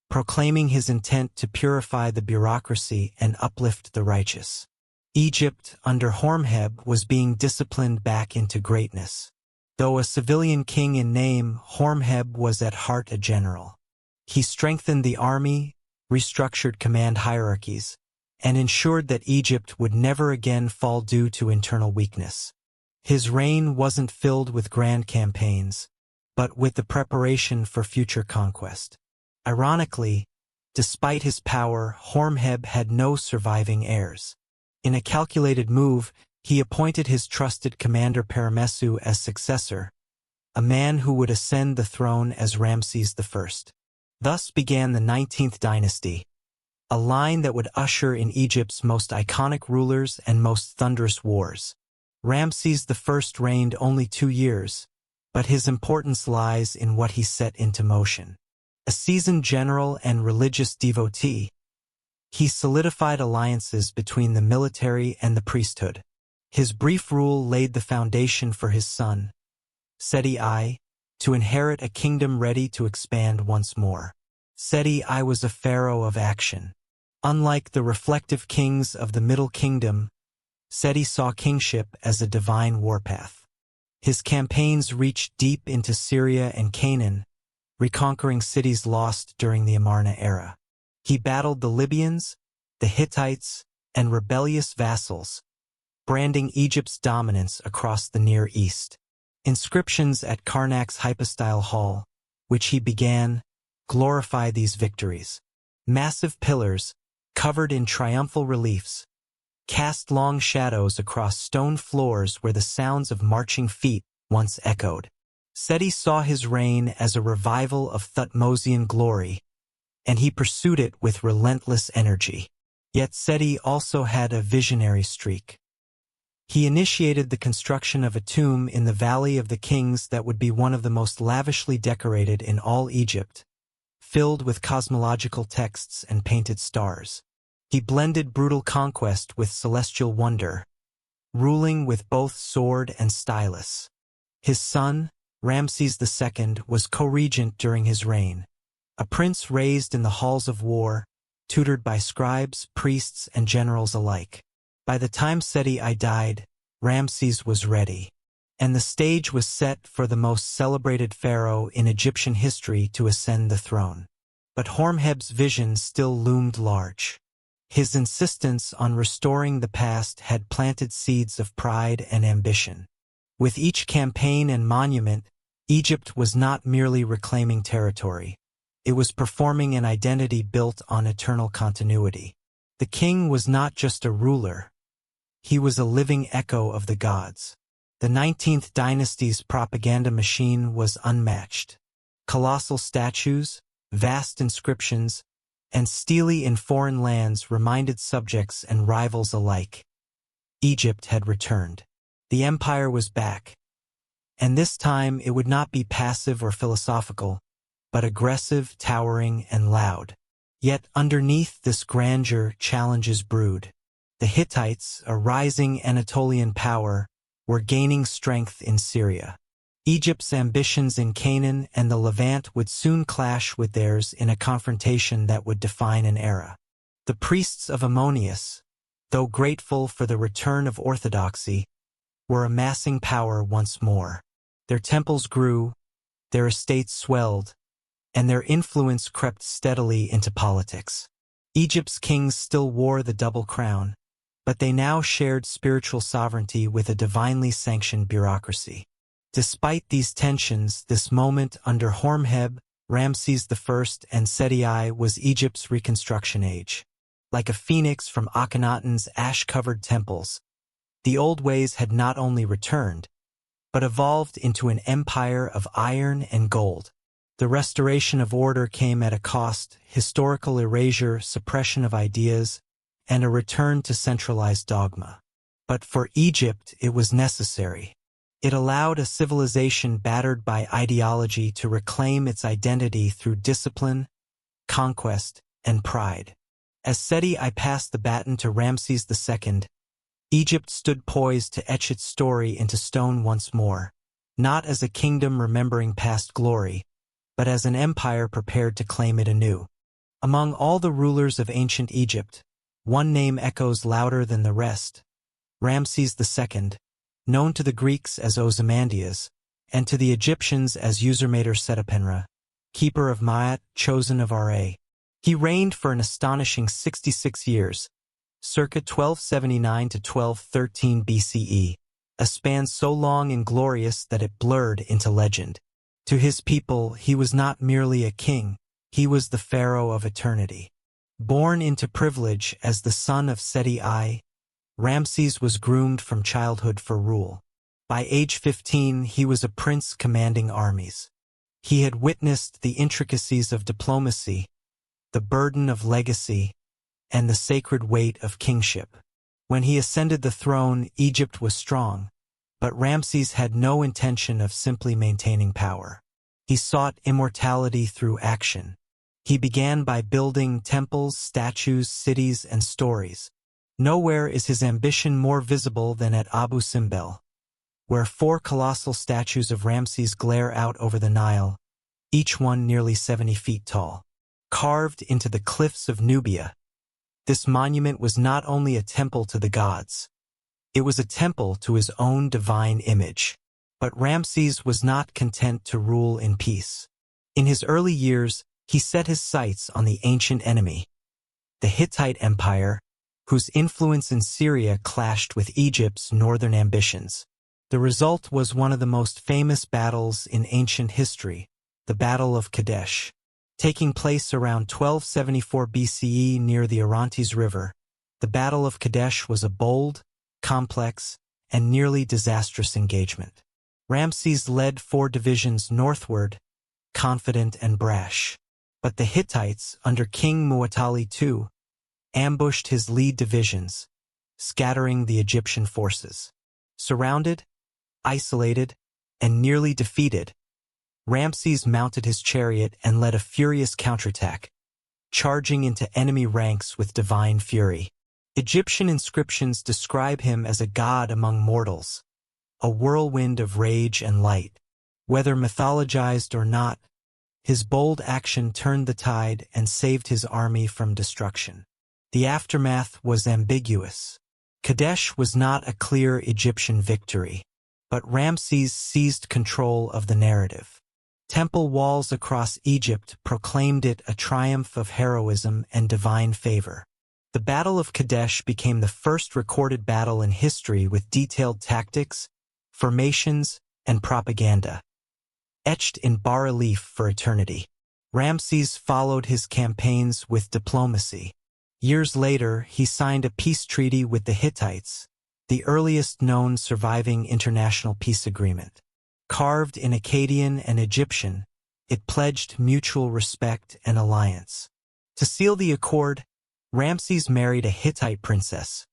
proclaiming his intent to purify the bureaucracy and uplift the righteous. Egypt, under Horemheb, was being disciplined back into greatness. Though a civilian king in name, Horemheb was at heart a general. He strengthened the army, restructured command hierarchies, and ensured that Egypt would never again fall due to internal weakness. His reign wasn't filled with grand campaigns, but with the preparation for future conquest. Ironically, despite his power, Horemheb had no surviving heirs. In a calculated move, he appointed his trusted commander Paramesu as successor, a man who would ascend the throne as Ramses I. Thus began the 19th dynasty, a line that would usher in Egypt's most iconic rulers and most thunderous wars. Ramses I reigned only 2 years, but his importance lies in what he set into motion. A seasoned general and religious devotee, he solidified alliances between the military and the priesthood. His brief rule laid the foundation for his son, Seti I, to inherit a kingdom ready to expand once more. Seti I was a pharaoh of action. Unlike the reflective kings of the Middle Kingdom, Seti saw kingship as a divine warpath. His campaigns reached deep into Syria and Canaan, reconquering cities lost during the Amarna era. He battled the Libyans, the Hittites, and rebellious vassals, branding Egypt's dominance across the Near East. Inscriptions at Karnak's hypostyle hall, which he began, glorify these victories. Massive pillars, covered in triumphal reliefs, cast long shadows across stone floors where the sounds of marching feet once echoed. Seti saw his reign as a revival of Thutmosian glory, and he pursued it with relentless energy. Yet Seti also had a visionary streak. He initiated the construction of a tomb in the Valley of the Kings that would be one of the most lavishly decorated in all Egypt, filled with cosmological texts and painted stars. He blended brutal conquest with celestial wonder, ruling with both sword and stylus. His son, Ramses II, was co-regent during his reign, a prince raised in the halls of war, tutored by scribes, priests, and generals alike. By the time Seti I died, Ramses was ready, and the stage was set for the most celebrated pharaoh in Egyptian history to ascend the throne. But Horemheb's vision still loomed large. His insistence on restoring the past had planted seeds of pride and ambition. With each campaign and monument, Egypt was not merely reclaiming territory. It was performing an identity built on eternal continuity. The king was not just a ruler. He was a living echo of the gods. The 19th dynasty's propaganda machine was unmatched. Colossal statues, vast inscriptions, and stele in foreign lands reminded subjects and rivals alike. Egypt had returned. The empire was back. And this time it would not be passive or philosophical, but aggressive, towering, and loud. Yet underneath this grandeur, challenges brewed. The Hittites, a rising Anatolian power, were gaining strength in Syria. Egypt's ambitions in Canaan and the Levant would soon clash with theirs in a confrontation that would define an era. The priests of Ammonius, though grateful for the return of orthodoxy, were amassing power once more. Their temples grew, their estates swelled, and their influence crept steadily into politics. Egypt's kings still wore the double crown, but they now shared spiritual sovereignty with a divinely sanctioned bureaucracy. Despite these tensions, this moment under Horemheb, Ramses I, and Seti I was Egypt's reconstruction age. Like a phoenix from Akhenaten's ash-covered temples, the old ways had not only returned, but evolved into an empire of iron and gold. The restoration of order came at a cost: historical erasure, suppression of ideas, and a return to centralized dogma. But for Egypt, it was necessary. It allowed a civilization battered by ideology to reclaim its identity through discipline, conquest, and pride. As Seti I passed the baton to Ramses II, Egypt stood poised to etch its story into stone once more, not as a kingdom remembering past glory, but as an empire prepared to claim it anew. Among all the rulers of ancient Egypt, one name echoes louder than the rest: Ramses II, known to the Greeks as Ozymandias, and to the Egyptians as Usermator Setipenra, keeper of Maat, chosen of Ra. He reigned for an astonishing 66 years, circa 1279 to 1213 BCE, a span so long and glorious that it blurred into legend. To his people, he was not merely a king, he was the pharaoh of eternity. Born into privilege as the son of Seti I, Ramses was groomed from childhood for rule. By age 15, he was a prince commanding armies. He had witnessed the intricacies of diplomacy, the burden of legacy, and the sacred weight of kingship. When he ascended the throne, Egypt was strong, but Ramses had no intention of simply maintaining power. He sought immortality through action. He began by building temples, statues, cities, and stories. Nowhere is his ambition more visible than at Abu Simbel, where 4 colossal statues of Ramses glare out over the Nile, each one nearly 70 feet tall. Carved into the cliffs of Nubia, this monument was not only a temple to the gods, it was a temple to his own divine image. But Ramses was not content to rule in peace. In his early years, he set his sights on the ancient enemy, the Hittite Empire, whose influence in Syria clashed with Egypt's northern ambitions. The result was one of the most famous battles in ancient history, the Battle of Kadesh. Taking place around 1274 BCE near the Orontes River, the Battle of Kadesh was a bold, complex, and nearly disastrous engagement. Ramses led 4 divisions northward, confident and brash. But the Hittites, under King Muwatalli II, ambushed his lead divisions, scattering the Egyptian forces. Surrounded, isolated, and nearly defeated, Ramses mounted his chariot and led a furious counterattack, charging into enemy ranks with divine fury. Egyptian inscriptions describe him as a god among mortals, a whirlwind of rage and light. Whether mythologized or not, his bold action turned the tide and saved his army from destruction. The aftermath was ambiguous. Kadesh was not a clear Egyptian victory, but Ramses seized control of the narrative. Temple walls across Egypt proclaimed it a triumph of heroism and divine favor. The Battle of Kadesh became the first recorded battle in history with detailed tactics, formations, and propaganda, etched in bas-relief for eternity. Ramses followed his campaigns with diplomacy. Years later, he signed a peace treaty with the Hittites, the earliest known surviving international peace agreement. Carved in Akkadian and Egyptian, it pledged mutual respect and alliance. To seal the accord, Ramses married a Hittite princess,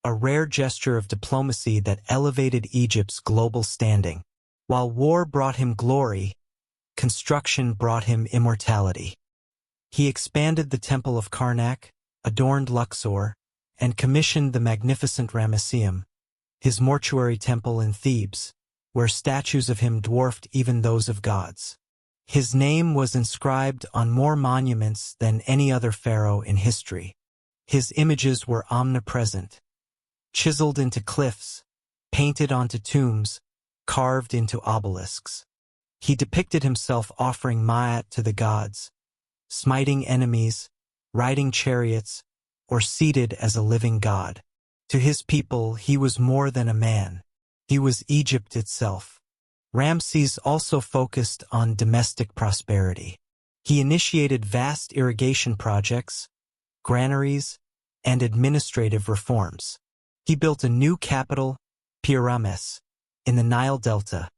a rare gesture of diplomacy that elevated Egypt's global standing. While war brought him glory, construction brought him immortality. He expanded the Temple of Karnak, adorned Luxor, and commissioned the magnificent Ramesseum, his mortuary temple in Thebes, where statues of him dwarfed even those of gods. His name was inscribed on more monuments than any other pharaoh in history. His images were omnipresent, chiseled into cliffs, painted onto tombs, carved into obelisks. He depicted himself offering ma'at to the gods, smiting enemies, riding chariots, or seated as a living god. To his people, he was more than a man. He was Egypt itself. Ramses also focused on domestic prosperity. He initiated vast irrigation projects, granaries, and administrative reforms. He built a new capital, Pyramis, in the Nile Delta,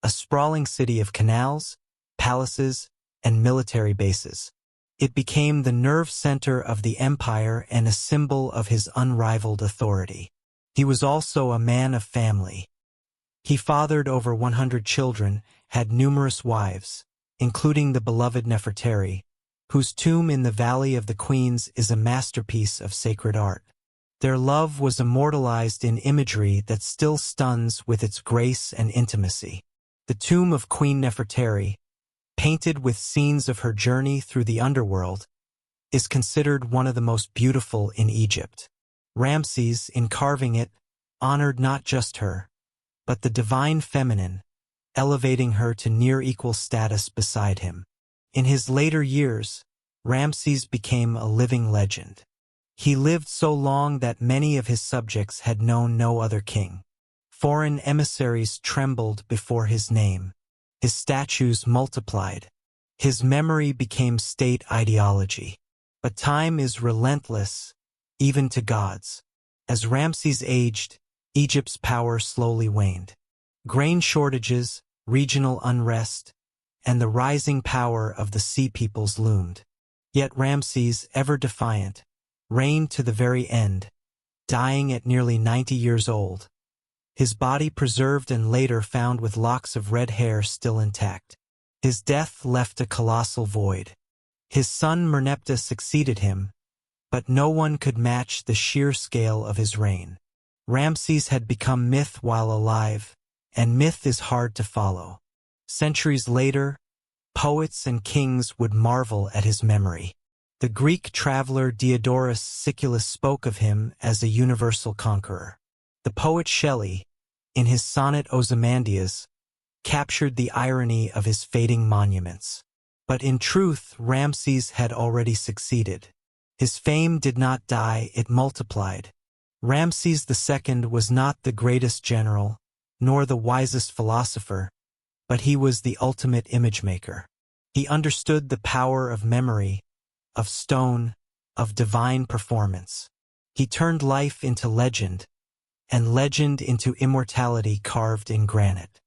a sprawling city of canals, palaces, and military bases. It became the nerve center of the empire and a symbol of his unrivaled authority. He was also a man of family. He fathered over 100 children, had numerous wives, including the beloved Nefertari, whose tomb in the Valley of the Queens is a masterpiece of sacred art. Their love was immortalized in imagery that still stuns with its grace and intimacy. The tomb of Queen Nefertari, painted with scenes of her journey through the underworld, is considered one of the most beautiful in Egypt. Ramses, in carving it, honored not just her, but the divine feminine, elevating her to near-equal status beside him. In his later years, Ramses became a living legend. He lived so long that many of his subjects had known no other king. Foreign emissaries trembled before his name. His statues multiplied. His memory became state ideology. But time is relentless, even to gods. As Ramses aged, Egypt's power slowly waned. Grain shortages, regional unrest, and the rising power of the sea peoples loomed. Yet Ramses, ever defiant, reigned to the very end, dying at nearly 90 years old, his body preserved and later found with locks of red hair still intact. His death left a colossal void. His son Merneptah succeeded him, but no one could match the sheer scale of his reign. Ramses had become myth while alive, and myth is hard to follow. Centuries later, poets and kings would marvel at his memory. The Greek traveler Diodorus Siculus spoke of him as a universal conqueror. The poet Shelley, in his sonnet Ozymandias, captured the irony of his fading monuments. But in truth, Ramses had already succeeded. His fame did not die, it multiplied. Ramses II was not the greatest general, nor the wisest philosopher, but he was the ultimate image-maker. He understood the power of memory, of stone, of divine performance. He turned life into legend, and legend into immortality carved in granite.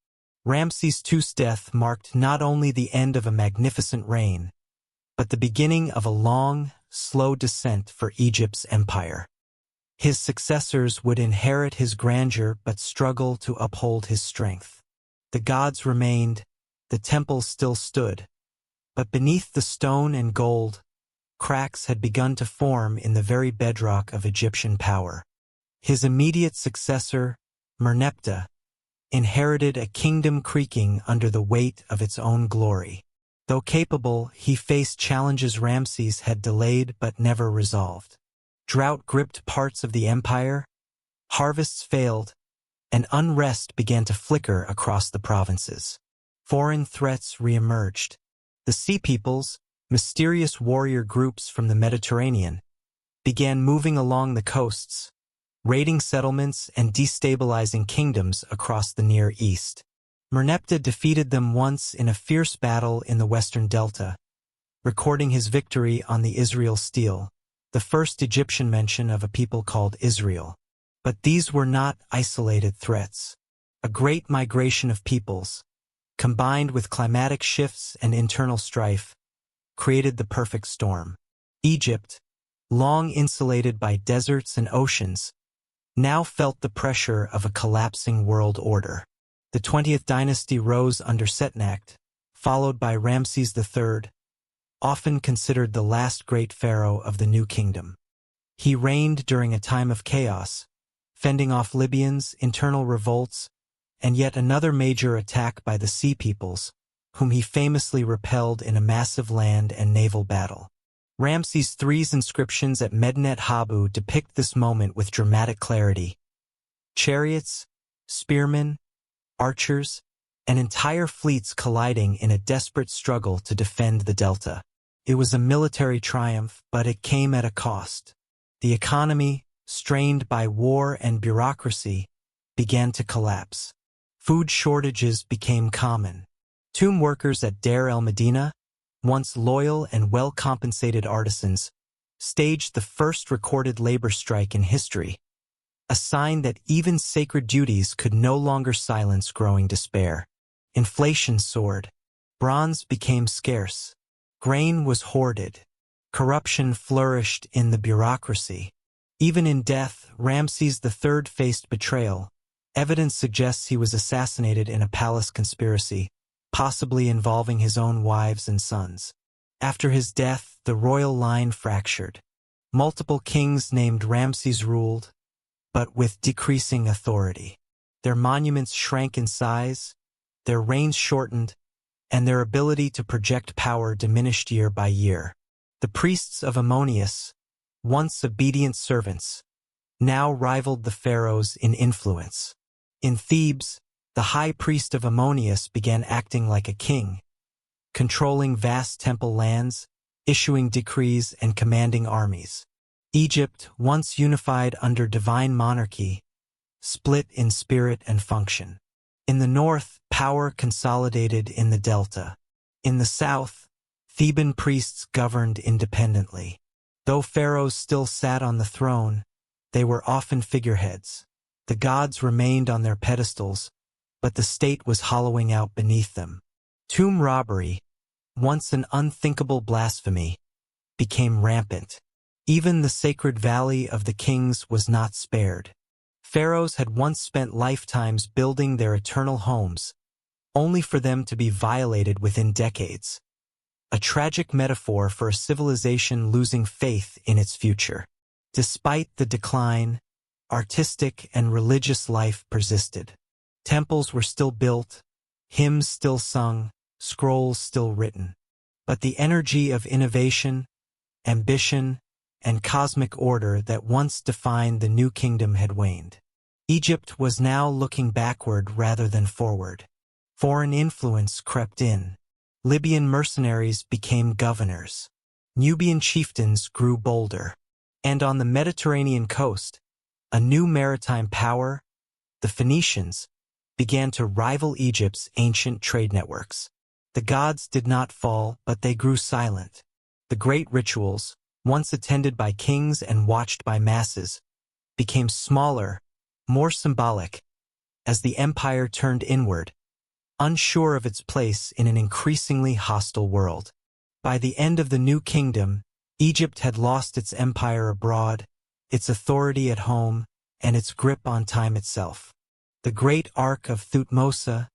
Ramses II's death marked not only the end of a magnificent reign, but the beginning of a long, slow descent for Egypt's empire. His successors would inherit his grandeur but struggle to uphold his strength. The gods remained, the temples still stood, but beneath the stone and gold, cracks had begun to form in the very bedrock of Egyptian power. His immediate successor, Merneptah, inherited a kingdom creaking under the weight of its own glory. Though capable, he faced challenges Ramses had delayed but never resolved. Drought gripped parts of the empire, harvests failed, and unrest began to flicker across the provinces. Foreign threats reemerged. The Sea Peoples, mysterious warrior groups from the Mediterranean, began moving along the coasts, raiding settlements and destabilizing kingdoms across the Near East. Merneptah defeated them once in a fierce battle in the Western Delta, recording his victory on the Israel Stele, the first Egyptian mention of a people called Israel. But these were not isolated threats. A great migration of peoples, combined with climatic shifts and internal strife, created the perfect storm. Egypt, long insulated by deserts and oceans, now felt the pressure of a collapsing world order. The 20th dynasty rose under Setnacht, followed by Ramses III, often considered the last great pharaoh of the new kingdom. He reigned during a time of chaos, fending off Libyans, internal revolts, and yet another major attack by the Sea Peoples, whom he famously repelled in a massive land and naval battle. Ramses III's inscriptions at Medinet Habu depict this moment with dramatic clarity. Chariots, spearmen, archers, and entire fleets colliding in a desperate struggle to defend the delta. It was a military triumph, but it came at a cost. The economy, strained by war and bureaucracy, began to collapse. Food shortages became common. Tomb workers at Deir el-Medina, once loyal and well-compensated artisans, staged the first recorded labor strike in history, a sign that even sacred duties could no longer silence growing despair. Inflation soared. Bronze became scarce. Grain was hoarded. Corruption flourished in the bureaucracy. Even in death, Ramses III faced betrayal. Evidence suggests he was assassinated in a palace conspiracy, possibly involving his own wives and sons. After his death, the royal line fractured. Multiple kings named Ramses ruled, but with decreasing authority. Their monuments shrank in size, their reigns shortened, and their ability to project power diminished year by year. The priests of Ammonius, once obedient servants, now rivaled the pharaohs in influence. In Thebes, the high priest of Ammonius began acting like a king, controlling vast temple lands, issuing decrees, and commanding armies. Egypt, once unified under divine monarchy, split in spirit and function. In the north, power consolidated in the delta. In the south, Theban priests governed independently. Though pharaohs still sat on the throne, they were often figureheads. The gods remained on their pedestals, but the state was hollowing out beneath them. Tomb robbery, once an unthinkable blasphemy, became rampant. Even the sacred Valley of the Kings was not spared. Pharaohs had once spent lifetimes building their eternal homes, only for them to be violated within decades. A tragic metaphor for a civilization losing faith in its future. Despite the decline, artistic and religious life persisted. Temples were still built, hymns still sung, scrolls still written. But the energy of innovation, ambition, and cosmic order that once defined the new kingdom had waned. Egypt was now looking backward rather than forward. Foreign influence crept in. Libyan mercenaries became governors. Nubian chieftains grew bolder. And on the Mediterranean coast, a new maritime power, the Phoenicians, began to rival Egypt's ancient trade networks. The gods did not fall, but they grew silent. The great rituals, once attended by kings and watched by masses, became smaller, more symbolic, as the empire turned inward, unsure of its place in an increasingly hostile world. By the end of the new kingdom, Egypt had lost its empire abroad, its authority at home, and its grip on time itself. The great arc of Thutmose,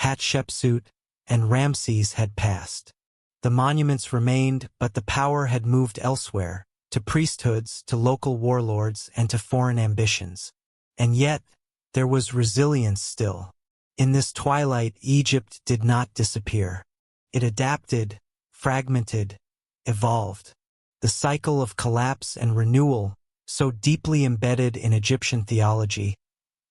Hatshepsut, and Ramses had passed. The monuments remained, but the power had moved elsewhere, to priesthoods, to local warlords, and to foreign ambitions. And yet, there was resilience still. In this twilight, Egypt did not disappear. It adapted, fragmented, evolved. The cycle of collapse and renewal, so deeply embedded in Egyptian theology,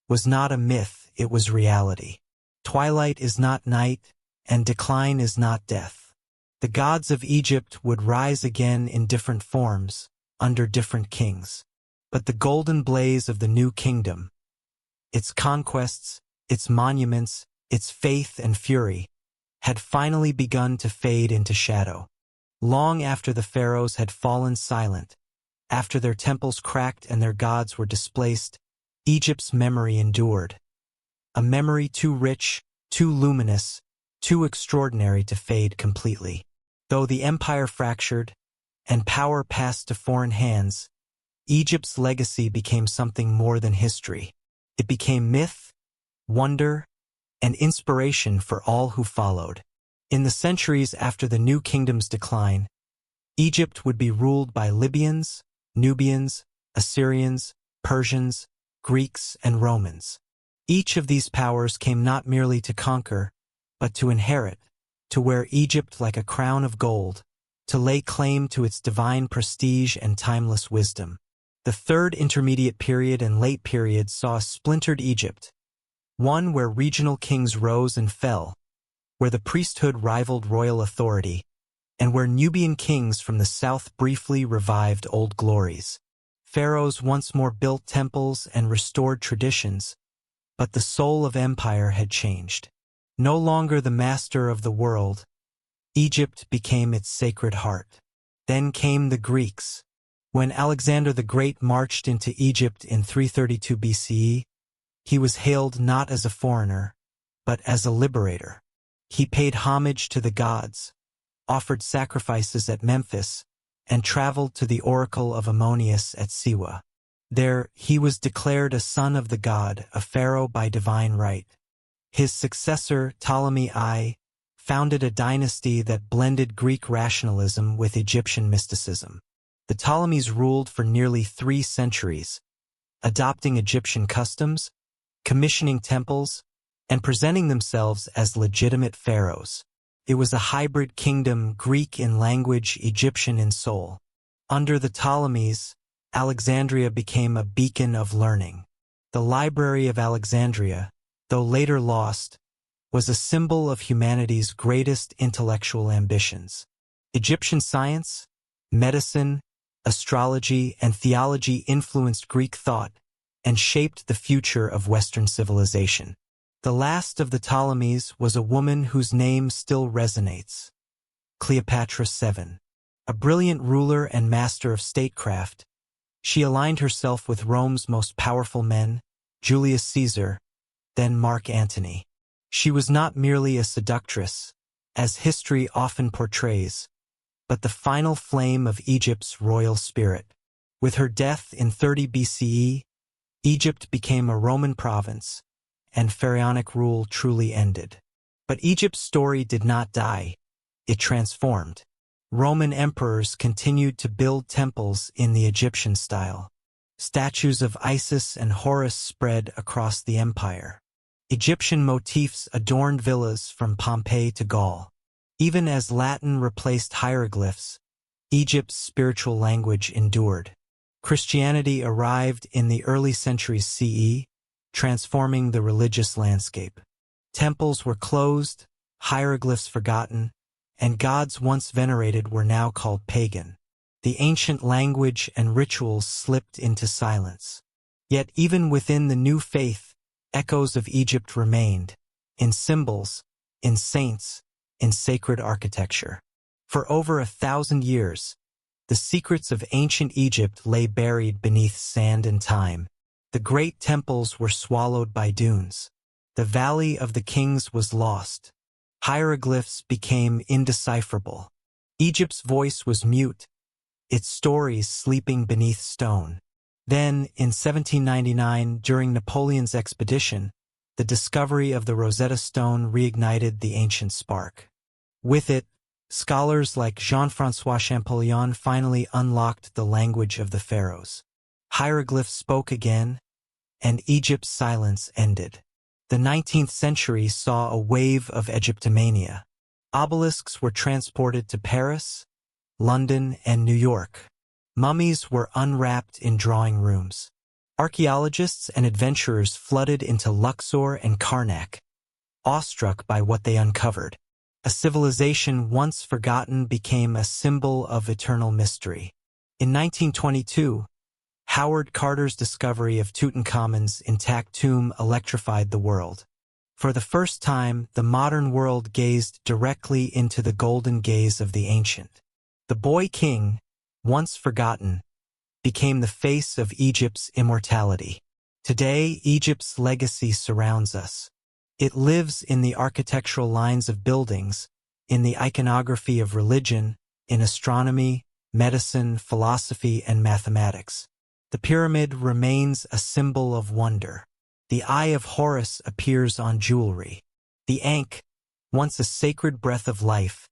was not a myth, it was reality. Twilight is not night, and decline is not death. The gods of Egypt would rise again in different forms, under different kings. But the golden blaze of the new kingdom, its conquests, its monuments, its faith and fury, had finally begun to fade into shadow. Long after the pharaohs had fallen silent, after their temples cracked and their gods were displaced, Egypt's memory endured. A memory too rich, too luminous, too extraordinary to fade completely. Though the empire fractured, and power passed to foreign hands, Egypt's legacy became something more than history. It became myth, wonder, and inspiration for all who followed. In the centuries after the new kingdom's decline, Egypt would be ruled by Libyans, Nubians, Assyrians, Persians, Greeks, and Romans. Each of these powers came not merely to conquer, but to inherit, to wear Egypt like a crown of gold, to lay claim to its divine prestige and timeless wisdom. The third intermediate period and late period saw a splintered Egypt, one where regional kings rose and fell, where the priesthood rivaled royal authority, and where Nubian kings from the south briefly revived old glories. Pharaohs once more built temples and restored traditions, but the soul of empire had changed. No longer the master of the world, Egypt became its sacred heart. Then came the Greeks. When Alexander the Great marched into Egypt in 332 BCE, he was hailed not as a foreigner, but as a liberator. He paid homage to the gods, offered sacrifices at Memphis, and traveled to the oracle of Ammonius at Siwa. There, he was declared a son of the god, a pharaoh by divine right. His successor, Ptolemy I, founded a dynasty that blended Greek rationalism with Egyptian mysticism. The Ptolemies ruled for nearly 3 centuries, adopting Egyptian customs, commissioning temples, and presenting themselves as legitimate pharaohs. It was a hybrid kingdom, Greek in language, Egyptian in soul. Under the Ptolemies, Alexandria became a beacon of learning. The Library of Alexandria, though later lost, was a symbol of humanity's greatest intellectual ambitions. Egyptian science, medicine, astrology, and theology influenced Greek thought and shaped the future of Western civilization. The last of the Ptolemies was a woman whose name still resonates, Cleopatra VII. A brilliant ruler and master of statecraft, she aligned herself with Rome's most powerful men, Julius Caesar, then Mark Antony. She was not merely a seductress, as history often portrays, but the final flame of Egypt's royal spirit. With her death in 30 BCE, Egypt became a Roman province, and pharaonic rule truly ended. But Egypt's story did not die. It transformed. Roman emperors continued to build temples in the Egyptian style. Statues of Isis and Horus spread across the empire. Egyptian motifs adorned villas from Pompeii to Gaul. Even as Latin replaced hieroglyphs, Egypt's spiritual language endured. Christianity arrived in the early centuries CE, transforming the religious landscape. Temples were closed, hieroglyphs forgotten, and gods once venerated were now called pagan. The ancient language and rituals slipped into silence. Yet even within the new faith, echoes of Egypt remained, in symbols, in saints, in sacred architecture. For over 1,000 years, the secrets of ancient Egypt lay buried beneath sand and time. The great temples were swallowed by dunes. The Valley of the Kings was lost. Hieroglyphs became indecipherable. Egypt's voice was mute, its stories sleeping beneath stone. Then, in 1799, during Napoleon's expedition, the discovery of the Rosetta Stone reignited the ancient spark. With it, scholars like Jean-François Champollion finally unlocked the language of the pharaohs. Hieroglyphs spoke again, and Egypt's silence ended. The 19th century saw a wave of Egyptomania. Obelisks were transported to Paris, London, and New York. Mummies were unwrapped in drawing rooms. Archaeologists and adventurers flooded into Luxor and Karnak, awestruck by what they uncovered. A civilization once forgotten became a symbol of eternal mystery. In 1922, Howard Carter's discovery of Tutankhamun's intact tomb electrified the world. For the first time, the modern world gazed directly into the golden gaze of the ancient. The boy king, once forgotten, became the face of Egypt's immortality. Today, Egypt's legacy surrounds us. It lives in the architectural lines of buildings, in the iconography of religion, in astronomy, medicine, philosophy, and mathematics. The pyramid remains a symbol of wonder. The eye of Horus appears on jewelry. The Ankh, once a sacred breath of life,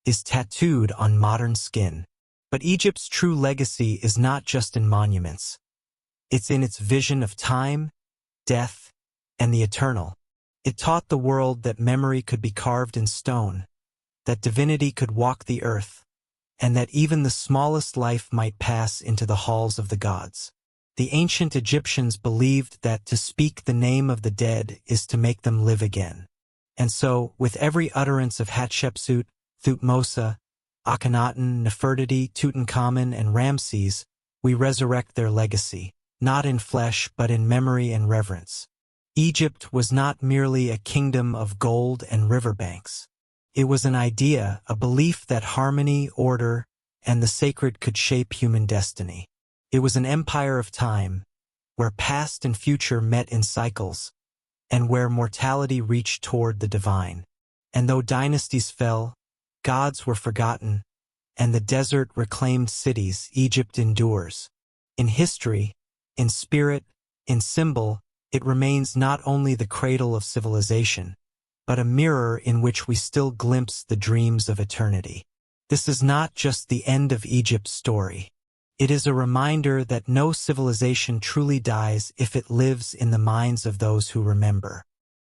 is tattooed on modern skin. But Egypt's true legacy is not just in monuments. It's in its vision of time, death, and the eternal. It taught the world that memory could be carved in stone, that divinity could walk the earth, and that even the smallest life might pass into the halls of the gods. The ancient Egyptians believed that to speak the name of the dead is to make them live again. And so, with every utterance of Hatshepsut, Thutmose, Akhenaten, Nefertiti, Tutankhamun, and Ramses, we resurrect their legacy, not in flesh but in memory and reverence. Egypt was not merely a kingdom of gold and riverbanks. It was an idea, a belief that harmony, order, and the sacred could shape human destiny. It was an empire of time, where past and future met in cycles, and where mortality reached toward the divine. And though dynasties fell, gods were forgotten, and the desert reclaimed cities, Egypt endures. In history, in spirit, in symbol, it remains not only the cradle of civilization, but a mirror in which we still glimpse the dreams of eternity. This is not just the end of Egypt's story. It is a reminder that no civilization truly dies if it lives in the minds of those who remember.